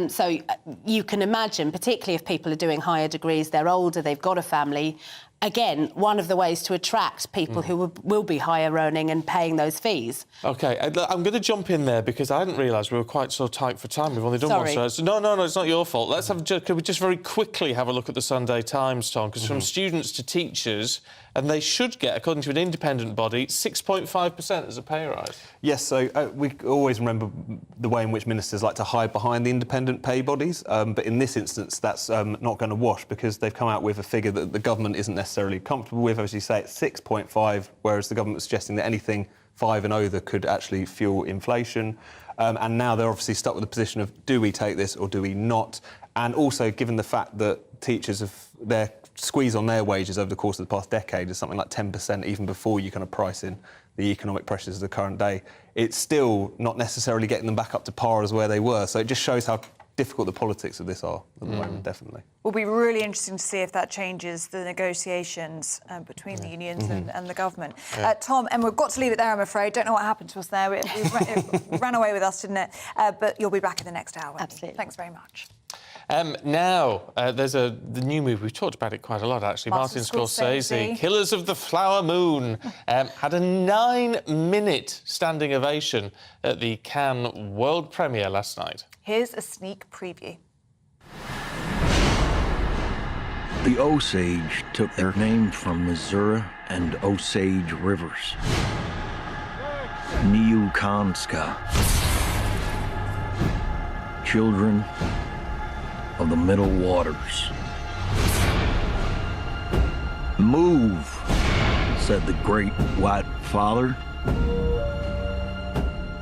So you can imagine, particularly if people are doing higher degrees, they're older, they've got a family. Again, one of the ways to attract people who will be higher earning and paying those fees. OK, I'm going to jump in there because I didn't realise we were quite so tight for time. We've only done one show. No, it's not your fault. Could we just very quickly have a look at the Sunday Times, Tom? Because from students to teachers, and they should get, according to an independent body, 6.5% as a pay rise. Yes, so we always remember the way in which ministers like to hide behind the independent pay bodies, but in this instance that's not going to wash because they've come out with a figure that the government isn't necessarily comfortable with. As you say, it's 6.5, whereas the government was suggesting that anything 5 and over could actually fuel inflation. And now they're obviously stuck with the position of do we take this or do we not? And also, given the fact that teachers have their squeeze on their wages over the course of the past decade is something like 10%, even before you kind of price in the economic pressures of the current day, it's still not necessarily getting them back up to par as where they were. So it just shows how difficult the politics of this are at the moment, definitely. Will be really interesting to see if that changes the negotiations between the unions and the government. Yeah. Tom, and we've got to leave it there, I'm afraid. Don't know what happened to us there. It ran away with us, didn't it? But you'll be back in the next hour. Absolutely. Thanks very much. Now, there's the new movie. We've talked about it quite a lot, actually. Martin Scorsese, Killers of the Flower Moon, had a 9-minute standing ovation at the Cannes world premiere last night. Here's a sneak preview. The Osage took their name from Missouri and Osage rivers. Niukanska, children of the middle waters. Move, said the great white father.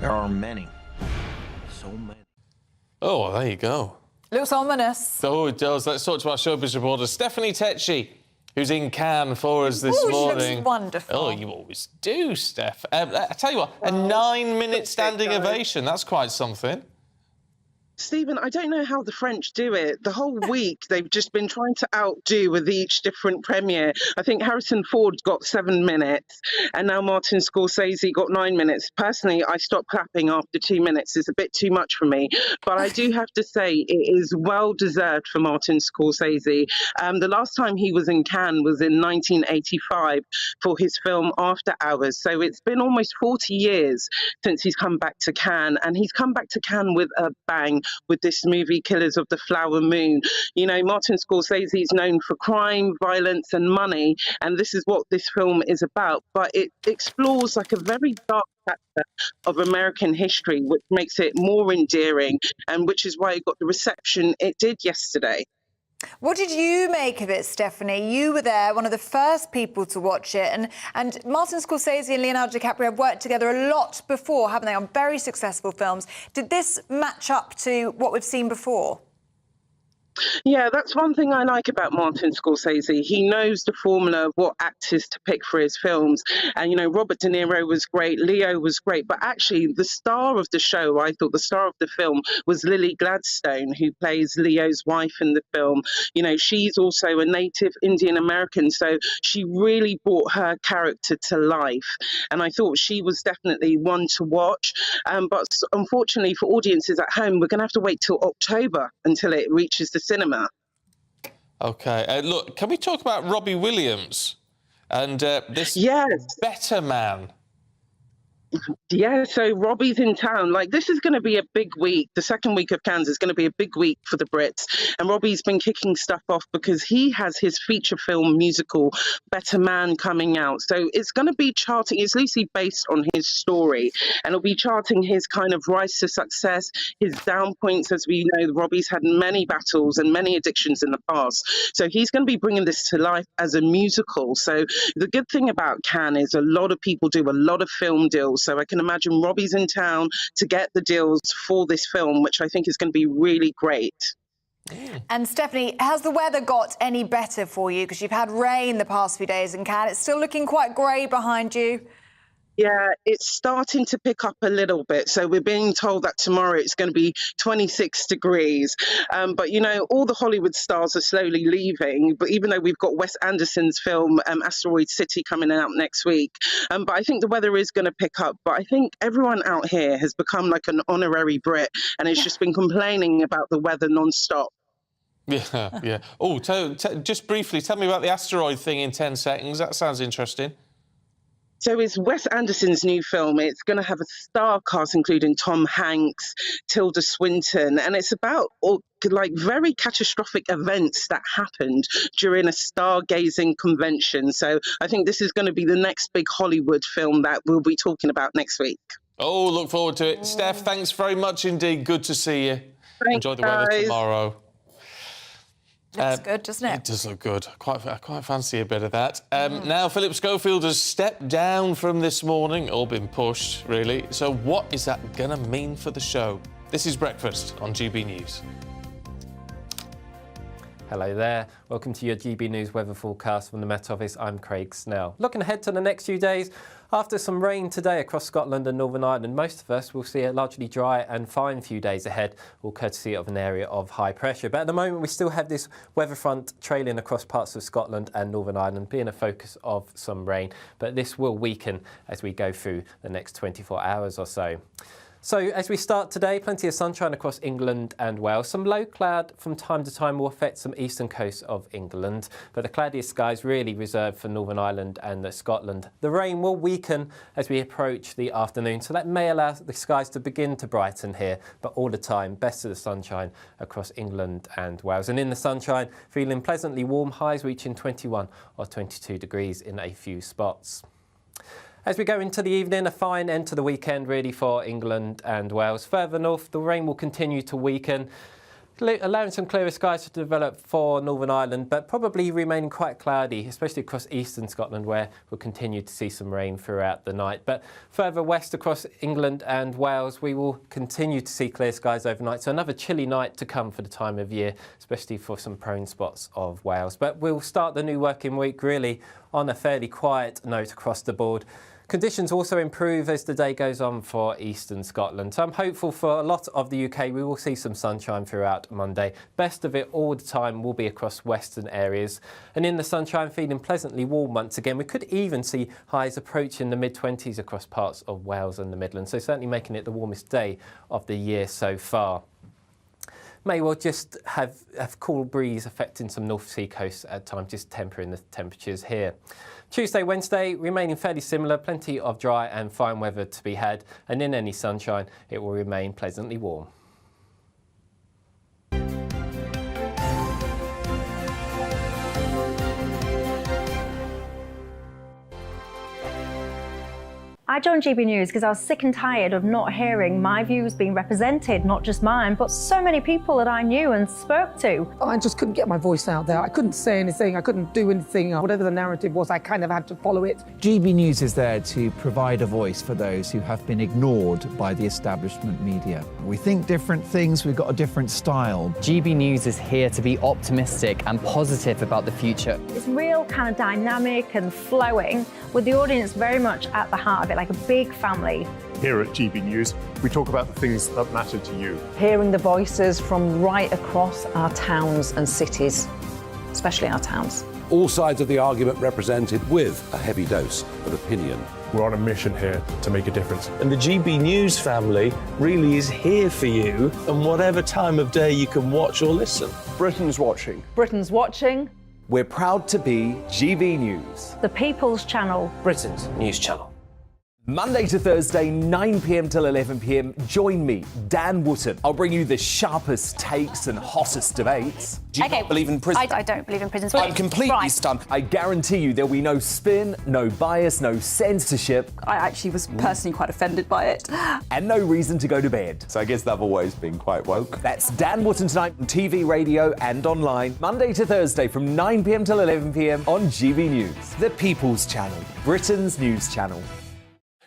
There are many, so many. Oh, there you go. Looks ominous. Oh, it does. Let's talk to our showbiz reporter, Stephanie Tecci, who's in Cannes for us this morning. She looks wonderful. Oh, you always do, Steph. I tell you what, a 9-minute standing ovation, that's quite something. Stephen, I don't know how the French do it. The whole week, they've just been trying to outdo with each different premiere. I think Harrison Ford got 7 minutes, and now Martin Scorsese got 9 minutes. Personally, I stopped clapping after 2 minutes. It's a bit too much for me. But I do have to say, it is well-deserved for Martin Scorsese. The last time he was in Cannes was in 1985 for his film After Hours. So it's been almost 40 years since he's come back to Cannes, and he's come back to Cannes with a bang with this movie, Killers of the Flower Moon. You know, Martin Scorsese is known for crime, violence and money, and this is what this film is about. But it explores like a very dark chapter of American history, which makes it more endearing, and which is why it got the reception it did yesterday. What did you make of it, Stephanie? You were there, one of the first people to watch it. And Martin Scorsese and Leonardo DiCaprio have worked together a lot before, haven't they, on very successful films. Did this match up to what we've seen before? Yeah, that's one thing I like about Martin Scorsese. He knows the formula of what actors to pick for his films. And, you know, Robert De Niro was great, Leo was great. But actually, the star of the show, I thought the star of the film was Lily Gladstone, who plays Leo's wife in the film. You know, she's also a native Indian American, so she really brought her character to life. And I thought she was definitely one to watch. But unfortunately for audiences at home, we're going to have to wait till October until it reaches the cinema. OK. Look, can we talk about Robbie Williams and this Better Man? Yeah, so Robbie's in town. Like, this is going to be a big week. The second week of Cannes is going to be a big week for the Brits. And Robbie's been kicking stuff off because he has his feature film musical, Better Man, coming out. So it's going to be charting. It's loosely based on his story. And it'll be charting his kind of rise to success, his down points. As we know, Robbie's had many battles and many addictions in the past. So he's going to be bringing this to life as a musical. So the good thing about Cannes is a lot of people do a lot of film deals. So I can imagine Robbie's in town to get the deals for this film, which I think is going to be really great. And Stephanie, has the weather got any better for you? Because you've had rain the past few days in Cannes. It's still looking quite grey behind you. Yeah, it's starting to pick up a little bit. So we're being told that tomorrow it's going to be 26 degrees. But, you know, all the Hollywood stars are slowly leaving. But even though we've got Wes Anderson's film, Asteroid City, coming out next week. But I think the weather is going to pick up. But I think everyone out here has become like an honorary Brit and it's just been complaining about the weather non-stop. Yeah, yeah. Oh, just briefly, tell me about the asteroid thing in 10 seconds. That sounds interesting. So it's Wes Anderson's new film. It's going to have a star cast including Tom Hanks, Tilda Swinton, and it's about like very catastrophic events that happened during a stargazing convention. So I think this is going to be the next big Hollywood film that we'll be talking about next week. Oh, look forward to it. Steph, thanks very much indeed. Good to see you. Thanks, enjoy the weather tomorrow. Looks good, doesn't it? It does look good. I quite fancy a bit of that. Now, Phillip Schofield has stepped down from this morning, all been pushed, really. So what is that going to mean for the show? This is Breakfast on GB News. Hello there. Welcome to your GB News weather forecast from the Met Office. I'm Craig Snell. Looking ahead to the next few days, after some rain today across Scotland and Northern Ireland, most of us will see a largely dry and fine few days ahead, all courtesy of an area of high pressure. But at the moment, we still have this weather front trailing across parts of Scotland and Northern Ireland, being a focus of some rain. But this will weaken as we go through the next 24 hours or so. So as we start today, plenty of sunshine across England and Wales. Some low cloud from time to time will affect some eastern coast of England, but the cloudiest skies really reserved for Northern Ireland and Scotland. The rain will weaken as we approach the afternoon, so that may allow the skies to begin to brighten here, but all the time, best of the sunshine across England and Wales. And in the sunshine, feeling pleasantly warm, highs reaching 21 or 22 degrees in a few spots. As we go into the evening, a fine end to the weekend really for England and Wales. Further north, the rain will continue to weaken, allowing some clearer skies to develop for Northern Ireland, but probably remaining quite cloudy, especially across eastern Scotland, where we'll continue to see some rain throughout the night. But further west across England and Wales, we will continue to see clear skies overnight. So another chilly night to come for the time of year, especially for some prone spots of Wales. But we'll start the new working week really on a fairly quiet note across the board. Conditions also improve as the day goes on for eastern Scotland. So I'm hopeful for a lot of the UK we will see some sunshine throughout Monday. Best of it all the time will be across western areas. And in the sunshine, feeling pleasantly warm once again. We could even see highs approaching the mid-20s across parts of Wales and the Midlands. So certainly making it the warmest day of the year so far. May well just have cool breeze affecting some North Sea coasts at times, just tempering the temperatures here. Tuesday, Wednesday, remaining fairly similar, plenty of dry and fine weather to be had, and in any sunshine, it will remain pleasantly warm. I joined GB News because I was sick and tired of not hearing my views being represented, not just mine, but so many people that I knew and spoke to. I just couldn't get my voice out there. I couldn't say anything, I couldn't do anything. Whatever the narrative was, I kind of had to follow it. GB News is there to provide a voice for those who have been ignored by the establishment media. We think different things, we've got a different style. GB News is here to be optimistic and positive about the future. It's real kind of dynamic and flowing, with the audience very much at the heart of it, like a big family. Here at GB News, we talk about the things that matter to you. Hearing the voices from right across our towns and cities, especially our towns. All sides of the argument represented with a heavy dose of opinion. We're on a mission here to make a difference. And the GB News family really is here for you, and whatever time of day you can watch or listen. Britain's watching. Britain's watching. We're proud to be GB News, The People's Channel. Britain's news channel. Monday to Thursday, 9 p.m. till 11 p.m. Join me, Dan Wootton. I'll bring you the sharpest takes and hottest debates. Do you not believe in prison? I don't believe in prisons. I'm completely stunned. I guarantee you there'll be no spin, no bias, no censorship. I actually was personally quite offended by it. And no reason to go to bed. So I guess they've always been quite woke. That's Dan Wootton tonight on TV, radio and online. Monday to Thursday from 9 p.m. till 11 p.m. on GB News. The People's Channel, Britain's news channel.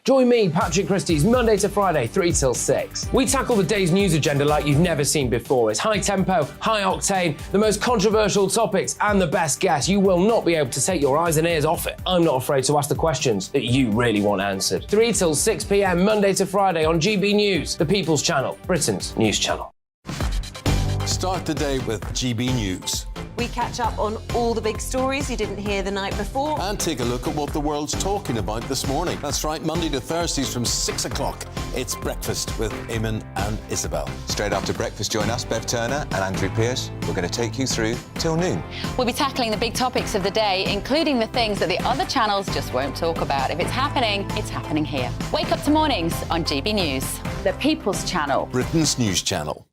Join me, Patrick Christie's, Monday to Friday, 3 till 6. We tackle the day's news agenda like you've never seen before. It's high tempo, high octane, the most controversial topics and the best guests. You will not be able to take your eyes and ears off it. I'm not afraid to ask the questions that you really want answered. 3 till 6 p.m, Monday to Friday on GB News, the People's Channel, Britain's news channel. Start the day with GB News. We catch up on all the big stories you didn't hear the night before. And take a look at what the world's talking about this morning. That's right, Monday to Thursdays from 6 o'clock. It's Breakfast with Eamon and Isabel. Straight after breakfast, join us, Bev Turner and Andrew Pearce. We're going to take you through till noon. We'll be tackling the big topics of the day, including the things that the other channels just won't talk about. If it's happening here. Wake up to mornings on GB News, the People's Channel, Britain's news channel.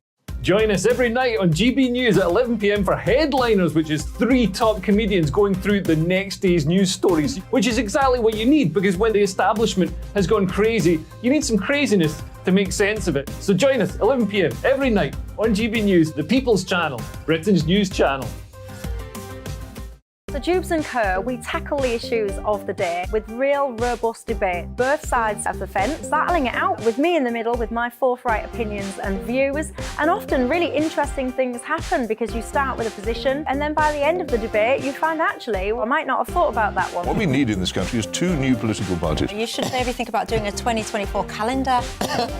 Join us every night on GB News at 11 p.m. for Headliners, which is 3 top comedians going through the next day's news stories, which is exactly what you need, because when the establishment has gone crazy, you need some craziness to make sense of it. So join us 11 p.m. every night on GB News, the People's Channel, Britain's news channel. So Dubes & Co, we tackle the issues of the day with real robust debate, both sides of the fence, battling it out with me in the middle with my forthright opinions and views. And often really interesting things happen because you start with a position and then by the end of the debate you find actually, well, I might not have thought about that one. What we need in this country is 2 new political parties. You should maybe think about doing a 2024 calendar.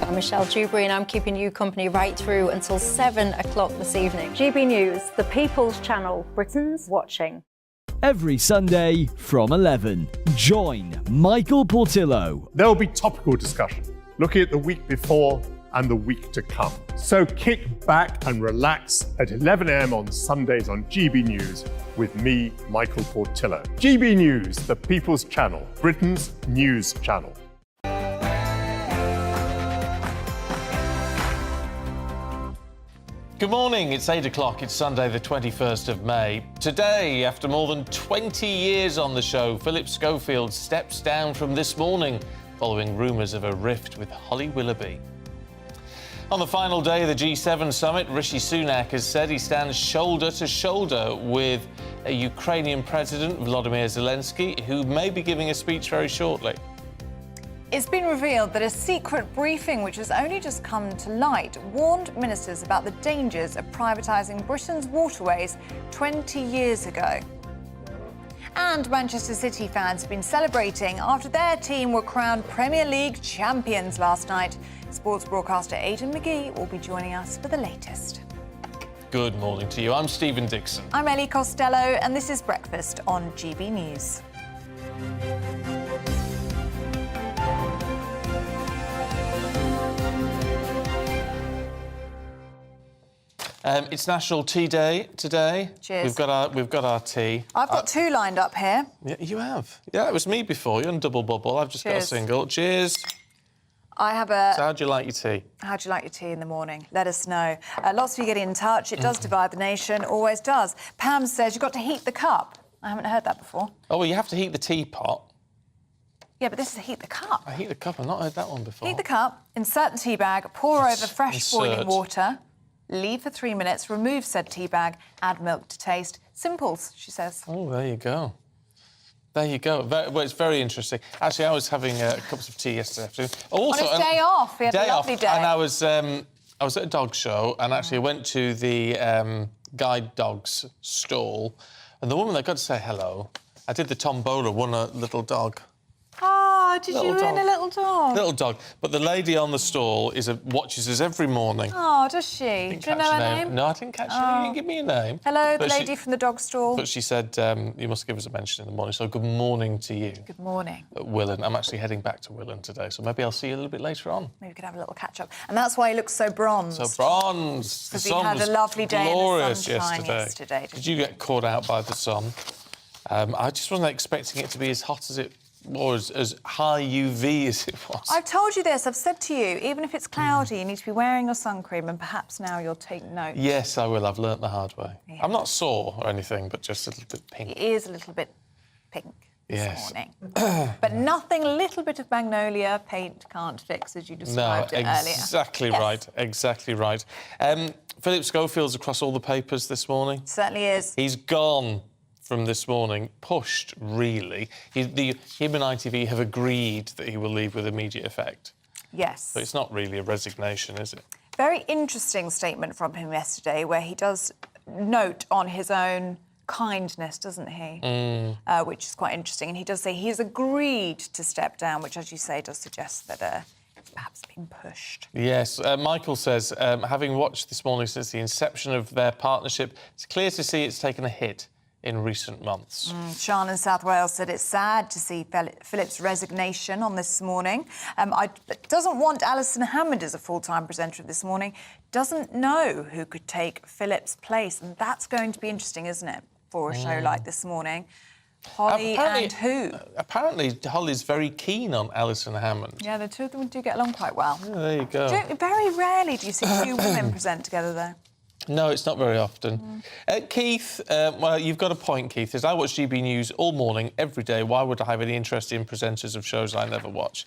I'm Michelle Dewberry and I'm keeping you company right through until 7 o'clock this evening. GB News, the People's Channel, Britain's watching. Every Sunday from 11, join Michael Portillo. There will be topical discussion, looking at the week before and the week to come. So kick back and relax at 11 a.m. on Sundays on GB News with me, Michael Portillo. GB News, the People's Channel, Britain's news channel. Good morning, it's 8 o'clock, it's Sunday the 21st of May. Today, after more than 20 years on the show, Phillip Schofield steps down from This Morning following rumours of a rift with Holly Willoughby. On the final day of the G7 summit, Rishi Sunak has said he stands shoulder to shoulder with a Ukrainian President, Volodymyr Zelensky, who may be giving a speech very shortly. It's been revealed that a secret briefing, which has only just come to light, warned ministers about the dangers of privatising Britain's waterways 20 years ago. And Manchester City fans have been celebrating after their team were crowned Premier League champions last night. Sports broadcaster Aidan McGee will be joining us for the latest. Good morning to you. I'm Stephen Dixon. I'm Ellie Costello, and this is Breakfast on GB News. It's National Tea Day today. Cheers. We've got our tea. I've got two lined up here. Yeah, you have. Yeah, it was me before. You're on double bubble. I've just got a single. Cheers. I have a... So how do you like your tea? How do you like your tea in the morning? Let us know. Lots of you getting in touch. It does divide the nation, always does. Pam says you've got to heat the cup. I haven't heard that before. Oh, well, you have to heat the teapot. Yeah, but this is heat the cup. I heat the cup. I've not heard that one before. Heat the cup, insert the tea bag, pour over fresh boiling water, leave for 3 minutes, remove said tea bag, add milk to taste. Simples, she says. Oh, there you go. There you go. Well, it's very interesting. Actually, I was having cups of tea yesterday afternoon. Also, on his day off, we had a lovely day. And I was at a dog show, and actually I went to the guide dogs stall, and the woman that got to say hello, I did the tombola, won a little dog. Oh, did you win a little dog? Little dog. But the lady on the stall watches us every morning. Oh, does she? Do you know her name? No, I didn't catch her name. You didn't give me a name. Hello, the lady from the dog stall. But she said, you must give us a mention in the morning. So good morning to you. Good morning. At Willen. I'm actually heading back to Willen today, so maybe I'll see you a little bit later on. Maybe we could have a little catch-up. And that's why he looks so bronzed. So bronzed. Because we had a lovely day in the sunshine yesterday. Did you get caught out by the sun? I just wasn't expecting it to be as hot as it or as high UV as it was. I've told you this, I've said to you, even if it's cloudy, you need to be wearing your sun cream, and perhaps now you'll take note. Yes, I will. I've learnt the hard way. Yeah. I'm not sore or anything, but just a little bit pink. It is a little bit pink this morning. But nothing a little bit of magnolia paint can't fix, as you described it earlier. Exactly right, exactly right. Phillip Schofield's across all the papers this morning. Certainly is. He's gone from This Morning, pushed, really. Him and ITV have agreed that he will leave with immediate effect. Yes. But it's not really a resignation, is it? Very interesting statement from him yesterday, where he does note on his own kindness, doesn't he? Which is quite interesting. And he does say he's agreed to step down, which, as you say, does suggest that it's perhaps being pushed. Yes. Michael says, having watched This Morning since the inception of their partnership, it's clear to see it's taken a hit in recent months. Sean in South Wales said it's sad to see Phillip's resignation on This Morning. Doesn't want Alison Hammond as a full-time presenter of This Morning. Doesn't know who could take Phillip's place. And that's going to be interesting, isn't it, for a show like This Morning? Holly and who? Apparently, Holly's very keen on Alison Hammond. Yeah, the two of them do get along quite well. Yeah, there you go. Very rarely do you see two women present together, though. No, it's not very often. Keith, well, you've got a point, Keith. As I watch GB News all morning, every day, why would I have any interest in presenters of shows I never watch?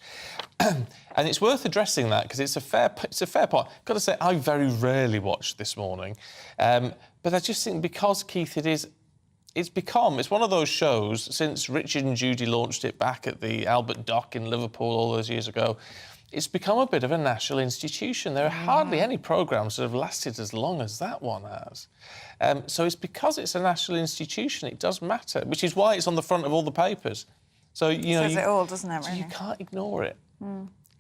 And it's worth addressing that, because it's a fair point. I've got to say, I very rarely watch This Morning. But I just think because, Keith, it's one of those shows, since Richard and Judy launched it back at the Albert Dock in Liverpool all those years ago, it's become a bit of a national institution. There are hardly any programmes that have lasted as long as that one has. So it's because it's a national institution, it does matter, which is why it's on the front of all the papers. So, you know... Says it all, doesn't it, really? So you can't ignore it.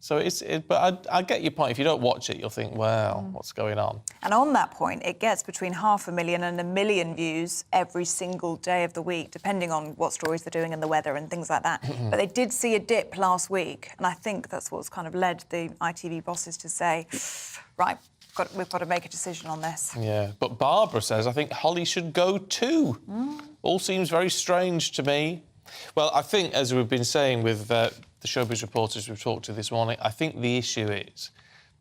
So but I get your point. If you don't watch it, you'll think, well, what's going on? And on that point, it gets between 500,000 and 1 million views every single day of the week, depending on what stories they're doing and the weather and things like that. But they did see a dip last week, and I think that's what's kind of led the ITV bosses to say, right, we've got to make a decision on this. Yeah, but Barbara says, I think Holly should go too. All seems very strange to me. Well, I think, as we've been saying with the showbiz reporters we've talked to this morning, I think the issue is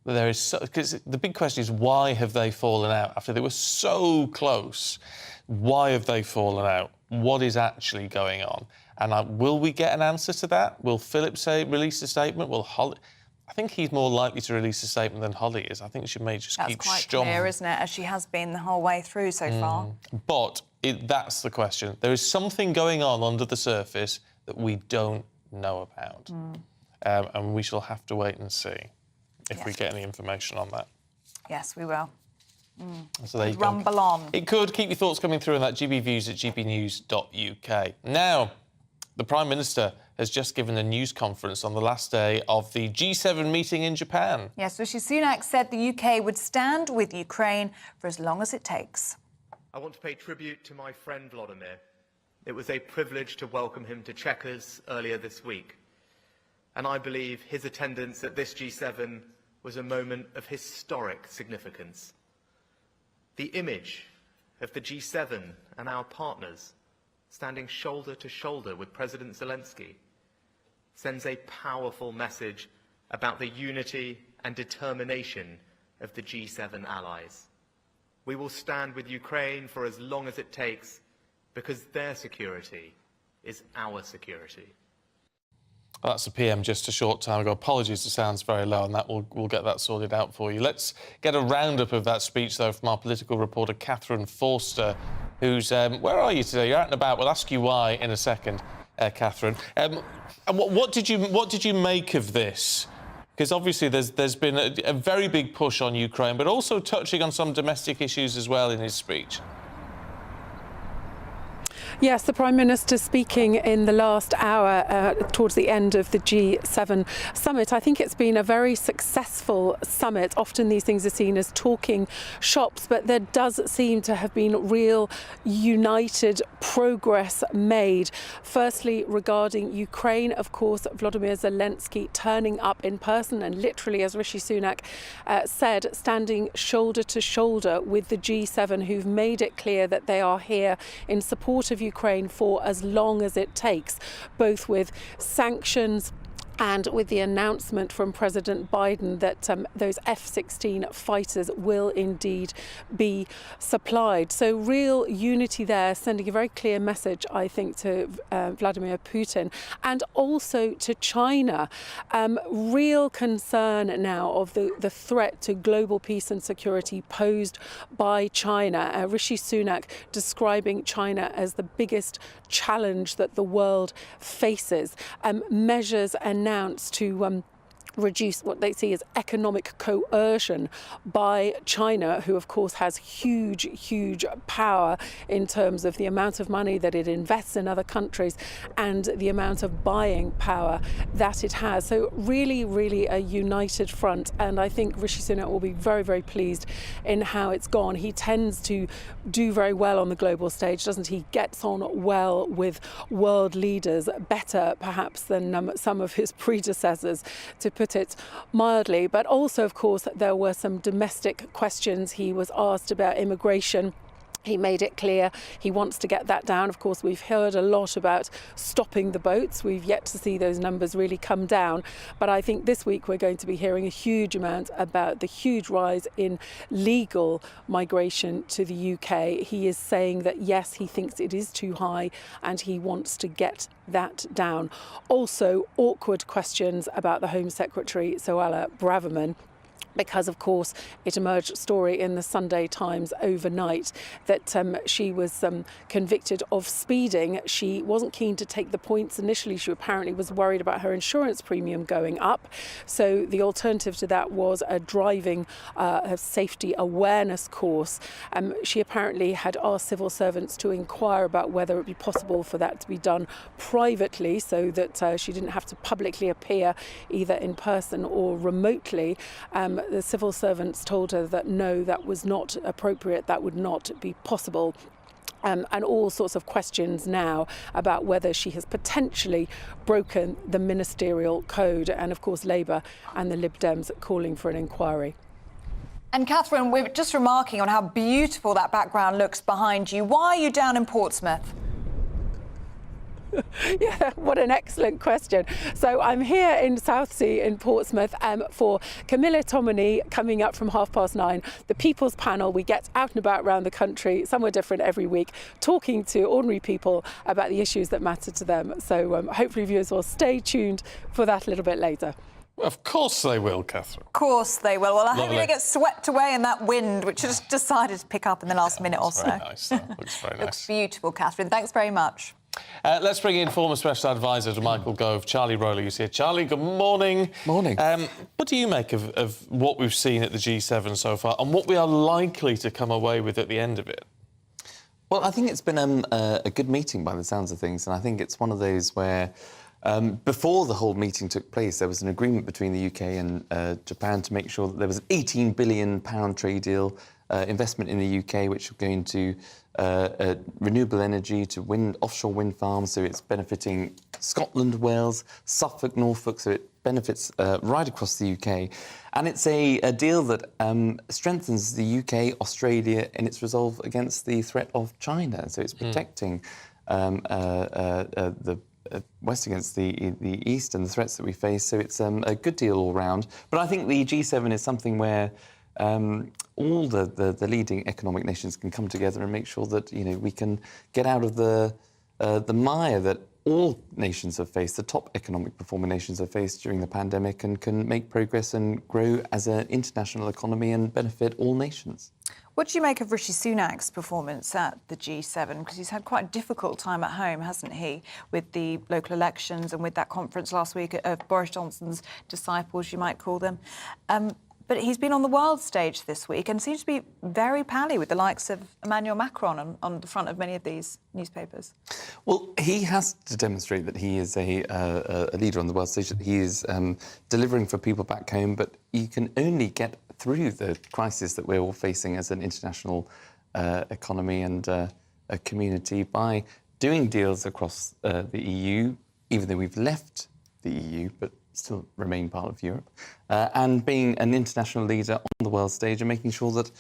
that there is... Because the big question is, why have they fallen out? After they were so close, why have they fallen out? What is actually going on? And will we get an answer to that? Will Phillip release a statement? Will Holly... I think he's more likely to release a statement than Holly is. I think she may just keep That's strong. quite clear, isn't it? As she has been the whole way through so far. But that's the question. There is something going on under the surface that we don't know about. And we shall have to wait and see if we get any information on that. Yes, we will. So there you Rumble go. on. It could. Keep your thoughts coming through on that. GBviews at gbnews.uk. Now, the Prime Minister has just given a news conference on the last day of the G7 meeting in Japan. Yes, Rishi Sunak said the UK would stand with Ukraine for as long as it takes. I want to pay tribute to my friend Vladimir. It was a privilege to welcome him to Chequers earlier this week. And I believe his attendance at this G7 was a moment of historic significance. The image of the G7 and our partners standing shoulder to shoulder with President Zelensky sends a powerful message about the unity and determination of the G7 allies. We will stand with Ukraine for as long as it takes because their security is our security. Well, that's the PM just a short time ago. Apologies, the sound's very low, and we'll get that sorted out for you. Let's get a roundup of that speech, though, from our political reporter, Catherine Forster, who's... where are you today? You're out and about. We'll ask you why in a second, Catherine. And what did you make of this? Because obviously there's been a very big push on Ukraine, but also touching on some domestic issues as well in his speech. Yes, the Prime Minister speaking in the last hour towards the end of the G7 summit. I think it's been a very successful summit. Often these things are seen as talking shops, but there does seem to have been real united progress made. Firstly, regarding Ukraine, of course, Volodymyr Zelensky turning up in person and literally, as Rishi Sunak said, standing shoulder to shoulder with the G7, who've made it clear that they are here in support of Ukraine for as long as it takes, both with sanctions and with the announcement from President Biden that those F-16 fighters will indeed be supplied. So real unity there, sending a very clear message, I think, to Vladimir Putin and also to China. Real concern now of the threat to global peace and security posed by China. Rishi Sunak describing China as the biggest challenge that the world faces. Measures announced to reduce what they see as economic coercion by China, who of course has huge power in terms of the amount of money that it invests in other countries and the amount of buying power that it has. So really a united front, and I think Rishi Sunak will be very pleased in how it's gone. He tends to do very well on the global stage, doesn't he? Gets on well with world leaders, better perhaps than some of his predecessors, to put it mildly. But also, of course, there were some domestic questions. He was asked about immigration. He made it clear he wants to get that down. Of course, we've heard a lot about stopping the boats. We've yet to see those numbers really come down. But I think this week we're going to be hearing a huge amount about the huge rise in legal migration to the UK. He is saying that, yes, he thinks it is too high and he wants to get that down. Also, awkward questions about the Home Secretary, Suella Braverman. because, of course, it emerged a story in the Sunday Times overnight that she was convicted of speeding. She wasn't keen to take the points initially. She apparently was worried about her insurance premium going up. So the alternative to that was a driving safety awareness course. She apparently had asked civil servants to inquire about whether it would be possible for that to be done privately, so that she didn't have to publicly appear either in person or remotely. The civil servants told her that no, that was not appropriate, that would not be possible. And all sorts of questions now about whether she has potentially broken the ministerial code, and of course Labour and the Lib Dems calling for an inquiry. And Catherine, we're just remarking on how beautiful that background looks behind you. Why are you down in Portsmouth? Yeah, what an excellent question. So I'm here in Southsea in Portsmouth for Camilla Tominey coming up from 9:30. The People's Panel. We get out and about around the country, somewhere different every week, talking to ordinary people about the issues that matter to them. So hopefully viewers will stay tuned for that a little bit later. Of course they will, Catherine. Of course they will. Well, I hope Lovely. you don't get swept away in that wind, which just decided to pick up in the last minute or so. Very nice. That looks very nice. Looks beautiful, Catherine. Thanks very much. Let's bring in former Special Advisor to Michael Gove, Charlie Rowley, who's here. Charlie, good morning. Morning. What do you make of what we've seen at the G7 so far and what we are likely to come away with at the end of it? Well, I think it's been a good meeting by the sounds of things, and I think it's one of those where before the whole meeting took place, there was an agreement between the UK and Japan to make sure that there was an £18 billion trade deal, investment in the UK, which will go into renewable energy, to offshore wind farms, so it's benefiting Scotland, Wales, Suffolk, Norfolk, so it benefits right across the UK. And it's a deal that strengthens the UK, Australia in its resolve against the threat of China. So it's protecting the West against the East and the threats that we face. So it's a good deal all round. But I think the G7 is something where all the leading economic nations can come together and make sure that we can get out of the mire that all nations have faced, the top economic performing nations have faced during the pandemic, and can make progress and grow as an international economy and benefit all nations. What do you make of Rishi Sunak's performance at the G7? Because he's had quite a difficult time at home, hasn't he, with the local elections and with that conference last week of Boris Johnson's disciples, you might call them. But he's been on the world stage this week and seems to be very pally with the likes of Emmanuel Macron on the front of many of these newspapers. Well, he has to demonstrate that he is a leader on the world stage, that he is delivering for people back home, but you can only get through the crisis that we're all facing as an international economy and a community by doing deals across the EU, even though we've left the EU, but still remain part of Europe, and being an international leader on the world stage and making sure that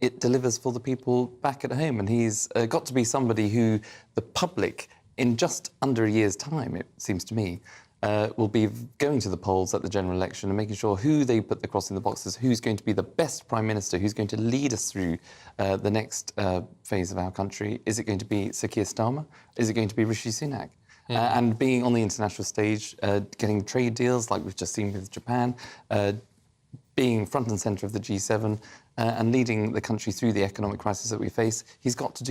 it delivers for the people back at home. And he's got to be somebody who the public, in just under a year's time, it seems to me, will be going to the polls at the general election and making sure who they put across in the boxes, who's going to be the best Prime Minister, who's going to lead us through the next phase of our country. Is it going to be Sir Keir Starmer? Is it going to be Rishi Sunak? And being on the international stage, getting trade deals like we've just seen with Japan, being front and centre of the G7 and leading the country through the economic crisis that we face, he's got to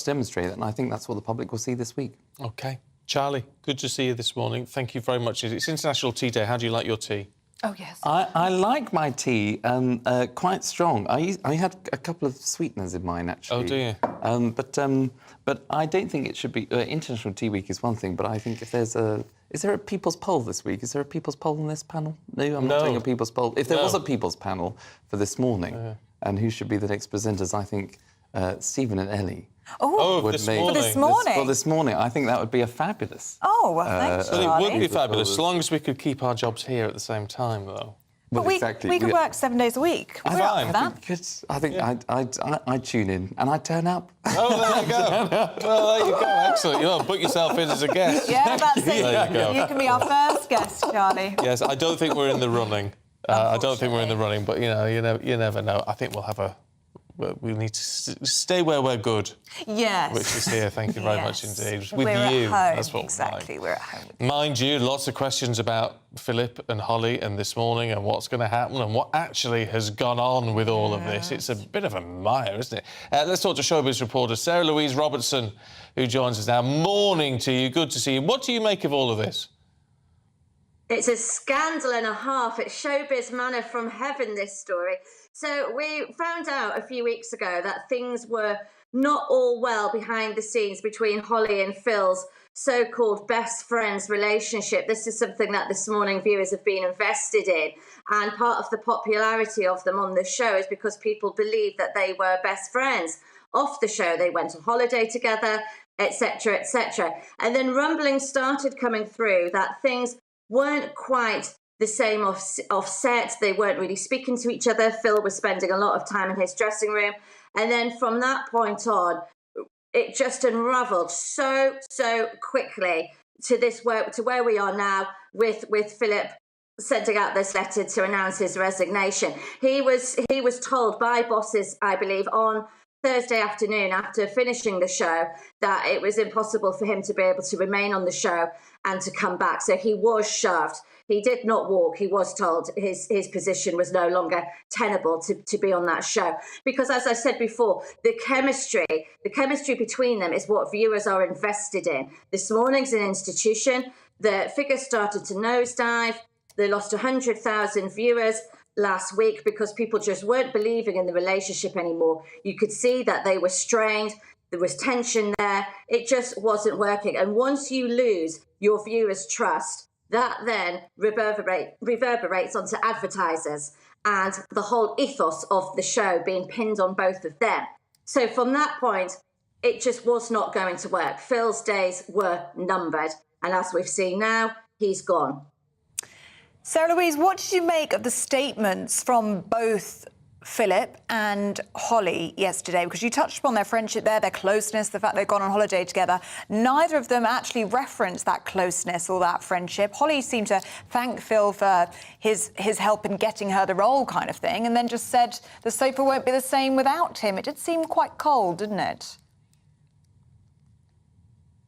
demonstrate that, and I think that's what the public will see this week. OK. Charlie, good to see you this morning. Thank you very much. It's International Tea Day. How do you like your tea? Oh, yes. I like my tea quite strong. I had a couple of sweeteners in mine, actually. Oh, do you? But I don't think it should be... International Tea Week is one thing, but I think if there's a... Is there a People's Poll this week? Is there a People's Poll on this panel? No, I'm not doing a People's Poll. If there was a People's Panel for this morning, and who should be the next presenters, I think Stephen and Ellie... for this morning? For this morning. I think that would be a fabulous... Oh, well, thanks, But it would be fabulous, as long as we could keep our jobs here at the same time, though. But Well, exactly. we could work 7 days a week. We're up for that. I think I'd tune in and I'd turn up. Oh, there you go. Well, there you go. Excellent. You book yourself in as a guest. Yeah, that's it. There you go. You can be our first guest, Charlie. Yes, I don't think we're in the running. I don't think we're in the running, but, you never know. I think we'll have a we need to stay where we're good. Yes. Which is here. Thank you very much Yes. indeed. We're With at you. home. That's what Exactly. We're at home. Mind you, lots of questions about Philip and Holly and this morning and what's going to happen and what actually has gone on with all of this. It's a bit of a mire, isn't it? Let's talk to showbiz reporter Sarah Louise Robertson, who joins us now. Morning to you. Good to see you. What do you make of all of this? It's a scandal and a half. It's showbiz manna from heaven, this story. So we found out a few weeks ago that things were not all well behind the scenes between Holly and Phil's so-called best friends relationship. This is something that This Morning viewers have been invested in, and part of the popularity of them on the show is because people believe that they were best friends. Off the show, they went on holiday together, etc., etc. And then rumblings started coming through that things weren't quite the same offset. They weren't really speaking to each other. Phil was spending a lot of time in his dressing room. And then from that point on, it just unravelled so quickly to where we are now with Philip sending out this letter to announce his resignation. He was told by bosses, I believe, on Thursday afternoon after finishing the show that it was impossible for him to be able to remain on the show and to come back. So he was shoved. He did not walk. He was told his position was no longer tenable to be on that show. Because as I said before, the chemistry between them is what viewers are invested in. This Morning's an institution. The figures started to nosedive. They lost 100,000 viewers last week because people just weren't believing in the relationship anymore. You could see that they were strained. There was tension there. It just wasn't working. And once you lose your viewers' trust, that then reverberates onto advertisers and the whole ethos of the show being pinned on both of them. So from that point, it just was not going to work. Phil's days were numbered. And as we've seen now, he's gone. Sarah Louise, what did you make of the statements from both Philip and Holly yesterday? Because you touched upon their friendship there, their closeness, the fact they've gone on holiday together. Neither of them actually referenced that closeness or that friendship. Holly seemed to thank Phil for his help in getting her the role kind of thing, and then just said the sofa won't be the same without him. It did seem quite cold, didn't it?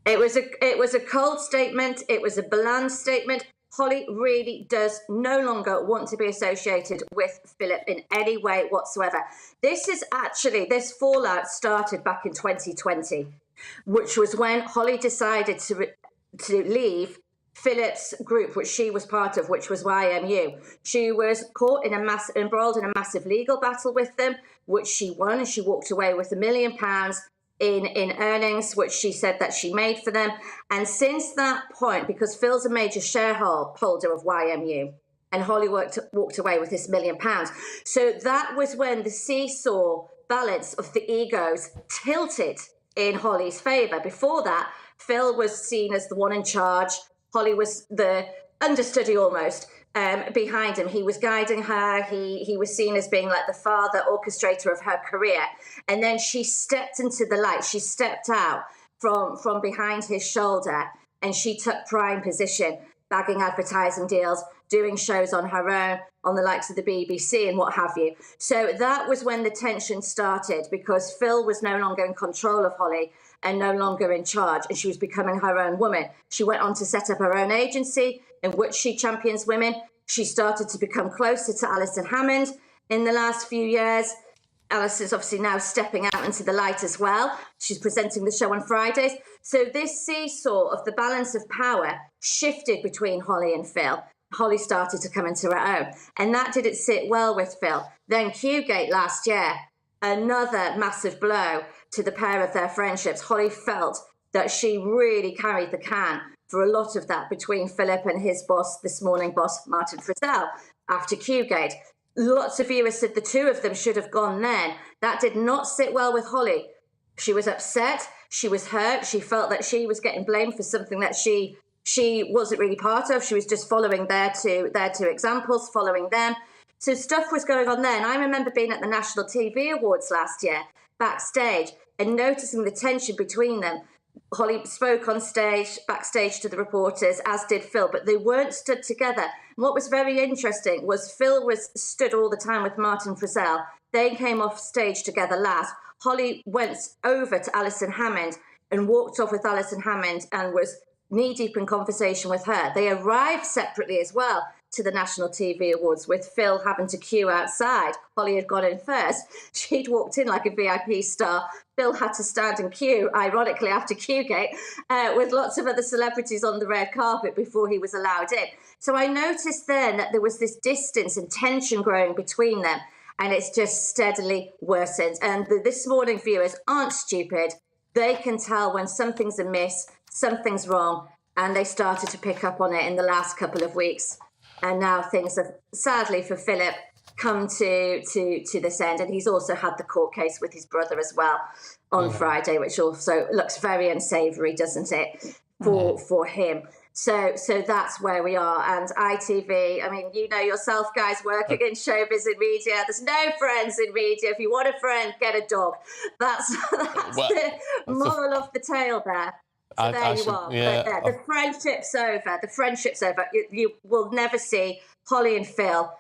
It was a cold statement. It was a bland statement. Holly really does no longer want to be associated with Philip in any way whatsoever. This fallout started back in 2020, which was when Holly decided to leave Philip's group, which she was part of, which was YMU. She was caught embroiled in a massive legal battle with them, which she won, and she walked away with £1 million in earnings, which she said that she made for them. And since that point, because Phil's a major shareholder of YMU, and Holly walked away with this £1 million. So that was when the seesaw balance of the egos tilted in Holly's favour. Before that, Phil was seen as the one in charge. Holly was the understudy almost. Behind him, he was guiding her. He was seen as being like the father orchestrator of her career. And then she stepped into the light. She stepped out from behind his shoulder, and she took prime position, bagging advertising deals, doing shows on her own, on the likes of the BBC and what have you. So that was when the tension started, because Phil was no longer in control of Holly and no longer in charge, and she was becoming her own woman. She went on to set up her own agency in which she champions women. She started to become closer to Alison Hammond in the last few years. Alison's obviously now stepping out into the light as well. She's presenting the show on Fridays. So this seesaw of the balance of power shifted between Holly and Phil. Holly started to come into her own, and that didn't sit well with Phil. Then Qgate last year, another massive blow to the pair of their friendships. Holly felt that she really carried the can for a lot of that between Philip and his boss, This Morning boss, Martin Frizzell, after Qgate. Lots of viewers said the two of them should have gone then. That did not sit well with Holly. She was upset. She was hurt. She felt that she was getting blamed for something that she wasn't really part of. She was just following their two examples, following them. So stuff was going on there. And I remember being at the National TV Awards last year, backstage, and noticing the tension between them. Holly spoke on stage, backstage to the reporters, as did Phil, but they weren't stood together. And what was very interesting was Phil was stood all the time with Martin Frizzell. They came off stage together last. Holly went over to Alison Hammond and walked off with Alison Hammond and was knee-deep in conversation with her. They arrived separately as well to the National TV Awards, with Phil having to queue outside. Holly had gone in first. She'd walked in like a VIP star. Phil had to stand and queue, ironically, after Qgate, with lots of other celebrities on the red carpet before he was allowed in. So I noticed then that there was this distance and tension growing between them, and it's just steadily worsened. And the This Morning viewers aren't stupid. They can tell when something's amiss, something's wrong, and they started to pick up on it in the last couple of weeks. And now things have, sadly for Philip, come to this end. And he's also had the court case with his brother as well on Friday, which also looks very unsavoury, doesn't it, for him. So that's where we are. And ITV, I mean, you know yourself, guys, working in showbiz and media, there's no friends in media. If you want a friend, get a dog. That's the moral of the tale there. So there you are. Yeah, but the friendship's over. The friendship's over. You will never see Holly and Phil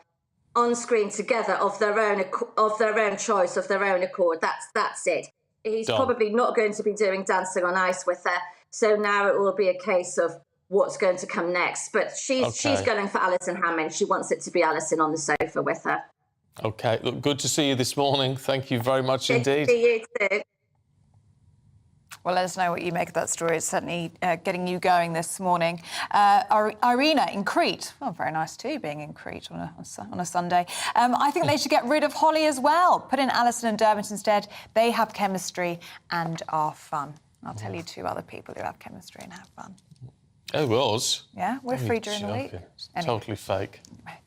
on screen together of their own choice, of their own accord. That's it. He's probably not going to be doing Dancing on Ice with her. So now it will be a case of what's going to come next. But she's going for Alison Hammond. She wants it to be Alison on the sofa with her. OK, look, good to see you this morning. Thank you very much indeed. Good to see you too. Well, let us know what you make of that story. It's certainly getting you going this morning. Irina in Crete. Oh, very nice too, being in Crete on a Sunday. I think they should get rid of Holly as well. Put in Alison and Dermot instead. They have chemistry and are fun. I'll tell you two other people who have chemistry and have fun. Oh, us? Yeah, we're free during the week. It's totally fake.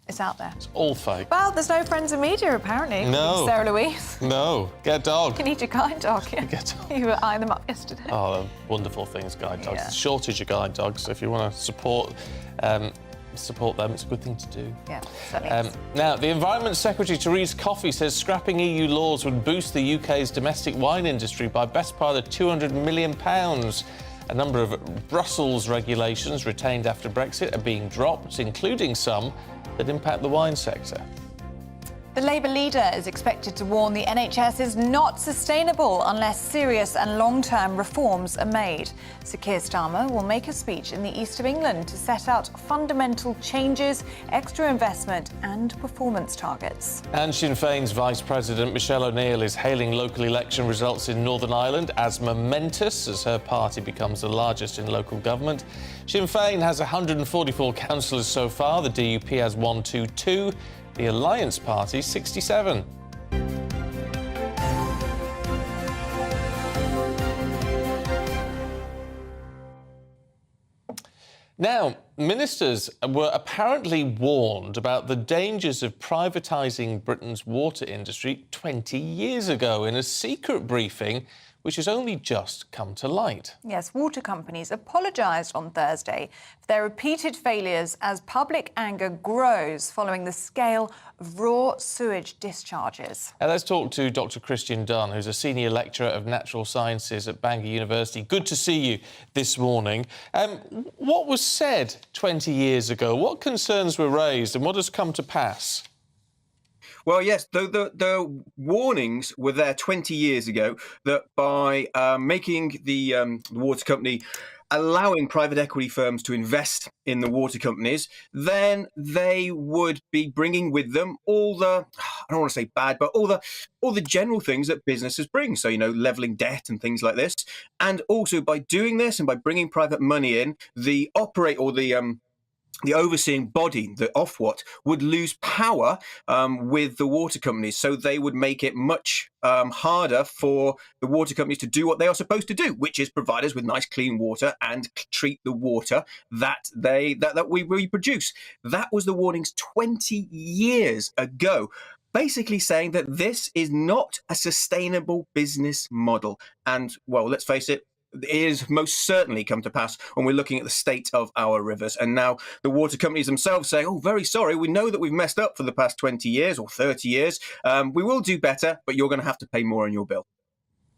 It's out there. It's all fake. Well, there's no friends in media, apparently. No. Sarah Louise. No. Get a dog. You need your guide dog. Yeah. Get a dog. You were eyeing them up yesterday. Oh, wonderful things, guide dogs. Yeah. Shortage of guide dogs. If you want to support them, it's a good thing to do. Yeah, certainly is. Now, the Environment Secretary, Therese Coffey, says scrapping EU laws would boost the UK's domestic wine industry by best part of £200 million. A number of Brussels regulations retained after Brexit are being dropped, including some that impact the wine sector. The Labour leader is expected to warn the NHS is not sustainable unless serious and long-term reforms are made. Sir Keir Starmer will make a speech in the east of England to set out fundamental changes, extra investment and performance targets. And Sinn Féin's Vice President Michelle O'Neill is hailing local election results in Northern Ireland as momentous as her party becomes the largest in local government. Sinn Féin has 144 councillors so far. The DUP has 122. The Alliance Party, 67. Now, ministers were apparently warned about the dangers of privatising Britain's water industry 20 years ago in a secret briefing which has only just come to light. Yes, water companies apologised on Thursday for their repeated failures as public anger grows following the scale of raw sewage discharges. Now, let's talk to Dr. Christian Dunn, who's a senior lecturer of natural sciences at Bangor University. Good to see you this morning. What was said 20 years ago? What concerns were raised and what has come to pass? Well, yes, the warnings were there 20 years ago that by making the water company, allowing private equity firms to invest in the water companies, then they would be bringing with them all the, I don't want to say bad, but all the general things that businesses bring. So, levelling debt and things like this. And also by doing this and by bringing private money in, the overseeing body, the Ofwat, would lose power with the water companies. So they would make it much harder for the water companies to do what they are supposed to do, which is provide us with nice, clean water and treat the water that we produce. That was the warnings 20 years ago, basically saying that this is not a sustainable business model. And, well, let's face it, it is most certainly come to pass when we're looking at the state of our rivers. And now the water companies themselves say, oh, very sorry, we know that we've messed up for the past 20 years or 30 years. We will do better, but you're going to have to pay more on your bill.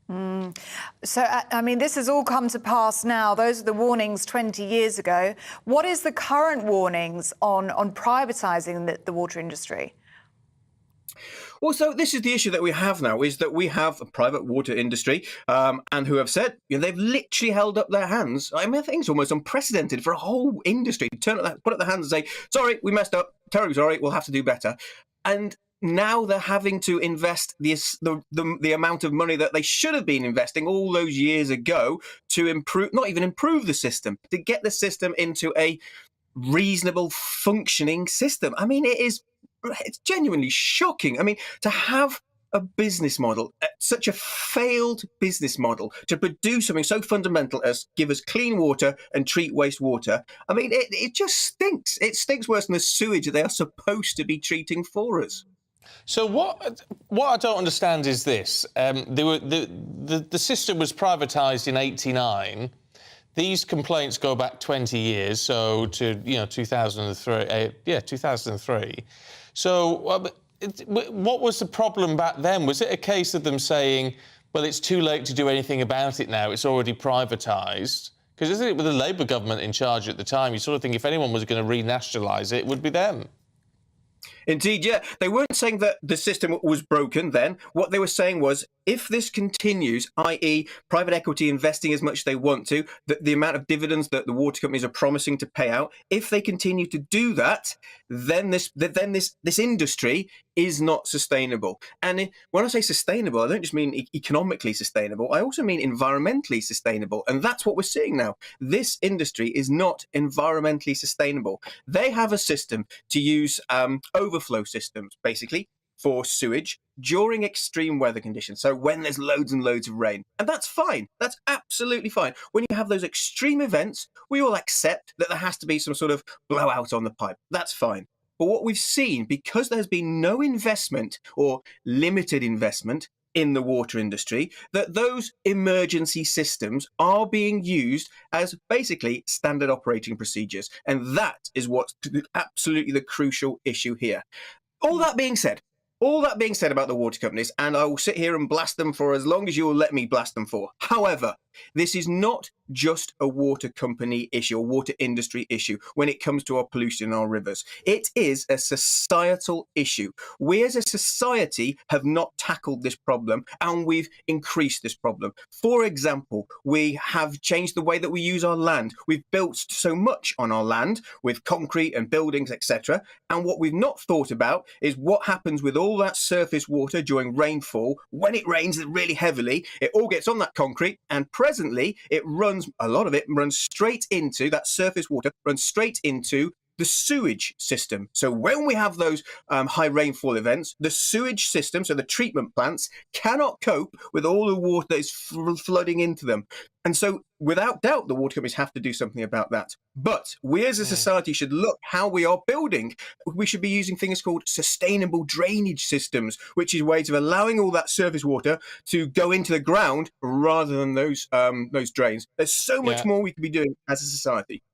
So, I mean, this has all come to pass now. Those are the warnings 20 years ago. What is the current warnings on privatising the water industry? Well, so this is the issue that we have now, is that we have a private water industry and who have said, they've literally held up their hands. I mean, I think it's almost unprecedented for a whole industry to put up their hands and say, sorry, we messed up, terribly sorry, we'll have to do better. And now they're having to invest the amount of money that they should have been investing all those years ago to improve, not even improve the system, to get the system into a reasonable functioning system. I mean, it's genuinely shocking. I mean, to have a business model, such a failed business model, to produce something so fundamental as give us clean water and treat wastewater. I mean, it just stinks. It stinks worse than the sewage that they are supposed to be treating for us. So what I don't understand is this: the system was privatised in '89. These complaints go back 20 years, so to 2003. 2003. So what was the problem back then? Was it a case of them saying, well, it's too late to do anything about it now, it's already privatised? Because isn't it with the Labour government in charge at the time, you sort of think if anyone was going to renationalise it, it would be them. Indeed, yeah. They weren't saying that the system was broken then. What they were saying was, if this continues, i.e. private equity investing as much as they want to, the amount of dividends that the water companies are promising to pay out, if they continue to do that, then this industry is not sustainable. And when I say sustainable, I don't just mean economically sustainable, I also mean environmentally sustainable. And that's what we're seeing now. This industry is not environmentally sustainable. They have a system to use overflow systems, basically, for sewage during extreme weather conditions. So when there's loads and loads of rain. And that's fine. That's absolutely fine. When you have those extreme events, we all accept that there has to be some sort of blowout on the pipe. That's fine. But what we've seen, because there's been no investment or limited investment in the water industry, that those emergency systems are being used as basically standard operating procedures. And that is what's absolutely the crucial issue here. All that being said about the water companies, and I will sit here and blast them for as long as you will let me blast them for. However, this is not just a water company issue, a water industry issue when it comes to our pollution in our rivers. It is a societal issue. We as a society have not tackled this problem, and we've increased this problem. For example, we have changed the way that we use our land. We've built so much on our land with concrete and buildings, etc. And what we've not thought about is what happens with all that surface water during rainfall. When it rains really heavily, it all gets on that concrete, and presently a lot of it runs straight into that surface water, runs straight into the sewage system. So when we have those high rainfall events, the sewage system, so the treatment plants, cannot cope with all the water that is flooding into them. And so without doubt, the water companies have to do something about that. But we as a society should look how we are building. We should be using things called sustainable drainage systems, which is ways of allowing all that surface water to go into the ground rather than those drains. There's so much more we could be doing as a society.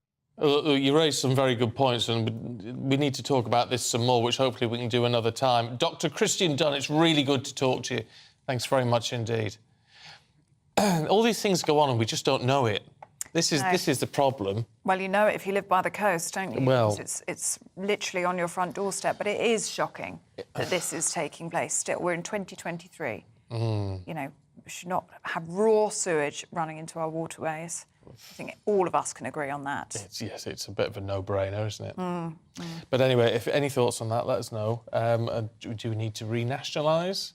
You raised some very good points, and we need to talk about this some more, which hopefully we can do another time. Dr. Christian Dunn, it's really good to talk to you. Thanks very much indeed. All these things go on and we just don't know it. This is the problem. Well, you know it if you live by the coast, don't you? Well, it's literally on your front doorstep. But it is shocking that this is taking place still. We're in 2023. You know, we should not have raw sewage running into our waterways. I think all of us can agree on that. It's a bit of a no-brainer, isn't it? But anyway, if any thoughts on that, let us know. Do we need to renationalise?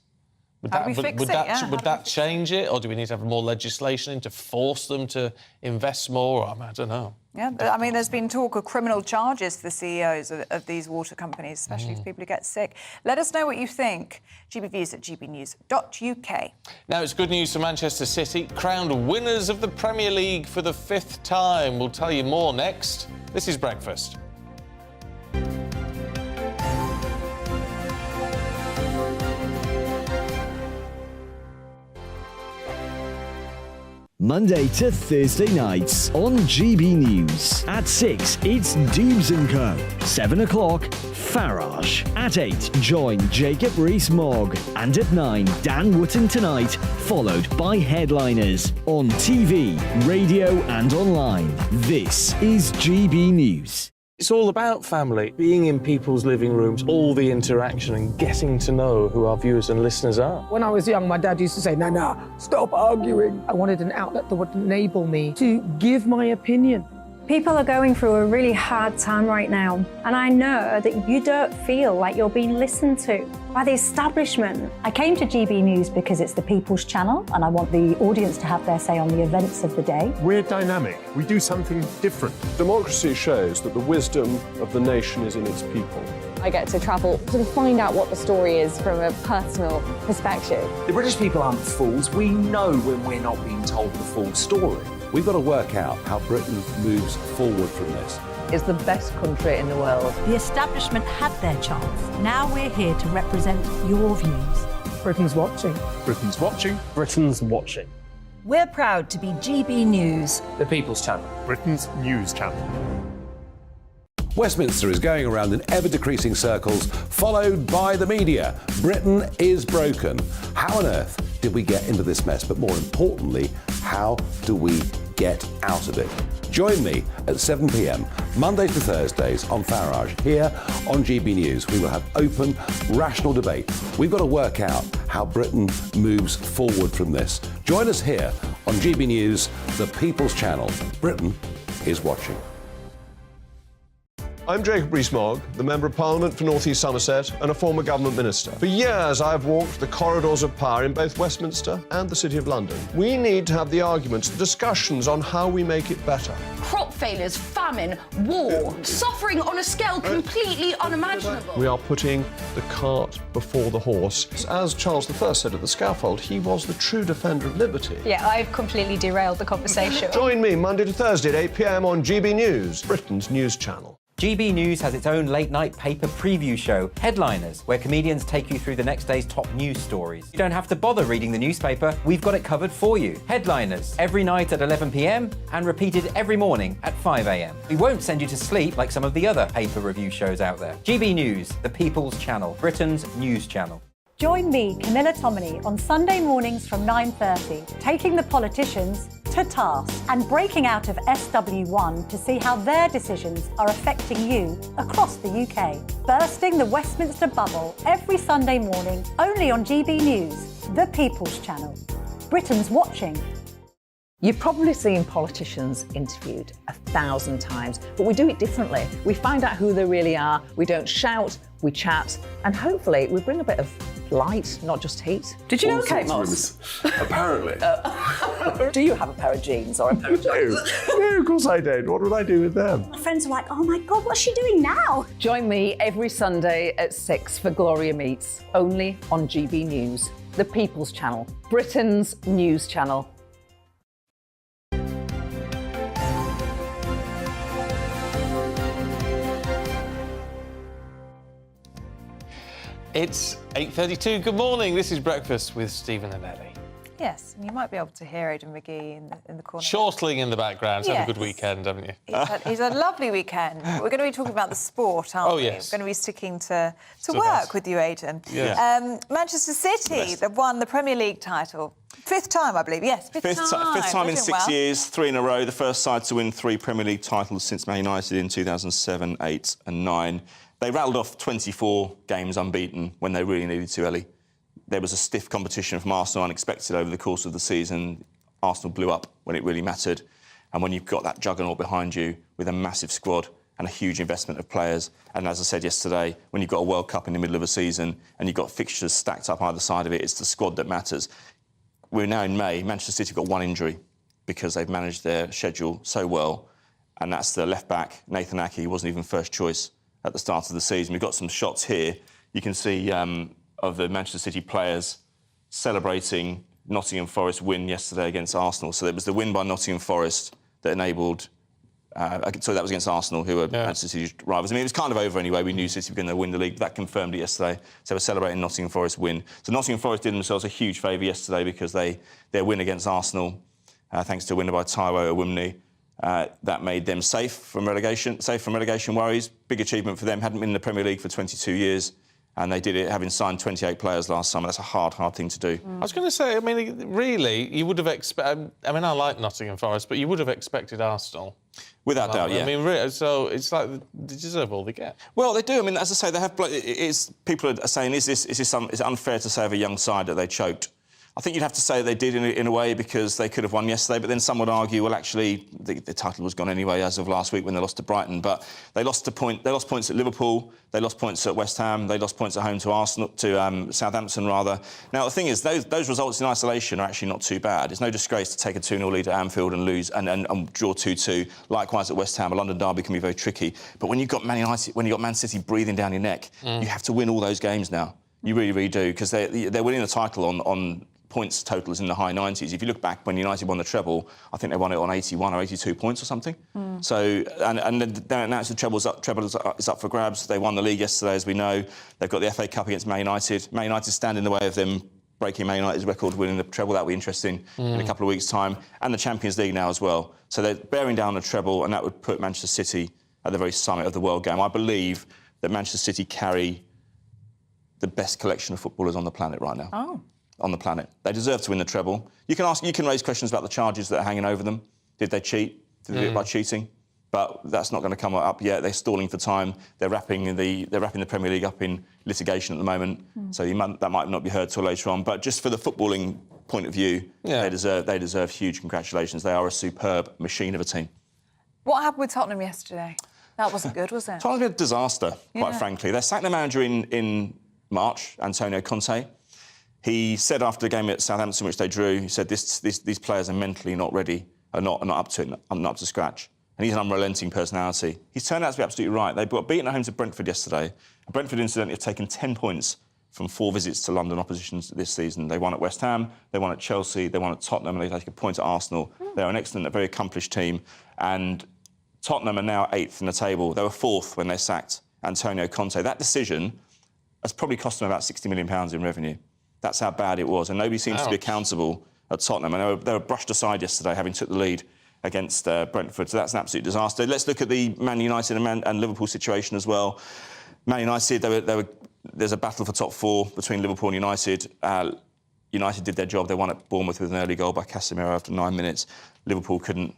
Would that change it, or do we need to have more legislation in to force them to invest more? I don't know. Yeah, I mean, there's been talk of criminal charges for the CEOs of these water companies, especially for people who get sick. Let us know what you think. GBViews at gbnews.uk. Now, it's good news for Manchester City, crowned winners of the Premier League for the 5th time. We'll tell you more next. This is Breakfast. Monday to Thursday nights on GB News. At 6, it's Dubes & Co. 7 o'clock, Farage. At 8, join Jacob Rees-Mogg. And at 9, Dan Wootton Tonight, followed by Headliners. On TV, radio and online. This is GB News. It's all about family, being in people's living rooms, all the interaction and getting to know who our viewers and listeners are. When I was young, my dad used to say, Nana, stop arguing. I wanted an outlet that would enable me to give my opinion. People are going through a really hard time right now, and I know that you don't feel like you're being listened to by the establishment. I came to GB News because it's the people's channel, and I want the audience to have their say on the events of the day. We're dynamic. We do something different. Democracy shows that the wisdom of the nation is in its people. I get to travel to find out what the story is from a personal perspective. The British people aren't fools. We know when we're not being told the full story. We've got to work out how Britain moves forward from this. It's the best country in the world. The establishment had their chance. Now we're here to represent your views. Britain's watching. Britain's watching. Britain's watching. We're proud to be GB News. The People's Channel. Britain's news channel. Westminster is going around in ever-decreasing circles, followed by the media. Britain is broken. How on earth did we get into this mess? But more importantly, how do we get out of it? Join me at 7 p.m, Mondays to Thursdays on Farage, here on GB News. We will have open, rational debate. We've got to work out how Britain moves forward from this. Join us here on GB News, the People's Channel. Britain is watching. I'm Jacob Rees-Mogg, the Member of Parliament for North East Somerset and a former government minister. For years, I've walked the corridors of power in both Westminster and the City of London. We need to have the arguments, the discussions on how we make it better. Crop failures, famine, war, suffering on a scale completely unimaginable. We are putting the cart before the horse. As Charles I said at the scaffold, he was the true defender of liberty. Yeah, I've completely derailed the conversation. Join me Monday to Thursday at 8 p.m. on GB News, Britain's news channel. GB News has its own late-night paper preview show, Headliners, where comedians take you through the next day's top news stories. You don't have to bother reading the newspaper, we've got it covered for you. Headliners, every night at 11 p.m, and repeated every morning at 5 a.m. We won't send you to sleep like some of the other paper review shows out there. GB News, the People's Channel, Britain's news channel. Join me, Camilla Tominey, on Sunday mornings from 9:30, taking the politicians to task and breaking out of SW1 to see how their decisions are affecting you across the UK. Bursting the Westminster bubble every Sunday morning, only on GB News, the People's Channel. Britain's watching. You've probably seen politicians interviewed 1,000 times, but we do it differently. We find out who they really are, we don't shout, we chat, and hopefully we bring a bit of light, not just heat. Did you know Kate Moss? Apparently. Do you have a pair of jeans or a pair of jeans? No, of course I don't. What would I do with them? My friends are like, oh my God, what's she doing now? Join me every Sunday at 6 for Gloria Meets, only on GB News, the People's Channel, Britain's news channel. It's 8:32. Good morning. This is Breakfast with Stephen and Ellie. Yes, and you might be able to hear Aidan McGee in the corner. Chortling in the background. Yes. Have a good weekend, haven't you? He's had a lovely weekend. We're going to be talking about the sport, aren't we? Yes. We're going to be sticking to work with you, Aidan. Yeah. Manchester City, that won the Premier League title. Fifth time, I believe. Yes, fifth time. Fifth time in 6 well. years, 3 in a row. The first side to win 3 Premier League titles since Man United in 2007, 8 and 9. They rattled off 24 games unbeaten when they really needed to, Ellie. There was a stiff competition from Arsenal, unexpected over the course of the season. Arsenal blew up when it really mattered. And when you've got that juggernaut behind you with a massive squad and a huge investment of players, and as I said yesterday, when you've got a World Cup in the middle of a season and you've got fixtures stacked up either side of it, it's the squad that matters. We're now in May. Manchester City have got one injury because they've managed their schedule so well, and that's the left-back, Nathan Ake, who wasn't even first choice at the start of the season. We've got some shots here. You can see of the Manchester City players celebrating Nottingham Forest win yesterday against Arsenal. So it was the win by Nottingham Forest that enabled... sorry, that was against Arsenal, who were Manchester City's rivals. I mean, it was kind of over anyway. We knew City were going to win the league, but that confirmed it yesterday. So we're celebrating Nottingham Forest win. So Nottingham Forest did themselves a huge favour yesterday because their win against Arsenal thanks to a winner by Taiwo Awumni. That made them safe from relegation worries. Big achievement for them. Hadn't been in the Premier League for 22 years. And they did it having signed 28 players last summer. That's a hard thing to do. I was going to say, I mean, really, you would have expected... I mean, I like Nottingham Forest, but you would have expected Arsenal. Without doubt, yeah. I mean, really, so it's like they deserve all they get. Well, they do. I mean, as I say, they have... People are saying, is it unfair to say of a young side that they choked? I think you'd have to say they did in a way because they could have won yesterday, but then some would argue, well, actually, the title was gone anyway as of last week when they lost to Brighton. But they lost points at Liverpool, they lost points at West Ham, they lost points at home to Arsenal, to Southampton, rather. Now, the thing is, those results in isolation are actually not too bad. It's no disgrace to take a 2-0 lead at Anfield and lose and draw 2-2. Likewise at West Ham, a London derby can be very tricky. But when you've got Man United, when you've got Man City breathing down your neck, you have to win all those games now. You really, really do, because they're winning the title on points totals in the high 90s. If you look back when United won the treble, I think they won it on 81 or 82 points or something. So, and now it's the treble is up for grabs. They won the league yesterday, as we know. They've got the FA Cup against Man United. Man United stand in the way of them breaking Man United's record, winning the treble. That'll be interesting in a couple of weeks' time. And the Champions League now as well. So they're bearing down the treble, and that would put Manchester City at the very summit of the world game. I believe that Manchester City carry the best collection of footballers on the planet right now. Oh. On the planet. They deserve to win the treble. You can raise questions about the charges that are hanging over them. Did they cheat? Did they do it by cheating? But that's not going to come up yet. They're stalling for time. They're wrapping the Premier League up in litigation at the moment. So that might not be heard till later on. But just for the footballing point of view, they deserve huge congratulations. They are a superb machine of a team. What happened with Tottenham yesterday? That wasn't good, was it? Tottenham a disaster, quite frankly. They sacked their manager in March, Antonio Conte. He said after the game at Southampton, which they drew, he said these players are mentally not ready, are not up to it, not up to scratch. And he's an unrelenting personality. He's turned out to be absolutely right. They got beaten at home to Brentford yesterday. Brentford, incidentally, have taken 10 points from 4 visits to London oppositions this season. They won at West Ham, they won at Chelsea, they won at Tottenham, and they take a point at Arsenal. They're an excellent, a very accomplished team. And Tottenham are now 8th in the table. They were 4th when they sacked Antonio Conte. That decision has probably cost them about £60 million in revenue. That's how bad it was, and nobody seems to be accountable at Tottenham. And they were brushed aside yesterday, having took the lead against Brentford. So that's an absolute disaster. Let's look at the Man United and Liverpool situation as well. Man United, there's a battle for top 4 between Liverpool and United. United did their job. They won at Bournemouth with an early goal by Casemiro after 9 minutes. Liverpool couldn't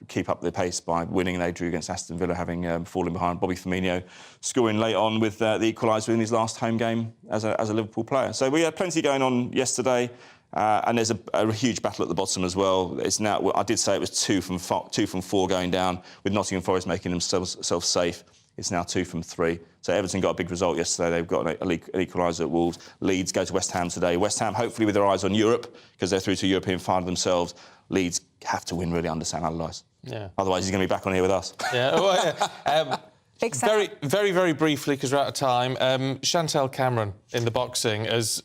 keep up the pace by winning. They drew against Aston Villa, having fallen behind. Bobby Firmino scoring late on with the equaliser in his last home game as a Liverpool player. So we had plenty going on yesterday, and there's a huge battle at the bottom as well. It's now, I did say it was 2 from 4 going down, with Nottingham Forest making themselves safe. It's now 2 from 3. So Everton got a big result yesterday. They've got an equaliser at Wolves. Leeds go to West Ham today. West Ham, hopefully with their eyes on Europe, because they're through to European final themselves. Leeds have to win, really, under Sam Allardyce. Yeah. Otherwise, he's going to be back on here with us. Yeah. Well, very, very, very briefly, because we're out of time, Chantel Cameron in the boxing has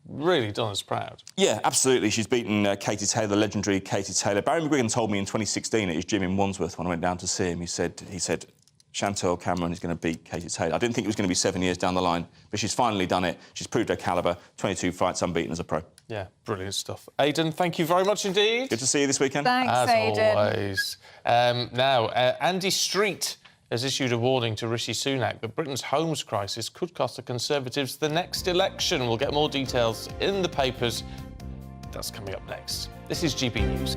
really done us proud. Yeah, absolutely. She's beaten Katie Taylor, legendary Katie Taylor. Barry McGuigan told me in 2016 at his gym in Wandsworth when I went down to see him, he said, Chantel Cameron is going to beat Katie Taylor. I didn't think it was going to be 7 years down the line, but she's finally done it. She's proved her calibre. 22 fights unbeaten as a pro. Yeah, brilliant stuff. Aidan, thank you very much indeed. Good to see you this weekend. Thanks, as Aidan. Always. Now, Andy Street has issued a warning to Rishi Sunak that Britain's homes crisis could cost the Conservatives the next election. We'll get more details in the papers. That's coming up next. This is GB News.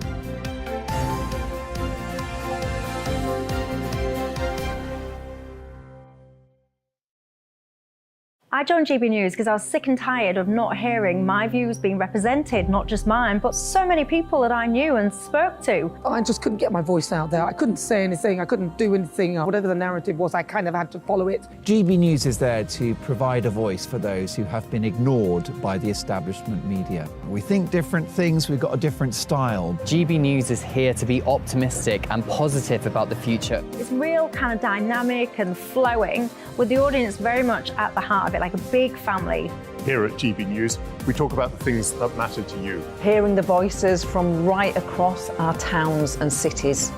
I joined GB News because I was sick and tired of not hearing my views being represented, not just mine, but so many people that I knew and spoke to. I just couldn't get my voice out there. I couldn't say anything. I couldn't do anything. Whatever the narrative was, I kind of had to follow it. GB News is there to provide a voice for those who have been ignored by the establishment media. We think different things, we've got a different style. GB News is here to be optimistic and positive about the future. It's real kind of dynamic and flowing, with the audience very much at the heart of it, like a big family. Here at GB News, we talk about the things that matter to you. Hearing the voices from right across our towns and cities,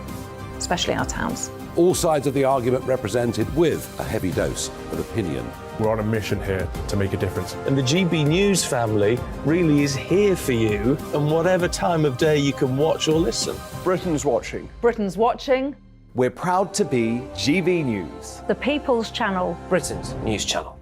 especially our towns. All sides of the argument represented with a heavy dose of opinion. We're on a mission here to make a difference. And the GB News family really is here for you, and whatever time of day you can watch or listen. Britain's watching. Britain's watching. We're proud to be GB News, The People's Channel. Britain's news channel.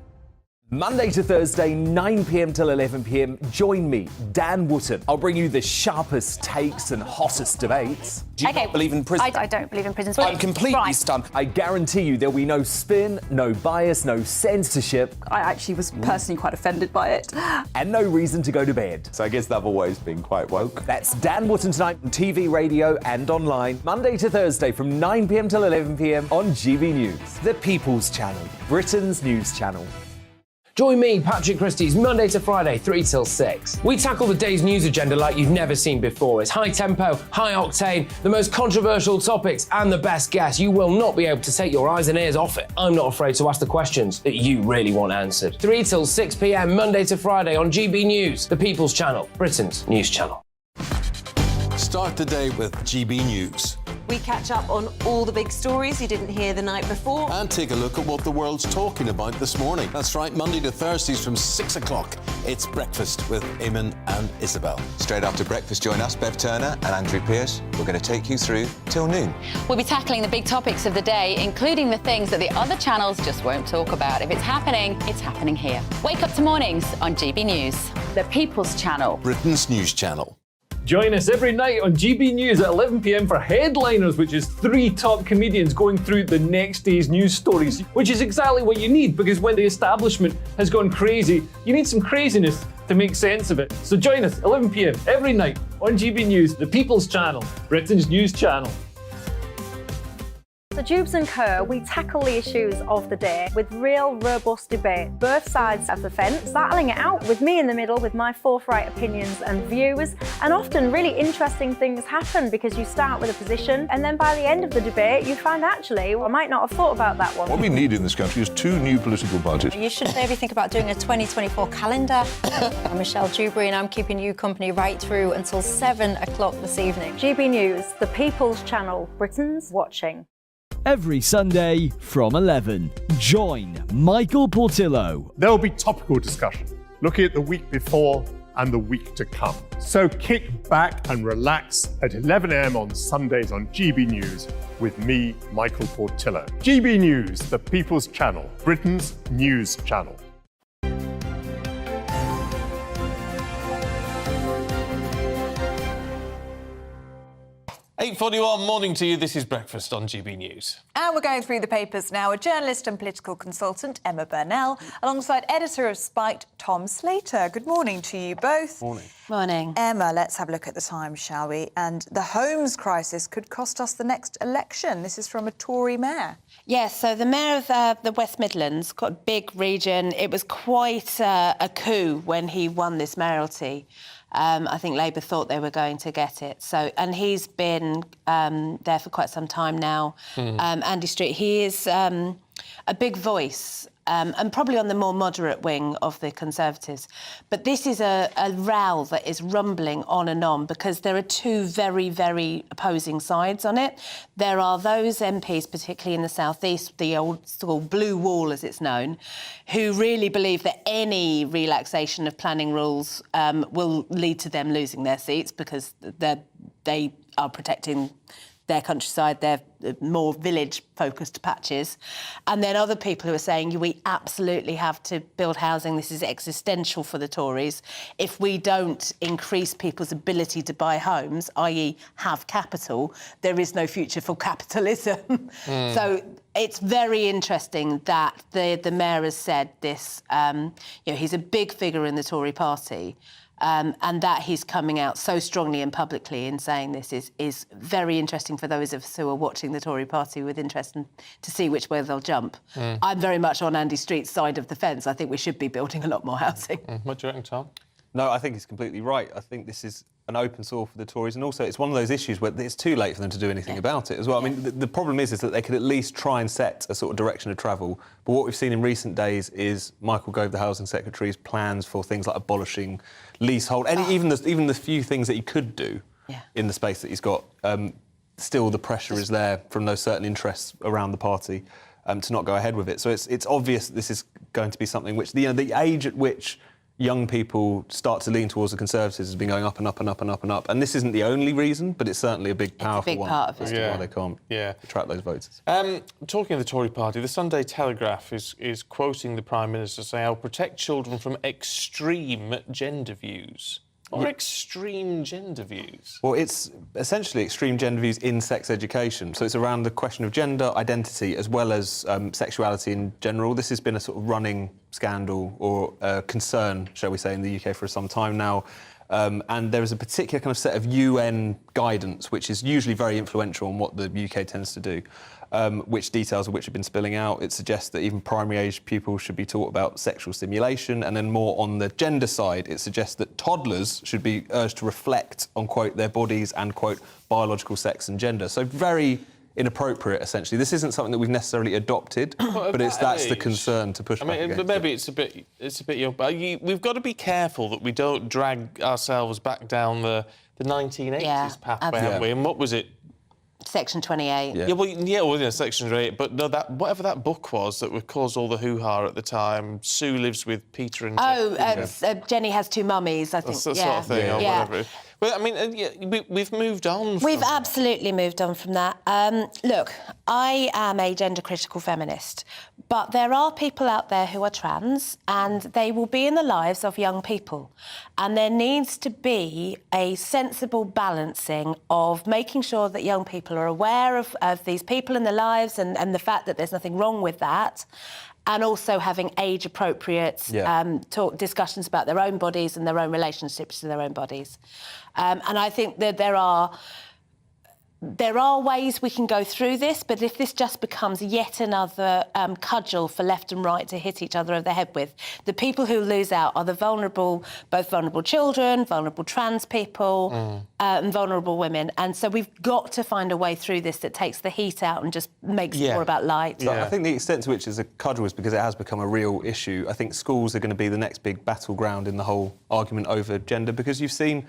Monday to Thursday, 9 p.m. till 11 p.m. Join me, Dan Wootton. I'll bring you the sharpest takes and hottest debates. Do you not believe in prison? I don't believe in prisons. I'm completely stunned. I guarantee you there'll be no spin, no bias, no censorship. I actually was personally quite offended by it. And no reason to go to bed. So I guess they've always been quite woke. That's Dan Wootton tonight on TV, radio and online. Monday to Thursday from 9 p.m. till 11 p.m. on GB News. The People's Channel, Britain's news channel. Join me, Patrick Christie's, Monday to Friday, 3 till 6. We tackle the day's news agenda like you've never seen before. It's high tempo, high octane, the most controversial topics and the best guests. You will not be able to take your eyes and ears off it. I'm not afraid to ask the questions that you really want answered. 3 till 6 p.m, Monday to Friday on GB News, the People's Channel, Britain's news channel. Start the day with GB News. We catch up on all the big stories you didn't hear the night before. And take a look at what the world's talking about this morning. That's right, Monday to Thursdays from 6 o'clock. It's Breakfast with Eamon and Isabel. Straight after breakfast, join us, Bev Turner and Andrew Pearce. We're going to take you through till noon. We'll be tackling the big topics of the day, including the things that the other channels just won't talk about. If it's happening here. Wake up to mornings on GB News. The People's Channel. Britain's news channel. Join us every night on GB News at 11 p.m. for Headliners, which is 3 top comedians going through the next day's news stories, which is exactly what you need, because when the establishment has gone crazy, you need some craziness to make sense of it. So join us 11 p.m. every night on GB News, the People's Channel, Britain's news channel. So Dubes and Co, we tackle the issues of the day with real robust debate, both sides of the fence, battling it out with me in the middle with my forthright opinions and views. And often really interesting things happen because you start with a position and then by the end of the debate you find actually, well, I might not have thought about that one. What we need in this country is 2 new political parties. You should maybe think about doing a 2024 calendar. I'm Michelle Dewberry and I'm keeping you company right through until 7 o'clock this evening. GB News, the People's Channel, Britain's watching. Every Sunday from 11, join Michael Portillo. There'll be topical discussion, looking at the week before and the week to come. So kick back and relax at 11 a.m. on Sundays on GB News with me, Michael Portillo. GB News, the People's Channel, Britain's news channel. 8:41, morning to you. This is Breakfast on GB News. And we're going through the papers now with journalist and political consultant Emma Burnell, alongside editor of Spiked, Tom Slater. Good morning to you both. Morning. Morning. Emma, let's have a look at the Times, shall we? And the homes crisis could cost us the next election. This is from a Tory mayor. Yes, so the mayor of the West Midlands, got a big region. It was quite a coup when he won this mayoralty. I think Labour thought they were going to get it. So, and he's been there for quite some time now. Andy Street, he is a big voice and probably on the more moderate wing of the Conservatives. But this is a row that is rumbling on and on because there are 2 very, very opposing sides on it. There are those MPs, particularly in the South East, the old sort of blue wall as it's known, who really believe that any relaxation of planning rules will lead to them losing their seats because they are protecting their countryside, their more village-focused patches. And then other people who are saying, we absolutely have to build housing. This is existential for the Tories. If we don't increase people's ability to buy homes, i.e. have capital, there is no future for capitalism. So it's very interesting that the mayor has said this. He's a big figure in the Tory party. And that he's coming out so strongly and publicly in saying this is very interesting for those of us who are watching the Tory party with interest and to see which way they'll jump. I'm very much on Andy Street's side of the fence. I think we should be building a lot more housing. What do you reckon, Tom? No, I think he's completely right. I think this is an open sore for the Tories, and also it's one of those issues where it's too late for them to do anything about it as well. I mean, the problem is that they could at least try and set a sort of direction of travel, but what we've seen in recent days is Michael Gove, the Housing Secretary's plans for things like abolishing leasehold, even the few things that he could do in the space that he's got. still the pressure is there from those certain interests around the party to not go ahead with it. So it's obvious that this is going to be something which, the age at which young people start to lean towards the Conservatives has been going up and up and up and up and up. And this isn't the only reason, but it's certainly a big, powerful one part of it. as to why they can't attract those voters. Talking of the Tory party, the Sunday Telegraph is quoting the Prime Minister saying, "I'll protect children from extreme gender views." Or extreme gender views? Well, it's essentially extreme gender views in sex education. So it's around the question of gender identity as well as sexuality in general. This has been a sort of running scandal or concern, shall we say, in the UK for some time now. And there is a particular kind of set of UN guidance, which is usually very influential on what the UK tends to do, which details of which have been spilling out. It suggests that even primary-age pupils should be taught about sexual stimulation, and then more on the gender side, it suggests that toddlers should be urged to reflect on, quote, their bodies and, quote, biological sex and gender. So very inappropriate, essentially. This isn't something that we've necessarily adopted, but that's the concern to push back against. Maybe it's a bit young, but we've got to be careful that we don't drag ourselves back down the 1980s pathway, haven't we? And what was it? Section 28. Section 28. But no, whatever that book was that caused all the hoo-ha at the time, Sue lives with Peter and Jenny has two mummies, I think. That sort of thing, or whatever. Well, I mean, we've moved on. We've absolutely moved on from that. Look, I am a gender-critical feminist, but there are people out there who are trans, and they will be in the lives of young people. And there needs to be a sensible balancing of making sure that young people are aware of these people in their lives and the fact that there's nothing wrong with that, and also having age-appropriate discussions about their own bodies and their own relationships to their own bodies. And I think that there are ways we can go through this, but if this just becomes yet another cudgel for left and right to hit each other over the head with, the people who lose out are the both vulnerable children, vulnerable trans people, and vulnerable women. And so we've got to find a way through this that takes the heat out and just makes it more about light. So I think the extent to which it's a cudgel is because it has become a real issue. I think schools are going to be the next big battleground in the whole argument over gender, because you've seen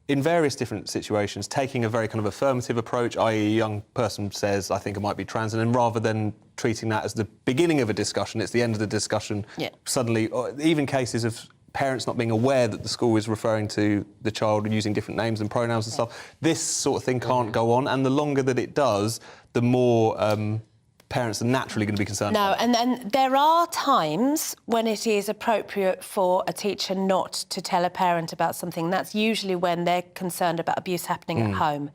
in various different situations, taking a very kind of affirmative approach, i.e. a young person says, I think I might be trans, and then rather than treating that as the beginning of a discussion, it's the end of the discussion, suddenly, even cases of parents not being aware that the school is referring to the child and using different names and pronouns and stuff, this sort of thing can't go on, and the longer that it does, the more parents are naturally going to be concerned about it. And then there are times when it is appropriate for a teacher not to tell a parent about something. That's usually when they're concerned about abuse happening at home.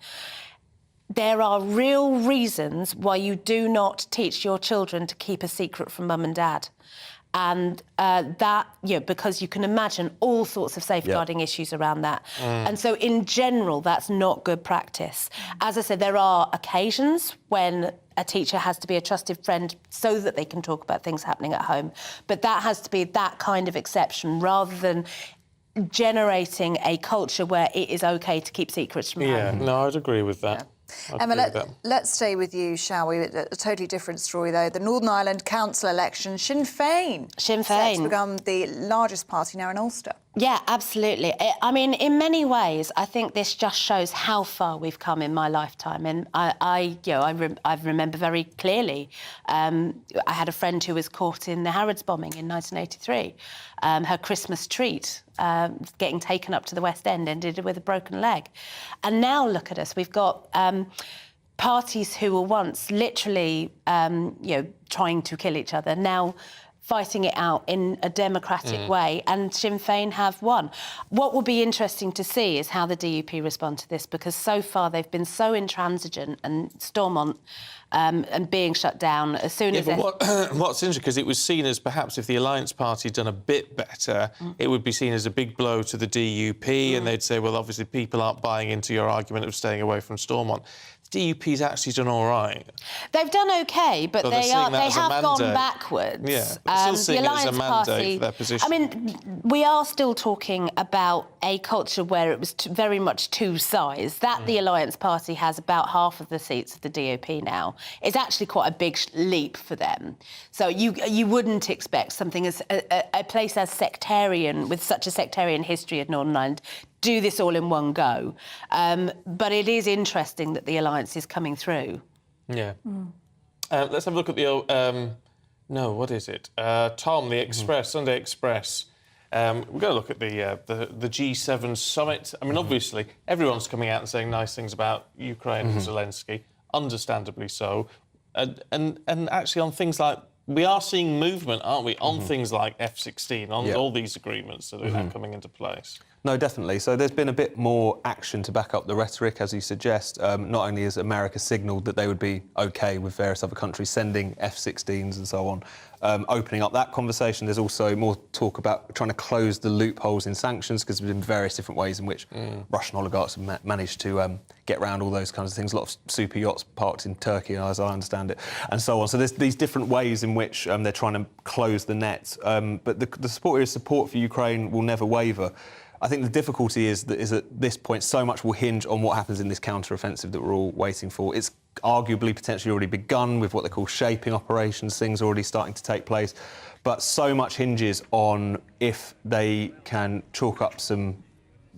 There are real reasons why you do not teach your children to keep a secret from mum and dad. And because you can imagine all sorts of safeguarding issues around that. And so, in general, that's not good practice. As I said, there are occasions when a teacher has to be a trusted friend so that they can talk about things happening at home. But that has to be that kind of exception rather than generating a culture where it is OK to keep secrets from home. No, I'd agree with that. Emma, let's stay with you, shall we? A totally different story, though. The Northern Ireland Council election, Sinn Féin. Set to become the largest party now in Ulster. Yeah, absolutely. I mean, in many ways, I think this just shows how far we've come in my lifetime. And I remember very clearly, I had a friend who was caught in the Harrods bombing in 1983. Her Christmas treat, getting taken up to the West End, ended with a broken leg. And now look at us. We've got parties who were once literally, trying to kill each other, now fighting it out in a democratic way, and Sinn Féin have won. What will be interesting to see is how the DUP respond to this, because so far they've been so intransigent, and Stormont and being shut down as soon as... What's interesting, because it was seen as perhaps if the Alliance Party had done a bit better, it would be seen as a big blow to the DUP, and they'd say, well, obviously people aren't buying into your argument of staying away from Stormont. DUP's actually done all right. They've done OK, but they have gone backwards. Yeah, still seeing the it as a Alliance mandate Party, for their position. I mean, we are still talking about a culture where it was very much two sides. That the Alliance Party has about half of the seats of the DUP now. It's actually quite a big leap for them. So you wouldn't expect something as a place as sectarian, with such a sectarian history of Northern Ireland, do this all in one go. But it is interesting that the alliance is coming through. Yeah. Let's have a look at the... no, what is it? Tom, the Express, Sunday Express. We're going to look at the G7 summit. I mean, obviously, everyone's coming out and saying nice things about Ukraine and Zelensky, understandably so. And actually on things like... We are seeing movement, aren't we, on things like F-16, on all these agreements that are now coming into place. No, definitely. So there's been a bit more action to back up the rhetoric, as you suggest. Not only has America signalled that they would be OK with various other countries sending F-16s and so on, opening up that conversation, there's also more talk about trying to close the loopholes in sanctions, because there's been various different ways in which Russian oligarchs have managed to get around all those kinds of things. A lot of super yachts parked in Turkey, as I understand it, and so on. So there's these different ways in which they're trying to close the net. But the support for Ukraine will never waver. I think the difficulty is at this point so much will hinge on what happens in this counter-offensive that we're all waiting for. It's arguably potentially already begun with what they call shaping operations, things already starting to take place, but so much hinges on if they can chalk up some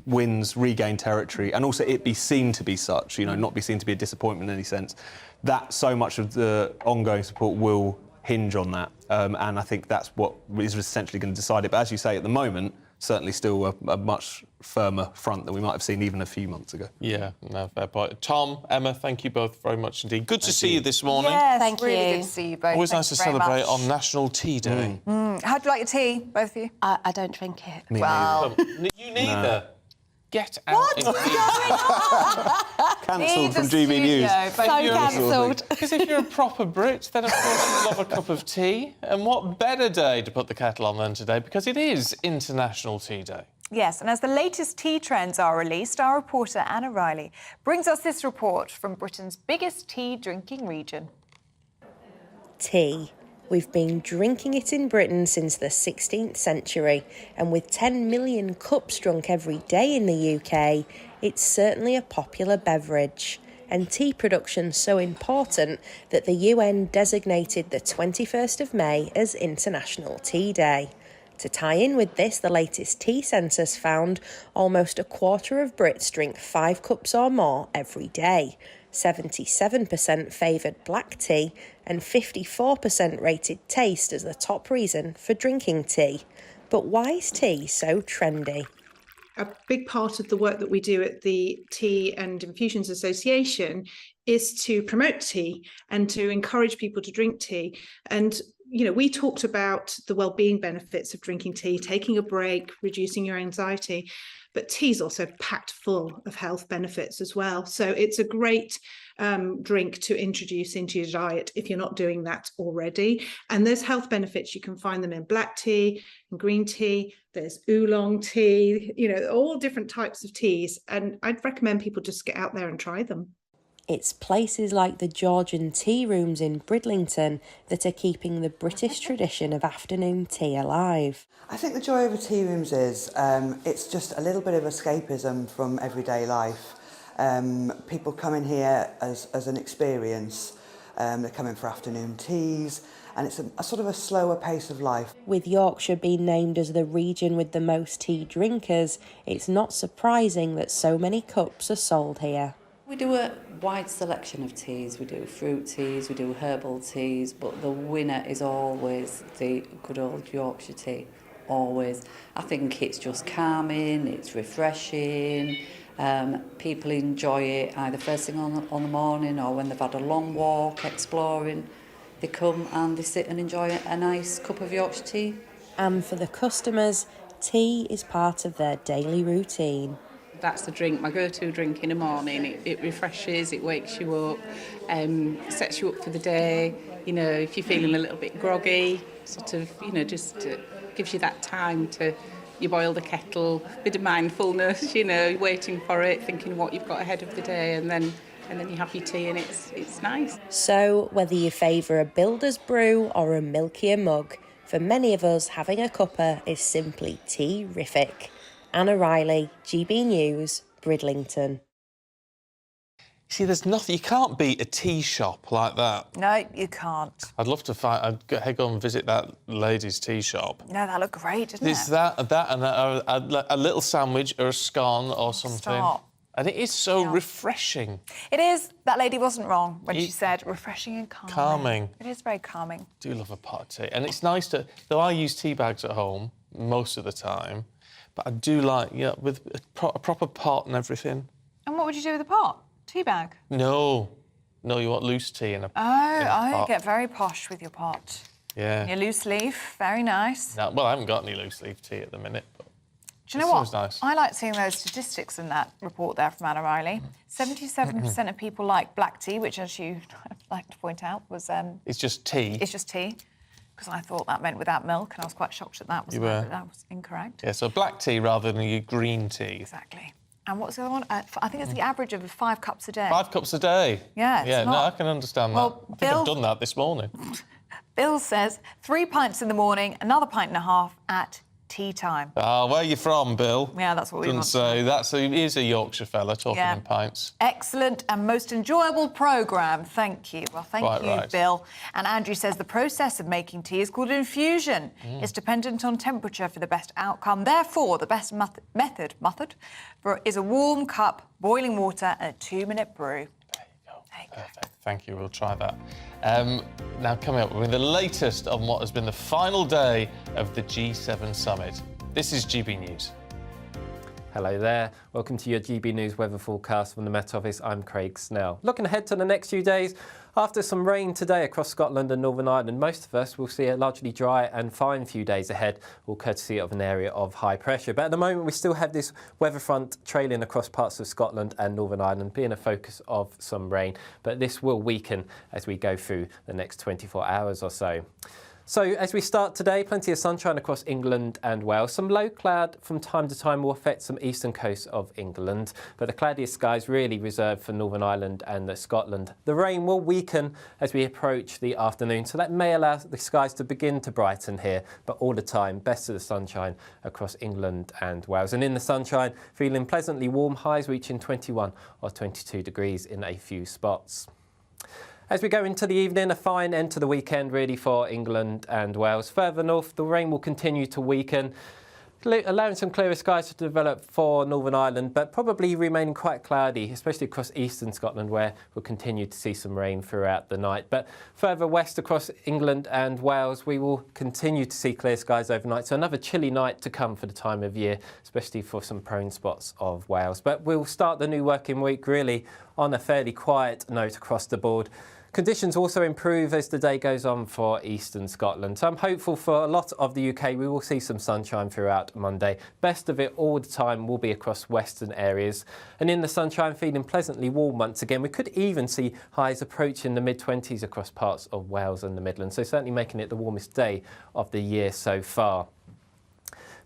wins, regain territory, and also it be seen to be such, you know, not be seen to be a disappointment in any sense, that so much of the ongoing support will hinge on that. And I think that's what is essentially going to decide it. But as you say, at the moment, certainly still a much firmer front than we might have seen even a few months ago. Yeah, no, fair point. Tom, Emma, thank you both very much indeed. Good to see you this morning. Yes, Thank really you. good to see you both. Always Thanks nice to very celebrate much. on National Tea Day. How do you like your tea, both of you? I don't drink it. Well, You neither. Get out. What's going on? Cancelled from Leave the GBNews. studio, both of you. Cancelled. Because if you're a proper Brit, then of course you love a cup of tea. And what better day to put the kettle on than today, because it is International Tea Day. Yes, and as the latest tea trends are released, our reporter Anna Riley brings us this report from Britain's biggest tea drinking region. Tea. We've been drinking it in Britain since the 16th century, and with 10 million cups drunk every day in the UK, it's certainly a popular beverage. And tea production so important that the UN designated the 21st of May as International Tea Day. To tie in with this, the latest tea census found almost a quarter of Brits drink 5 cups or more every day. 77% favoured black tea and 54% rated taste as the top reason for drinking tea. But why is tea so trendy? A big part of the work that we do at the Tea and Infusions Association is to promote tea and to encourage people to drink tea. And you know, we talked about the well-being benefits of drinking tea, taking a break, reducing your anxiety, but tea is also packed full of health benefits as well. So it's a great drink to introduce into your diet if you're not doing that already. And there's health benefits. You can find them in black tea and green tea. There's oolong tea, you know, all different types of teas. And I'd recommend people just get out there and try them. It's places like the Georgian tea rooms in Bridlington that are keeping the British tradition of afternoon tea alive. I think the joy of a tea rooms is it's just a little bit of escapism from everyday life. People come in here as an experience. They're coming for afternoon teas, and it's a sort of a slower pace of life. With Yorkshire being named as the region with the most tea drinkers, it's not surprising that so many cups are sold here. We do a wide selection of teas. We do fruit teas, we do herbal teas, but the winner is always the good old Yorkshire tea, always. I think it's just calming, it's refreshing, people enjoy it either first thing on the morning or when they've had a long walk exploring. They come and they sit and enjoy a nice cup of Yorkshire tea. And for the customers, tea is part of their daily routine. That's the drink, my go-to drink in the morning. It refreshes, it wakes you up, sets you up for the day. You know, if you're feeling a little bit groggy, sort of, you know, just gives you that time to, you boil the kettle, bit of mindfulness, you know, waiting for it, thinking what you've got ahead of the day, and then you have your tea and it's nice. So, whether you favour a builder's brew or a milkier mug, for many of us, having a cuppa is simply tea-rific. Anna Riley, GB News, Bridlington. See, there's nothing... You can't beat a tea shop like that. No, you can't. I'd love to I'd go and visit that lady's tea shop. No, that looked great, didn't it? It's that and a little sandwich or a scone or something. Stop. And it is so refreshing. It is. That lady wasn't wrong when she said refreshing and calming. Calming. It is very calming. I do love a pot of tea. And it's nice to... Though I use tea bags at home most of the time, but I do like, with a proper pot and everything. And what would you do with the pot? Tea bag? No, you want loose tea in a pot. I get very posh with your pot. Yeah. Your loose leaf, very nice. No, well, I haven't got any loose leaf tea at the minute, but... Do you know what? It's always nice. I like seeing those statistics in that report there from Anna Riley. 77% of people like black tea, which, as you like to point out, was... It's just tea. It's just tea, because I thought that meant without milk, and I was quite shocked at that. You were. But that was incorrect. Yeah, so black tea rather than your green tea. Exactly. And what's the other one? I think it's the average of 5 cups a day. 5 cups a day? Yeah, it's Yeah, not. no, I can understand that. I think Bill... I've done that this morning. Bill says 3 pints in the morning, another pint and a half at tea time. Where are you from, Bill? Yeah, that's what we want. Doesn't say. He is a Yorkshire fella talking in pints. Excellent and most enjoyable programme. Thank you. Well, thank Quite you, right. Bill. And Andrew says the process of making tea is called infusion. It's dependent on temperature for the best outcome. Therefore, the best method is a warm cup, boiling water and a 2-minute brew. Perfect. Thank you. We'll try that. Now, coming up with the latest on what has been the final day of the G7 summit. This is GB News. Hello there. Welcome to your GB News weather forecast from the Met Office. I'm Craig Snell. Looking ahead to the next few days, after some rain today across Scotland and Northern Ireland, most of us will see a largely dry and fine few days ahead, all courtesy of an area of high pressure. But at the moment, we still have this weather front trailing across parts of Scotland and Northern Ireland, being a focus of some rain. But this will weaken as we go through the next 24 hours or so. So as we start today, plenty of sunshine across England and Wales. Some low cloud from time to time will affect some eastern coast of England, but the cloudiest skies really reserved for Northern Ireland and Scotland. The rain will weaken as we approach the afternoon, so that may allow the skies to begin to brighten here, but all the time, best of the sunshine across England and Wales. And in the sunshine, feeling pleasantly warm, highs reaching 21 or 22 degrees in a few spots. As we go into the evening, a fine end to the weekend really for England and Wales. Further north, the rain will continue to weaken, allowing some clearer skies to develop for Northern Ireland, but probably remaining quite cloudy, especially across eastern Scotland, where we'll continue to see some rain throughout the night. But further west across England and Wales, we will continue to see clear skies overnight. So another chilly night to come for the time of year, especially for some prone spots of Wales. But we'll start the new working week really on a fairly quiet note across the board. Conditions also improve as the day goes on for eastern Scotland. So I'm hopeful for a lot of the UK we will see some sunshine throughout Monday. Best of it all the time will be across western areas. And in the sunshine, feeling pleasantly warm once again. We could even see highs approaching the mid-20s across parts of Wales and the Midlands. So certainly making it the warmest day of the year so far.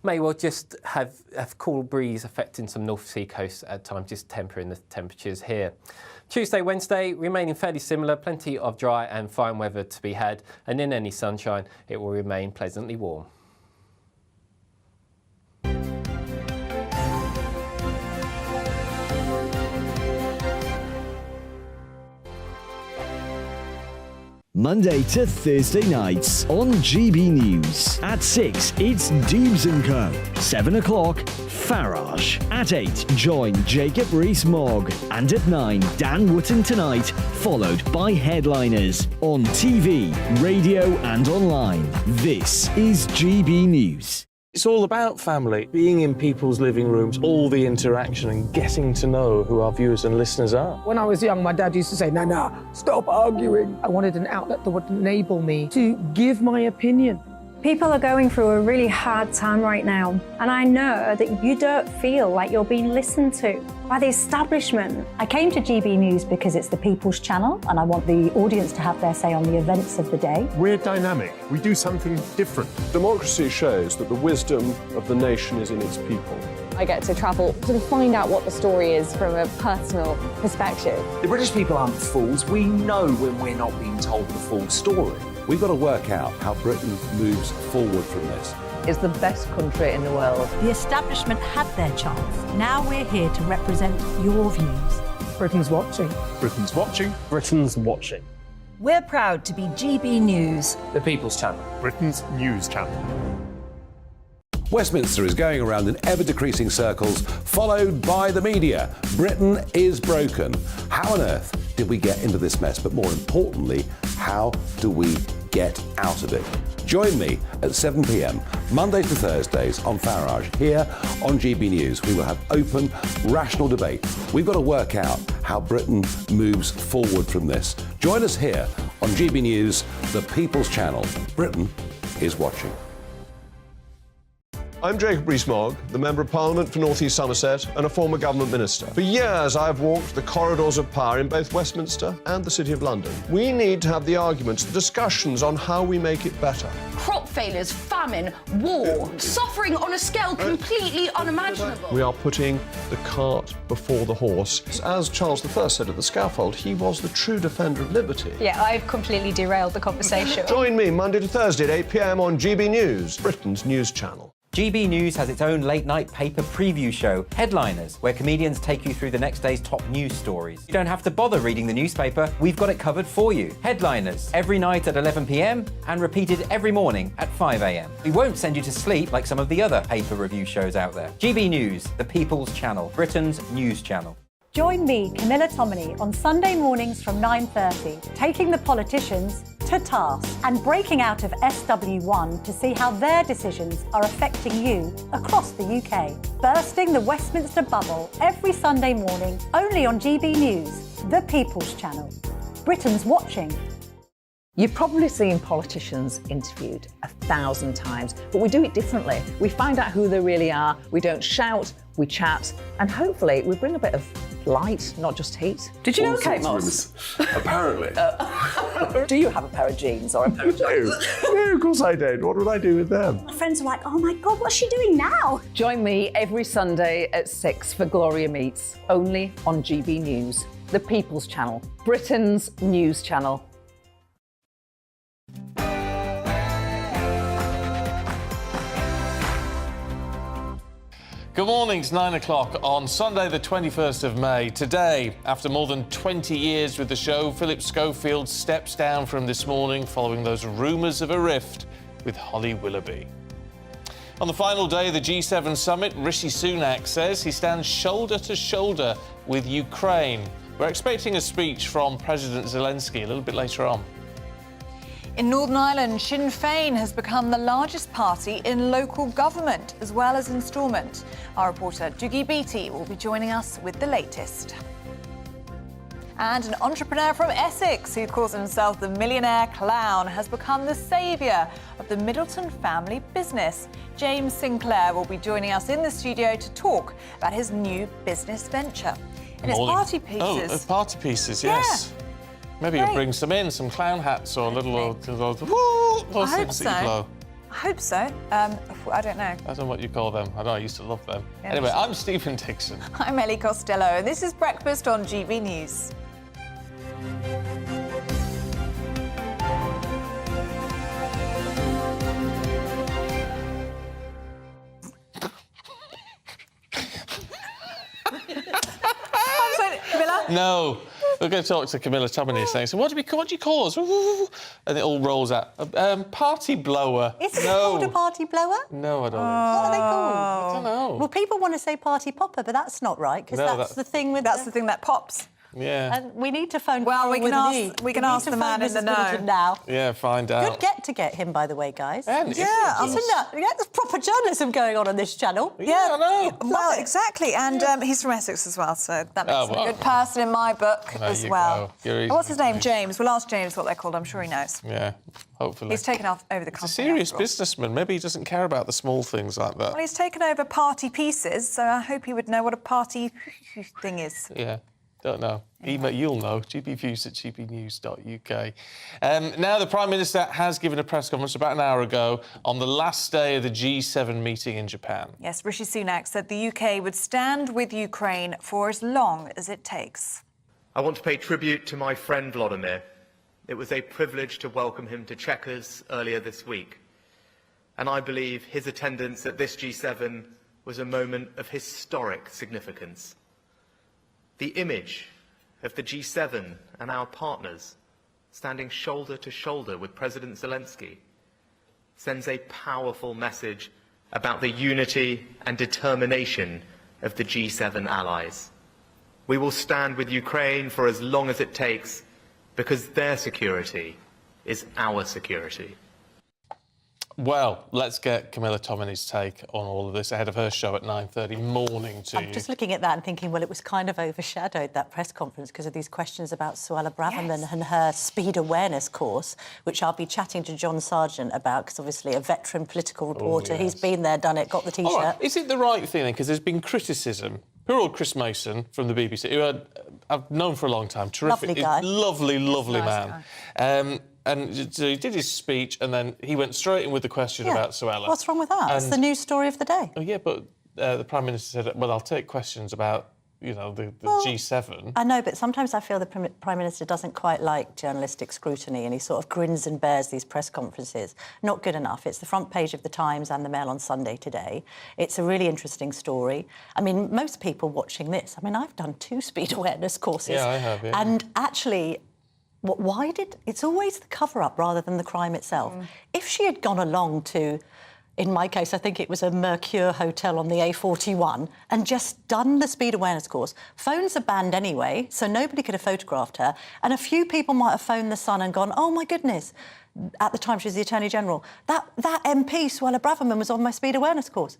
May well just have cool breeze affecting some North Sea coasts at times, just tempering the temperatures here. Tuesday, Wednesday, remaining fairly similar, plenty of dry and fine weather to be had, and in any sunshine, it will remain pleasantly warm. Monday to Thursday nights on GB News. At 6, it's Dubes & Co. 7 o'clock, Farage. At 8, join Jacob Rees-Mogg. And at 9, Dan Wootton Tonight, followed by Headliners. On TV, radio and online. This is GB News. It's all about family, being in people's living rooms, all the interaction and getting to know who our viewers and listeners are. When I was young, my dad used to say, Nana, stop arguing. I wanted an outlet that would enable me to give my opinion. People are going through a really hard time right now, and I know that you don't feel like you're being listened to by the establishment. I came to GB News because it's the people's channel, and I want the audience to have their say on the events of the day. We're dynamic. We do something different. Democracy shows that the wisdom of the nation is in its people. I get to travel to find out what the story is from a personal perspective. The British people aren't fools. We know when we're not being told the full story. We've got to work out how Britain moves forward from this. It's the best country in the world. The establishment had their chance. Now we're here to represent your views. Britain's watching. Britain's watching. Britain's watching. We're proud to be GB News, The People's Channel. Britain's news channel. Westminster is going around in ever-decreasing circles, followed by the media. Britain is broken. How on earth did we get into this mess? But more importantly, how do we get out of it? Join me at 7 p.m, Mondays to Thursdays on Farage, here on GB News. We will have open, rational debate. We've got to work out how Britain moves forward from this. Join us here on GB News, the People's Channel. Britain is watching. I'm Jacob Rees-Mogg, the Member of Parliament for North East Somerset and a former government minister. For years, I've walked the corridors of power in both Westminster and the City of London. We need to have the arguments, the discussions on how we make it better. Crop failures, famine, war, suffering on a scale completely unimaginable. We are putting the cart before the horse. As Charles I said at the scaffold, he was the true defender of liberty. Yeah, I've completely derailed the conversation. Join me Monday to Thursday at 8 p.m. on GB News, Britain's news channel. GB News has its own late-night paper preview show, Headliners, where comedians take you through the next day's top news stories. You don't have to bother reading the newspaper, we've got it covered for you. Headliners, every night at 11 p.m. and repeated every morning at 5 a.m. We won't send you to sleep like some of the other paper review shows out there. GB News, the People's Channel, Britain's news channel. Join me, Camilla Tominey, on Sunday mornings from 9:30, taking the politicians to task and breaking out of SW1 to see how their decisions are affecting you across the UK. Bursting the Westminster bubble every Sunday morning, only on GB News, the People's Channel. Britain's watching. You've probably seen politicians interviewed 1,000 times, but we do it differently. We find out who they really are, we don't shout, we chat, and hopefully we bring a bit of light, not just heat. Did you know Kate Moss? Apparently. Do you have a pair of jeans or a pair of jeans? No, of course I don't. What would I do with them? My friends are like, oh my God, what's she doing now? Join me every Sunday at 6 for Gloria Meets, only on GB News, the People's Channel, Britain's news channel. Good morning, it's 9 o'clock on Sunday the 21st of May. Today, after more than 20 years with the show, Phillip Schofield steps down from this morning following those rumours of a rift with Holly Willoughby. On the final day of the G7 summit, Rishi Sunak says he stands shoulder to shoulder with Ukraine. We're expecting a speech from President Zelensky a little bit later on. In Northern Ireland, Sinn Féin has become the largest party in local government, as well as in Stormont. Our reporter, Dougie Beattie, will be joining us with the latest. And an entrepreneur from Essex who calls himself the millionaire clown has become the saviour of the Middleton family business. James Sinclair will be joining us in the studio to talk about his new business venture. And it's party pieces. Oh, party pieces, yes. Yeah. Maybe you'll bring some clown hats or little I hope so. I hope so. I don't know. I don't know what you call them. I know I used to love them. Yeah, anyway, I'm Stephen Dixon. I'm Ellie Costello, and this is Breakfast on GB News. I'm sorry, Camilla? No. We're going to talk to Camilla Tominey saying, so what do you call us? And it all rolls out. Party blower. Is it called a party blower? No, I don't think so. What are they called? I don't know. Well, people want to say party popper, but that's not right, because that's the thing with... That's the thing that pops. Yeah. And we need to phone... Well, we can ask the man in the know. Now. Yeah, find out. Good to get him, by the way, guys. Yeah, there's proper journalism going on this channel. Yeah, I know. Well, exactly, and he's from Essex as well, so that makes him a good person in my book as well. What's his name? James. We'll ask James what they're called. I'm sure he knows. Yeah, hopefully. He's taken off over the company. He's a serious businessman. Maybe he doesn't care about the small things like that. Well, he's taken over party pieces, so I hope he would know what a party thing is. Yeah. Don't know. Email, you'll know. gbviews@gbnews.uk. Now, the Prime Minister has given a press conference about an hour ago on the last day of the G7 meeting in Japan. Yes, Rishi Sunak said the UK would stand with Ukraine for as long as it takes. I want to pay tribute to my friend Vladimir. It was a privilege to welcome him to Chequers earlier this week. And I believe his attendance at this G7 was a moment of historic significance. The image of the G7 and our partners, standing shoulder to shoulder with President Zelensky, sends a powerful message about the unity and determination of the G7 allies. We will stand with Ukraine for as long as it takes, because their security is our security. Well, let's get Camilla Tominey's take on all of this ahead of her show at 9:30. Morning to you. I'm just looking at that and thinking, well, it was kind of overshadowed, that press conference, because of these questions about Suella Braverman and her speed awareness course, which I'll be chatting to John Sargent about, because obviously a veteran political reporter, he's been there, done it, got the T-shirt. All right. Is it the right thing, then? Because there's been criticism. Poor old Chris Mason from the BBC, who I've known for a long time. Terrific. Lovely guy. Lovely Nice man. And so he did his speech, and then he went straight in with the question about Suella. What's wrong with that? It's the news story of the day. Oh, yeah, but the Prime Minister said, well, I'll take questions about, you know, the G7. I know, but sometimes I feel the Prime Minister doesn't quite like journalistic scrutiny, and he sort of grins and bears these press conferences. Not good enough. It's the front page of the Times and the Mail on Sunday today. It's a really interesting story. I mean, most people watching this, I mean, I've done 2 speed awareness courses. Yeah, I have, yeah. And actually, why did... It's always the cover-up rather than the crime itself. If she had gone along to... In my case, I think it was a Mercure hotel on the A41, and just done the speed awareness course. Phones are banned anyway, so nobody could have photographed her. And a few people might have phoned the Sun and gone, oh, my goodness. At the time, she was the Attorney General. That MP, Suella Braverman, was on my speed awareness course.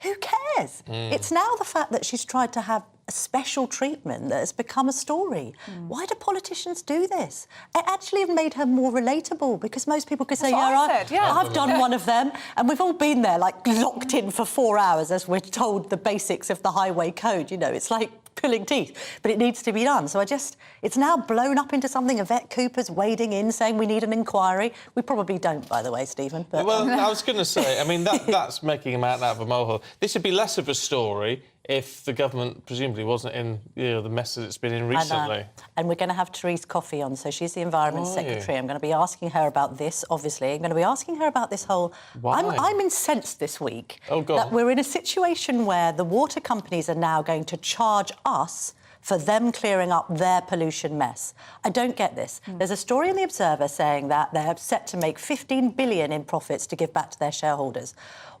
Who cares? It's now the fact that she's tried to have a special treatment that has become a story. Why do politicians do this? It actually made her more relatable, because most people could say, I've done one of them, and we've all been there, like, locked in for 4 hours as we're told the basics of the highway code. You know, it's like pulling teeth, but it needs to be done. So it's now blown up into something. Yvette Cooper's wading in, saying we need an inquiry. We probably don't, by the way, Stephen. But... Well, I was going to say, I mean, that's making a mountain out of a molehill. This would be less of a story if the government presumably wasn't in, you know, the mess that it's been in recently. And we're going to have Therese Coffey on, so she's the Environment Secretary. I'm going to be asking her about this, obviously. I'm going to be asking her about this whole... Why? I'm incensed this week that we're in a situation where the water companies are now going to charge us for them clearing up their pollution mess. I don't get this. There's a story in The Observer saying that they're set to make $15 billion in profits to give back to their shareholders.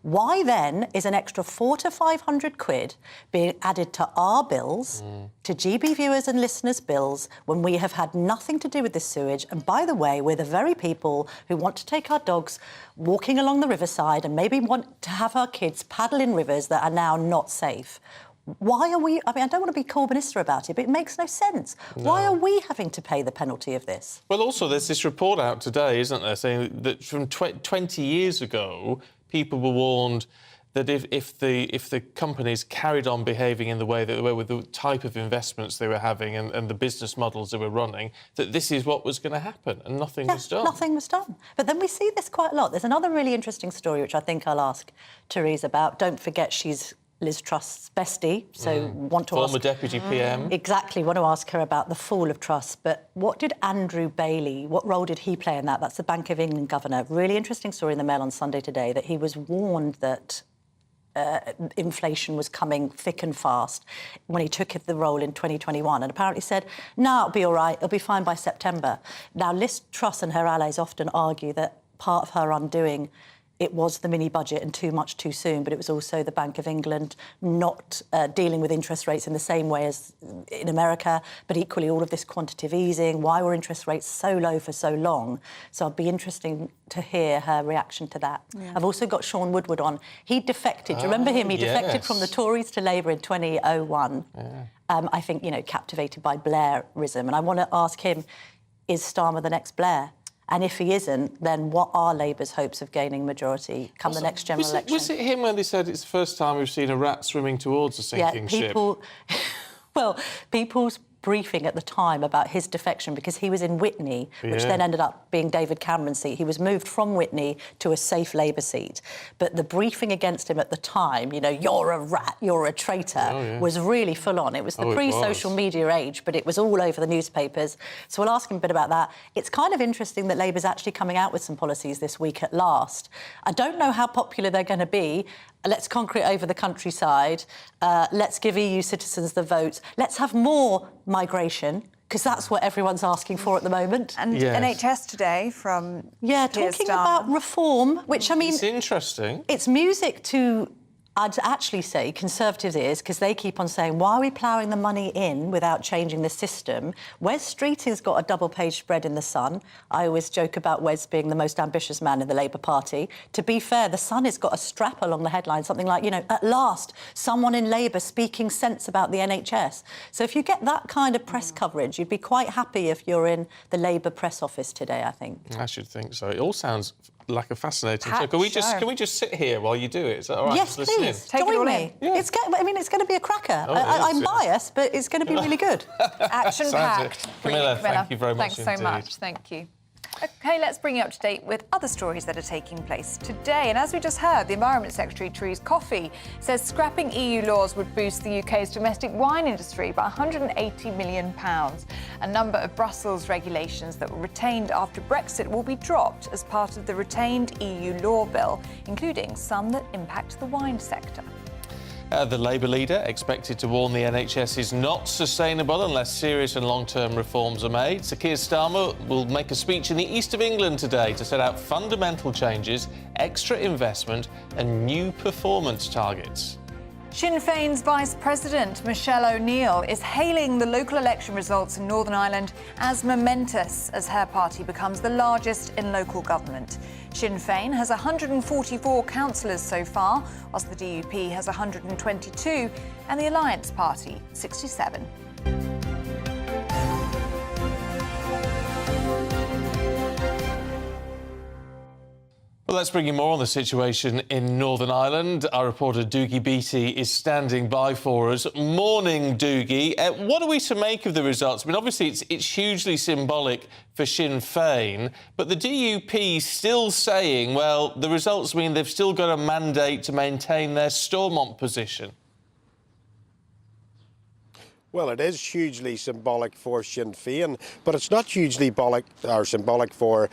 Why, then, is an extra 400 to 500 quid being added to our bills, to GB viewers and listeners' bills, when we have had nothing to do with this sewage? And, by the way, we're the very people who want to take our dogs walking along the riverside and maybe want to have our kids paddle in rivers that are now not safe. Why are we... I mean, I don't want to be Corbynista about it, but it makes no sense. No. Why are we having to pay the penalty of this? Well, also, there's this report out today, isn't there, saying that from 20 years ago, people were warned that if the companies carried on behaving in the way that they were, with the type of investments they were having and the business models they were running, that this is what was going to happen, and nothing was done. Nothing was done. But then we see this quite a lot. There's another really interesting story, which I think I'll ask Therese about. Don't forget, she's Liz Truss's bestie, so want to ask... Former Deputy PM. Exactly, want to ask her about the fall of Truss. But what did Andrew Bailey, what role did he play in that? That's the Bank of England governor. Really interesting story in the Mail on Sunday today, that he was warned that inflation was coming thick and fast when he took the role in 2021, and apparently said, no, it'll be all right, it'll be fine by September. Now, Liz Truss and her allies often argue that part of her undoing it was the mini-budget and too much too soon, but it was also the Bank of England not dealing with interest rates in the same way as in America, but equally all of this quantitative easing. Why were interest rates so low for so long? So it'd be interesting to hear her reaction to that. Yeah. I've also got Sean Woodward on. He defected. Do you remember him? He defected from the Tories to Labour in 2001. Yeah. I think, you know, captivated by Blairism. And I want to ask him, is Starmer the next Blair? And if he isn't, then what are Labour's hopes of gaining majority come the next general election? Was it him when they said it's the first time we've seen a rat swimming towards a sinking ship? Well, people's briefing at the time about his defection, because he was in Witney, which then ended up being David Cameron's seat. He was moved from Witney to a safe Labour seat. But the briefing against him at the time, you know, you're a rat, you're a traitor, was really full on. It was the pre-social media age, but it was all over the newspapers. So we'll ask him a bit about that. It's kind of interesting that Labour's actually coming out with some policies this week at last. I don't know how popular they're going to be. Let's concrete over the countryside. Let's give EU citizens the vote. Let's have more migration. because that's what everyone's asking for at the moment. And NHS today from talking about reform, which, I mean... It's interesting. It's music to... I'd actually say Conservatives' ears, because they keep on saying, why are we ploughing the money in without changing the system? Wes Street has got a double-page spread in The Sun. I always joke about Wes being the most ambitious man in the Labour Party. To be fair, The Sun has got a strap along the headline, something like, you know, at last, someone in Labour speaking sense about the NHS. So if you get that kind of press coverage, you'd be quite happy if you're in the Labour press office today, I think. I should think so. It all sounds like a fascinating show. Can we just sit here while you do it? Is that all right? Yes, please. Join me. Yeah. It's going to be a cracker. Oh, I'm biased, but it's going to be really good. Action-packed. Camilla, thank you very much Thanks so much. Thank you. OK, let's bring you up to date with other stories that are taking place today. And as we just heard, the Environment Secretary, Therese Coffey, says scrapping EU laws would boost the UK's domestic wine industry by £180 million. A number of Brussels regulations that were retained after Brexit will be dropped as part of the retained EU law bill, including some that impact the wine sector. The Labour leader expected to warn the NHS is not sustainable unless serious and long-term reforms are made. Sir Keir Starmer will make a speech in the east of England today to set out fundamental changes, extra investment and new performance targets. Sinn Féin's Vice President, Michelle O'Neill, is hailing the local election results in Northern Ireland as momentous as her party becomes the largest in local government. Sinn Féin has 144 councillors so far, whilst the DUP has 122 and the Alliance Party 67. Well, let's bring you more on the situation in Northern Ireland. Our reporter Doogie Beattie is standing by for us. Morning, Doogie. What are we to make of the results? I mean, obviously, it's hugely symbolic for Sinn Féin, but the DUP still saying, well, the results mean they've still got a mandate to maintain their Stormont position. Well, it is hugely symbolic for Sinn Féin, but it's not hugely symbolic for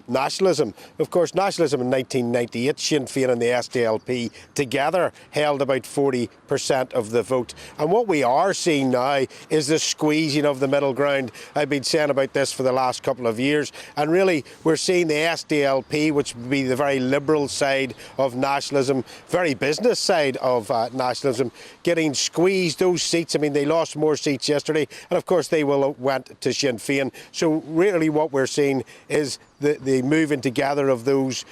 nationalism. Of course, nationalism in 1998, Sinn Féin and the SDLP together held about 40% of the vote. And what we are seeing now is the squeezing of the middle ground. I've been saying about this for the last couple of years. And really, we're seeing the SDLP, which would be the very liberal side of nationalism, very business side of nationalism, getting squeezed. Those seats, I mean, they lost more seats yesterday, and of course they went to Sinn Féin. So really what we're seeing is the moving together of those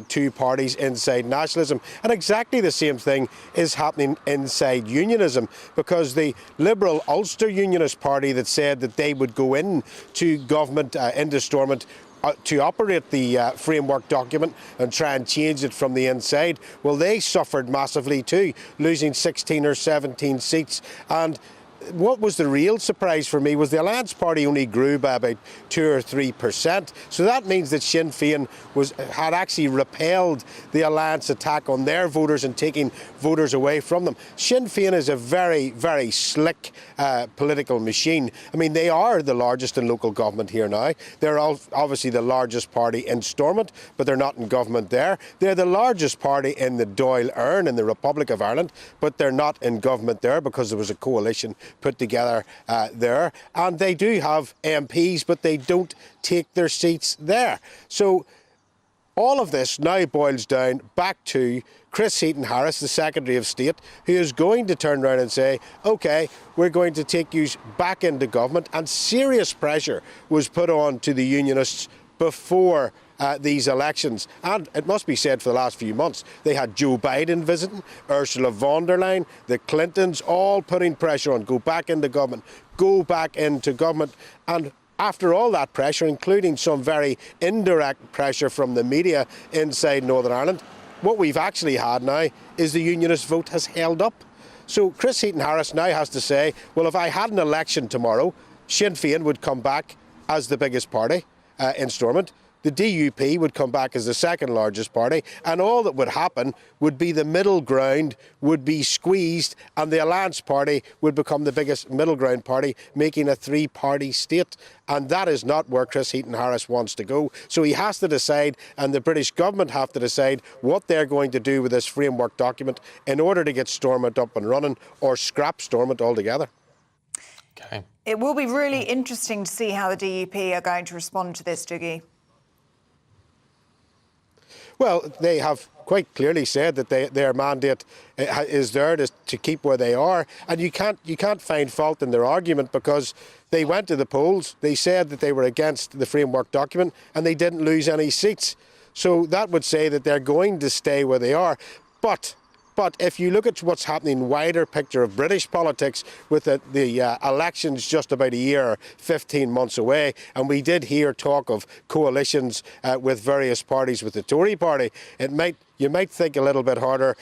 two parties inside nationalism. And exactly the same thing is happening inside unionism, because the Liberal Ulster Unionist Party that said that they would go in to government, into Stormont, to operate the framework document and try and change it from the inside, well, they suffered massively too, losing 16 or 17 seats. And what was the real surprise for me was the Alliance Party only grew by about 2 or 3%. So that means that Sinn Féin had actually repelled the Alliance attack on their voters and taking voters away from them. Sinn Féin is a very, very slick political machine. I mean, they are the largest in local government here now. They're obviously the largest party in Stormont, but they're not in government there. They're the largest party in the Dáil Éireann in the Republic of Ireland, but they're not in government there because there was a coalition put together there. And they do have MPs, but they don't take their seats there. So all of this now boils down back to Chris Heaton-Harris, the Secretary of State, who is going to turn around and say, OK, we're going to take you back into government. And serious pressure was put on to the Unionists before these elections. And it must be said, for the last few months, they had Joe Biden visiting, Ursula von der Leyen, the Clintons, all putting pressure on, go back into government, go back into government. And after all that pressure, including some very indirect pressure from the media inside Northern Ireland, what we've actually had now is the Unionist vote has held up. So Chris Heaton-Harris now has to say, well, if I had an election tomorrow, Sinn Féin would come back as the biggest party in Stormont. The DUP would come back as the second largest party, and all that would happen would be the middle ground would be squeezed, and the Alliance Party would become the biggest middle ground party, making a three-party state. And that is not where Chris Heaton-Harris wants to go. So he has to decide, and the British government have to decide what they're going to do with this framework document in order to get Stormont up and running, or scrap Stormont altogether. Okay. It will be really interesting to see how the DUP are going to respond to this, Dougie. Well, they have quite clearly said that their mandate is there to keep where they are, and you can't find fault in their argument because they went to the polls. They said that they were against the framework document, and they didn't lose any seats. So that would say that they're going to stay where they are. But if you look at what's happening, wider picture of British politics, with the elections just about a year, 15 months away, and we did hear talk of coalitions with various parties with the Tory party, you might think a little bit harder.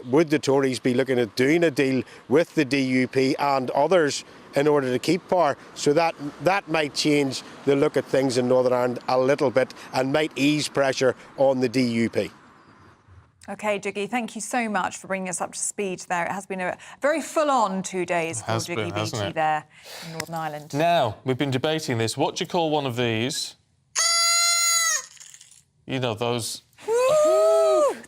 Would the Tories be looking at doing a deal with the DUP and others in order to keep power? So that might change the look at things in Northern Ireland a little bit and might ease pressure on the DUP. OK, Dougie, thank you so much for bringing us up to speed there. It has been a very full-on 2 days for Dougie Beattie there in Northern Ireland. Now, we've been debating this. What do you call one of these? You know, those...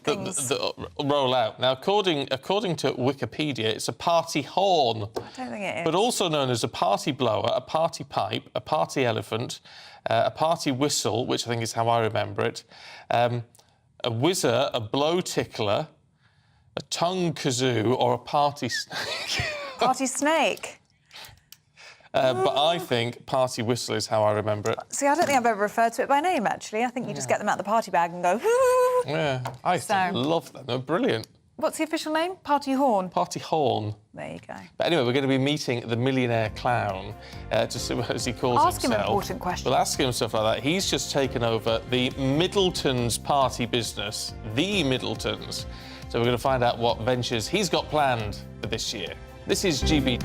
that roll out. Now, according to Wikipedia, it's a party horn. I don't think it is. But also known as a party blower, a party pipe, a party elephant, a party whistle, which I think is how I remember it, a whizzer, a blow tickler, a tongue kazoo, or a party snake. Party snake? But I think party whistle is how I remember it. See, I don't think I've ever referred to it by name, actually. I think you just get them out of the party bag and go, Yeah, I love them. They're brilliant. What's the official name? Party horn? Party horn. There you go. But anyway, we're going to be meeting the millionaire clown, to see, as he calls himself. Ask him important questions. We'll ask him stuff like that. He's just taken over the Middletons party business, the Middletons. So we're going to find out what ventures he's got planned for this year. This is GB.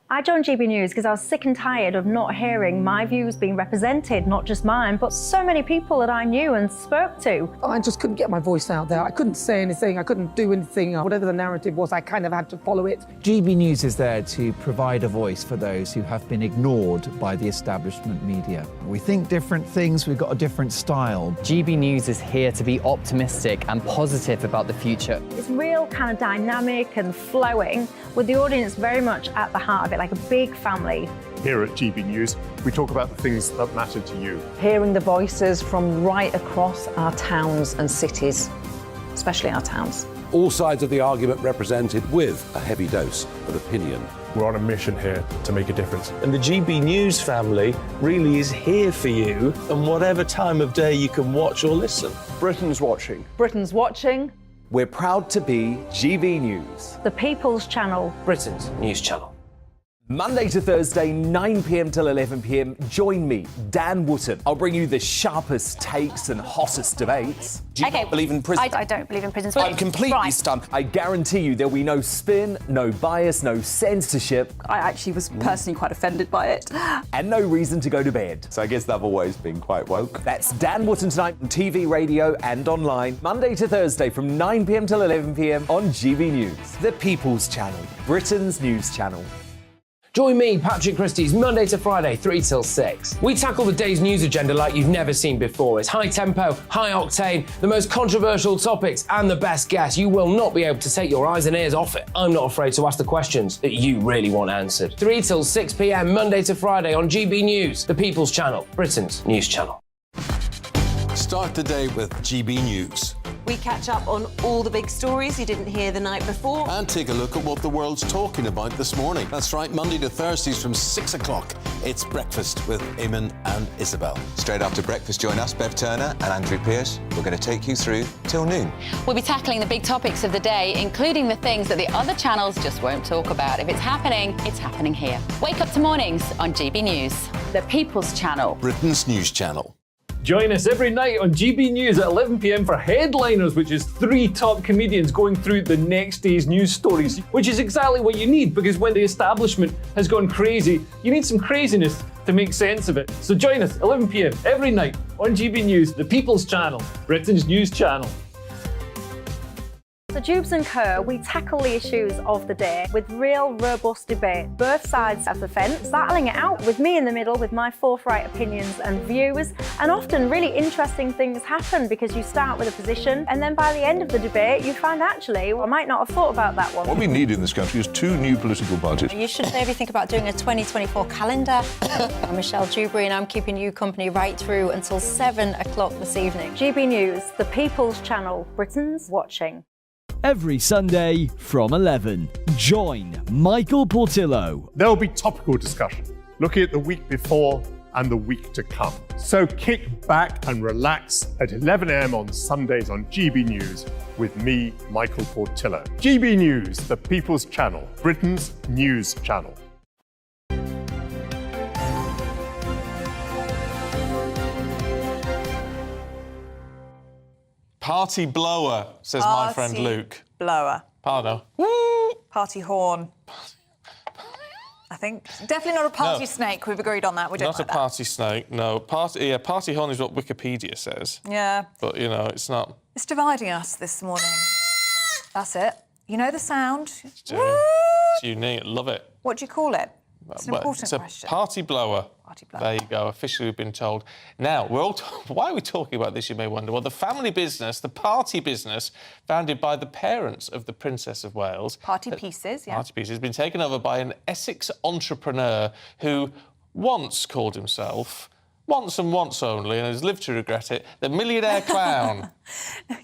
I joined GB News because I was sick and tired of not hearing my views being represented, not just mine, but so many people that I knew and spoke to. I just couldn't get my voice out there. I couldn't say anything. I couldn't do anything. Whatever the narrative was, I kind of had to follow it. GB News is there to provide a voice for those who have been ignored by the establishment media. We think different things, we've got a different style. GB News is here to be optimistic and positive about the future. It's real kind of dynamic and flowing, with the audience very much at the heart of it, like a big family. Here at GB News, we talk about the things that matter to you. Hearing the voices from right across our towns and cities, especially our towns. All sides of the argument represented with a heavy dose of opinion. We're on a mission here to make a difference. And the GB News family really is here for you, and whatever time of day you can watch or listen. Britain's watching. Britain's watching. We're proud to be GB News. The People's Channel. Britain's news channel. Monday to Thursday, 9 p.m. till 11 p.m. Join me, Dan Wootton. I'll bring you the sharpest takes and hottest debates. Do you not believe in prison? I don't believe in prison. I'm completely stunned. I guarantee you there'll be no spin, no bias, no censorship. I actually was personally quite offended by it. And no reason to go to bed. So I guess they've always been quite woke. That's Dan Wootton tonight on TV, radio and online. Monday to Thursday from 9 p.m. till 11 p.m. on GB News. The People's Channel, Britain's news channel. Join me, Patrick Christie's, Monday to Friday, 3 till 6. We tackle the day's news agenda like you've never seen before. It's high tempo, high octane, the most controversial topics, and the best guests. You will not be able to take your eyes and ears off it. I'm not afraid to ask the questions that you really want answered. 3 till 6 p.m, Monday to Friday on GB News, the People's Channel, Britain's news channel. Start the day with GB News. We catch up on all the big stories you didn't hear the night before. And take a look at what the world's talking about this morning. That's right, Monday to Thursdays from 6 o'clock. It's Breakfast with Eamon and Isabel. Straight after breakfast, join us, Bev Turner and Andrew Pearce. We're going to take you through till noon. We'll be tackling the big topics of the day, including the things that the other channels just won't talk about. If it's happening here. Wake up to mornings on GB News, the People's Channel, Britain's news channel. Join us every night on GB News at 11 p.m. for Headliners, which is 3 top comedians going through the next day's news stories, which is exactly what you need, because when the establishment has gone crazy, you need some craziness to make sense of it. So join us 11 p.m. every night on GB News, the People's Channel, Britain's news channel. So Jubes & Co, we tackle the issues of the day with real, robust debate, both sides of the fence, battling it out with me in the middle with my forthright opinions and views. And often really interesting things happen because you start with a position and then by the end of the debate you find actually, well, I might not have thought about that one. What we need in this country is 2 new political parties. You should maybe think about doing a 2024 calendar. I'm Michelle Dewberry and I'm keeping you company right through until 7 o'clock this evening. GB News, the People's Channel, Britain's watching. Every Sunday from 11, join Michael Portillo. There'll be topical discussion, looking at the week before and the week to come. So kick back and relax at 11 a.m. on Sundays on GB News with me, Michael Portillo. GB News, the People's Channel, Britain's news channel. Party blower, says my friend Luke. Blower. Pardon. Party horn. I think. Definitely not a party snake. We've agreed on that. We don't Not like a party snake, no. Party horn is what Wikipedia says. Yeah. But, you know, it's not. It's dividing us this morning. That's it. You know the sound? It's unique. Love it. What do you call it? It's an important it's a question. party blower. Party blower. There you go. Officially, we've been told. Now, we're all. Why are we talking about this? You may wonder. Well, the family business, the party business, founded by the parents of the Princess of Wales. Party Pieces, yeah. Party Pieces has been taken over by an Essex entrepreneur who once called himself, once and once only, and has lived to regret it, the Millionaire Clown.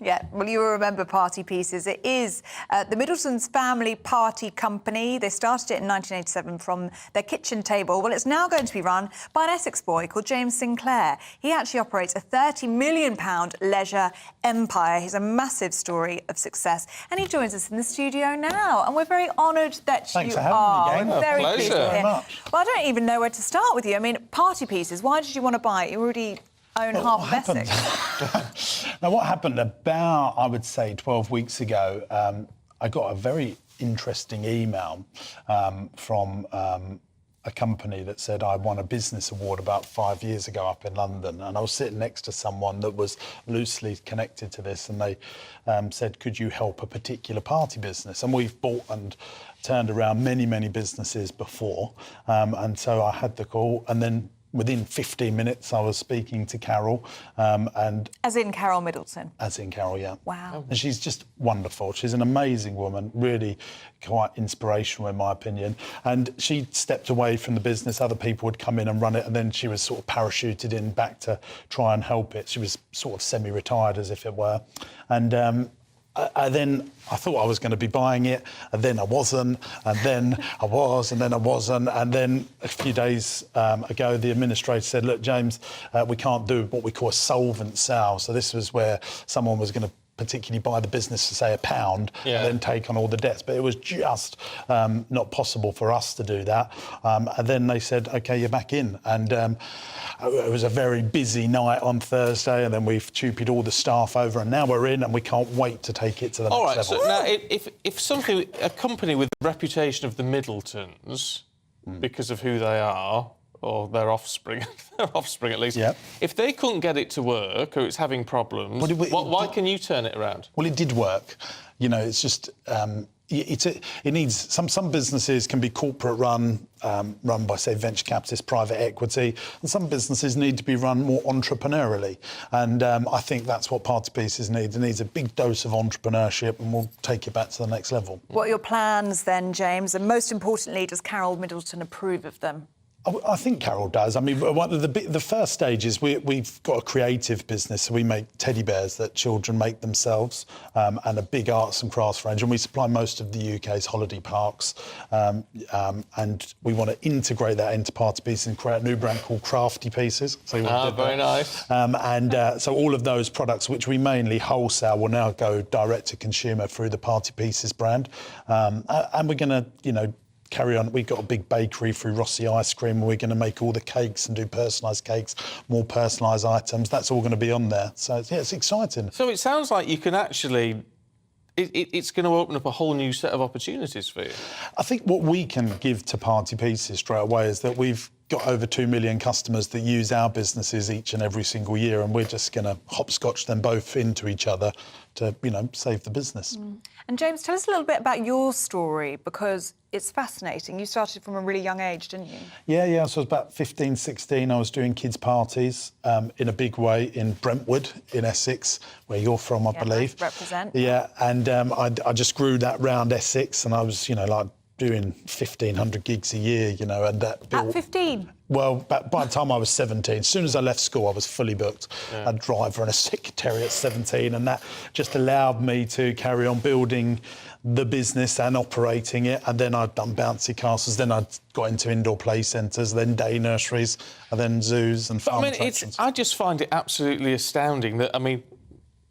Yeah, well, you will remember Party Pieces. It is the Middleton's family party company. They started it in 1987 from their kitchen table. Well, it's now going to be run by an Essex boy called James Sinclair. He actually operates a £30 million leisure empire. He's a massive story of success. And he joins us in the studio now. And we're very honoured that Thanks you for having are. me, Jane. We're very Pleasure. pleased to Very hear. much. Well, I don't even know where to start with you. I mean, Party Pieces, why did you want to buy it? You already own half of Essex. Now, what happened about, I would say, 12 weeks ago, I got a very interesting email from a company that said I won a business award about 5 years ago up in London, and I was sitting next to someone that was loosely connected to this, and they said, could you help a particular party business? And we've bought and turned around many, many businesses before, and so I had the call, and then within 15 minutes, I was speaking to Carol, and... As in Carol Middleton? As in Carol, yeah. Wow. And she's just wonderful. She's an amazing woman, really quite inspirational, in my opinion. And she stepped away from the business. Other people would come in and run it, and then she was sort of parachuted in back to try and help it. She was sort of semi-retired, as if it were. And I thought I was going to be buying it, and then I wasn't, and then I was, and then I wasn't, and then a few days ago the administrator said, look, James, we can't do what we call a solvent sale. So this was where someone was going to particularly buy the business for, say, £1, and then take on all the debts. But it was just not possible for us to do that. And then they said, OK, you're back in. And it was a very busy night on Thursday, and then we've tupied all the staff over, and now we're in, and we can't wait to take it to the next level. So now, if a company with the reputation of the Middletons, because of who they are, or their offspring at least, if they couldn't get it to work or it's having problems, why can you turn it around? Well, it did work. You know, it's just... it needs some businesses can be corporate run by, say, venture capitalists, private equity, and some businesses need to be run more entrepreneurially. And I think that's what Party Pieces needs. It needs a big dose of entrepreneurship, and we'll take it back to the next level. What are your plans then, James? And most importantly, does Carol Middleton approve of them? I think Carol does. I mean, one of the first stage is we've got a creative business, so we make teddy bears that children make themselves, and a big arts and crafts range, and we supply most of the UK's holiday parks, and we want to integrate that into Party Pieces and create a new brand called Crafty Pieces. So very nice. So all of those products, which we mainly wholesale, will now go direct to consumer through the Party Pieces brand, and we're going to, you know, carry on. We've got a big bakery through Rossi Ice Cream, and we're going to make all the cakes and do personalised cakes, more personalised items. That's all going to be on there. So, yeah, it's exciting. So it sounds like you can actually... It's going to open up a whole new set of opportunities for you. I think what we can give to Party Pieces straight away is that we've got over 2 million customers that use our businesses each and every single year, and we're just going to hopscotch them both into each other to, save the business. And James, tell us a little bit about your story, because it's fascinating. You started from a really young age, didn't you? Yeah. So I was about 15, 16. I was doing kids' parties in a big way in Brentwood, in Essex, where you're from, I believe. Nice. Represent. Yeah, and I just grew that round Essex, and I was, like doing 1,500 gigs a year, and that built... At 15? Well, by the time I was 17, as soon as I left school, I was fully booked. A driver and a secretary at 17, and that just allowed me to carry on building the business and operating it. And then I'd done bouncy castles, then I got into indoor play centres, then day nurseries, and then zoos and farm attractions. I just find it absolutely astounding that,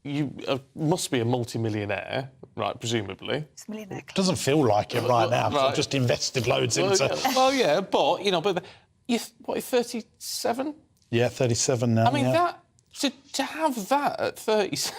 you must be a multi-millionaire, right, presumably. It's a millionaire. Doesn't feel like it right now, because I've just invested loads into... Well, yeah, but, you're 37? Yeah, 37 now, to have that at 37...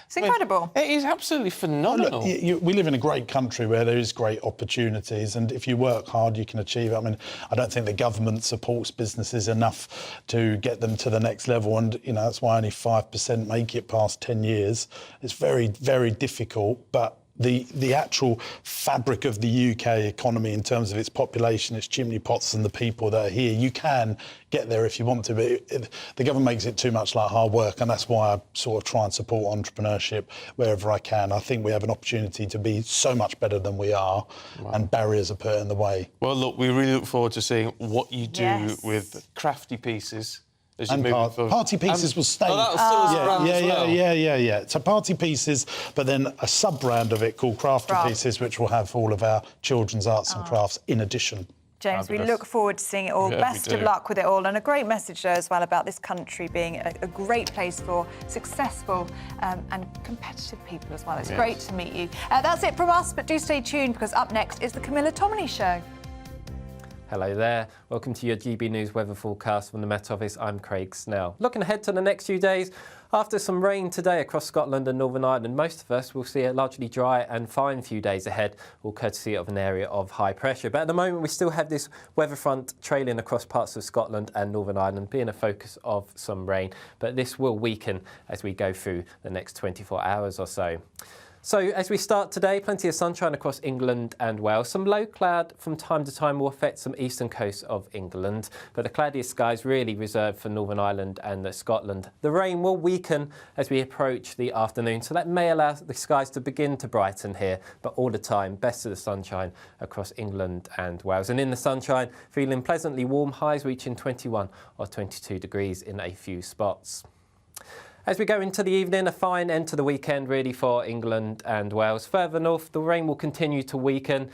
It's incredible. It is absolutely phenomenal. Look, we live in a great country where there is great opportunities, and if you work hard, you can achieve it. I don't think the government supports businesses enough to get them to the next level, and, that's why only 5% make it past 10 years. It's very, very difficult, but the actual fabric of the UK economy in terms of its population, its chimney pots and the people that are here, you can get there if you want to, but the government makes it too much like hard work, and that's why I sort of try and support entrepreneurship wherever I can. I think we have an opportunity to be so much better than we are, and barriers are put in the way. Well, look, we really look forward to seeing what you do with crafty pieces. And party pieces will stay. Oh, that'll still as a brand as well. Yeah. So party pieces, but then a sub-brand of it called Crafty Pieces, which will have all of our children's arts and crafts in addition. James, we look forward to seeing it all. Best of luck with it all, and a great message there as well about this country being a great place for successful and competitive people as well. It's great to meet you. That's it from us, but do stay tuned, because up next is the Camilla Tominey Show. Hello there. Welcome to your GB News weather forecast from the Met Office. I'm Craig Snell. Looking ahead to the next few days, after some rain today across Scotland and Northern Ireland, most of us will see a largely dry and fine few days ahead, all courtesy of an area of high pressure. But at the moment, we still have this weather front trailing across parts of Scotland and Northern Ireland, being a focus of some rain. But this will weaken as we go through the next 24 hours or so. So as we start today, plenty of sunshine across England and Wales. Some low cloud from time to time will affect some eastern coasts of England, but the cloudiest skies really reserved for Northern Ireland and Scotland. The rain will weaken as we approach the afternoon, so that may allow the skies to begin to brighten here, but all the time, best of the sunshine across England and Wales. And in the sunshine, feeling pleasantly warm, highs reaching 21 or 22 degrees in a few spots. As we go into the evening, a fine end to the weekend really for England and Wales. Further north, the rain will continue to weaken,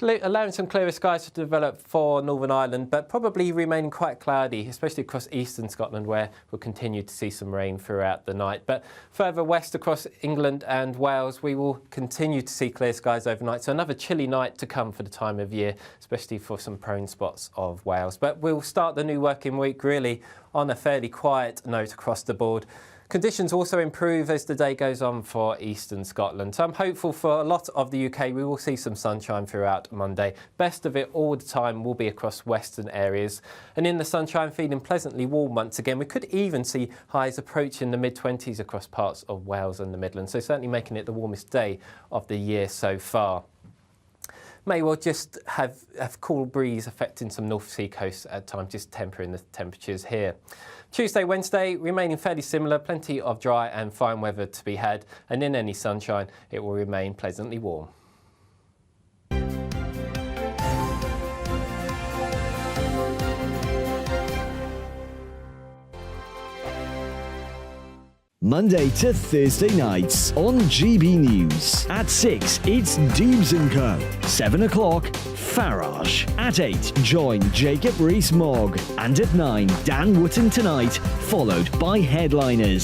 allowing some clearer skies to develop for Northern Ireland, but probably remaining quite cloudy, especially across eastern Scotland, where we'll continue to see some rain throughout the night. But further west across England and Wales, we will continue to see clear skies overnight. So another chilly night to come for the time of year, especially for some prone spots of Wales. But we'll start the new working week really on a fairly quiet note across the board. Conditions also improve as the day goes on for eastern Scotland. So I'm hopeful for a lot of the UK. We will see some sunshine throughout Monday. Best of it all the time will be across western areas. And in the sunshine, feeling pleasantly warm once again. We could even see highs approaching the mid-20s across parts of Wales and the Midlands. So certainly making it the warmest day of the year so far. May well just have cool breeze affecting some North Sea coasts at times, just tempering the temperatures here. Tuesday, Wednesday, remaining fairly similar, plenty of dry and fine weather to be had, and in any sunshine, it will remain pleasantly warm. Monday to Thursday nights on GB News. At 6, it's Dubes & Co. 7 o'clock, Farage. At 8, join Jacob Rees-Mogg. And at 9, Dan Wootton Tonight, followed by Headliners.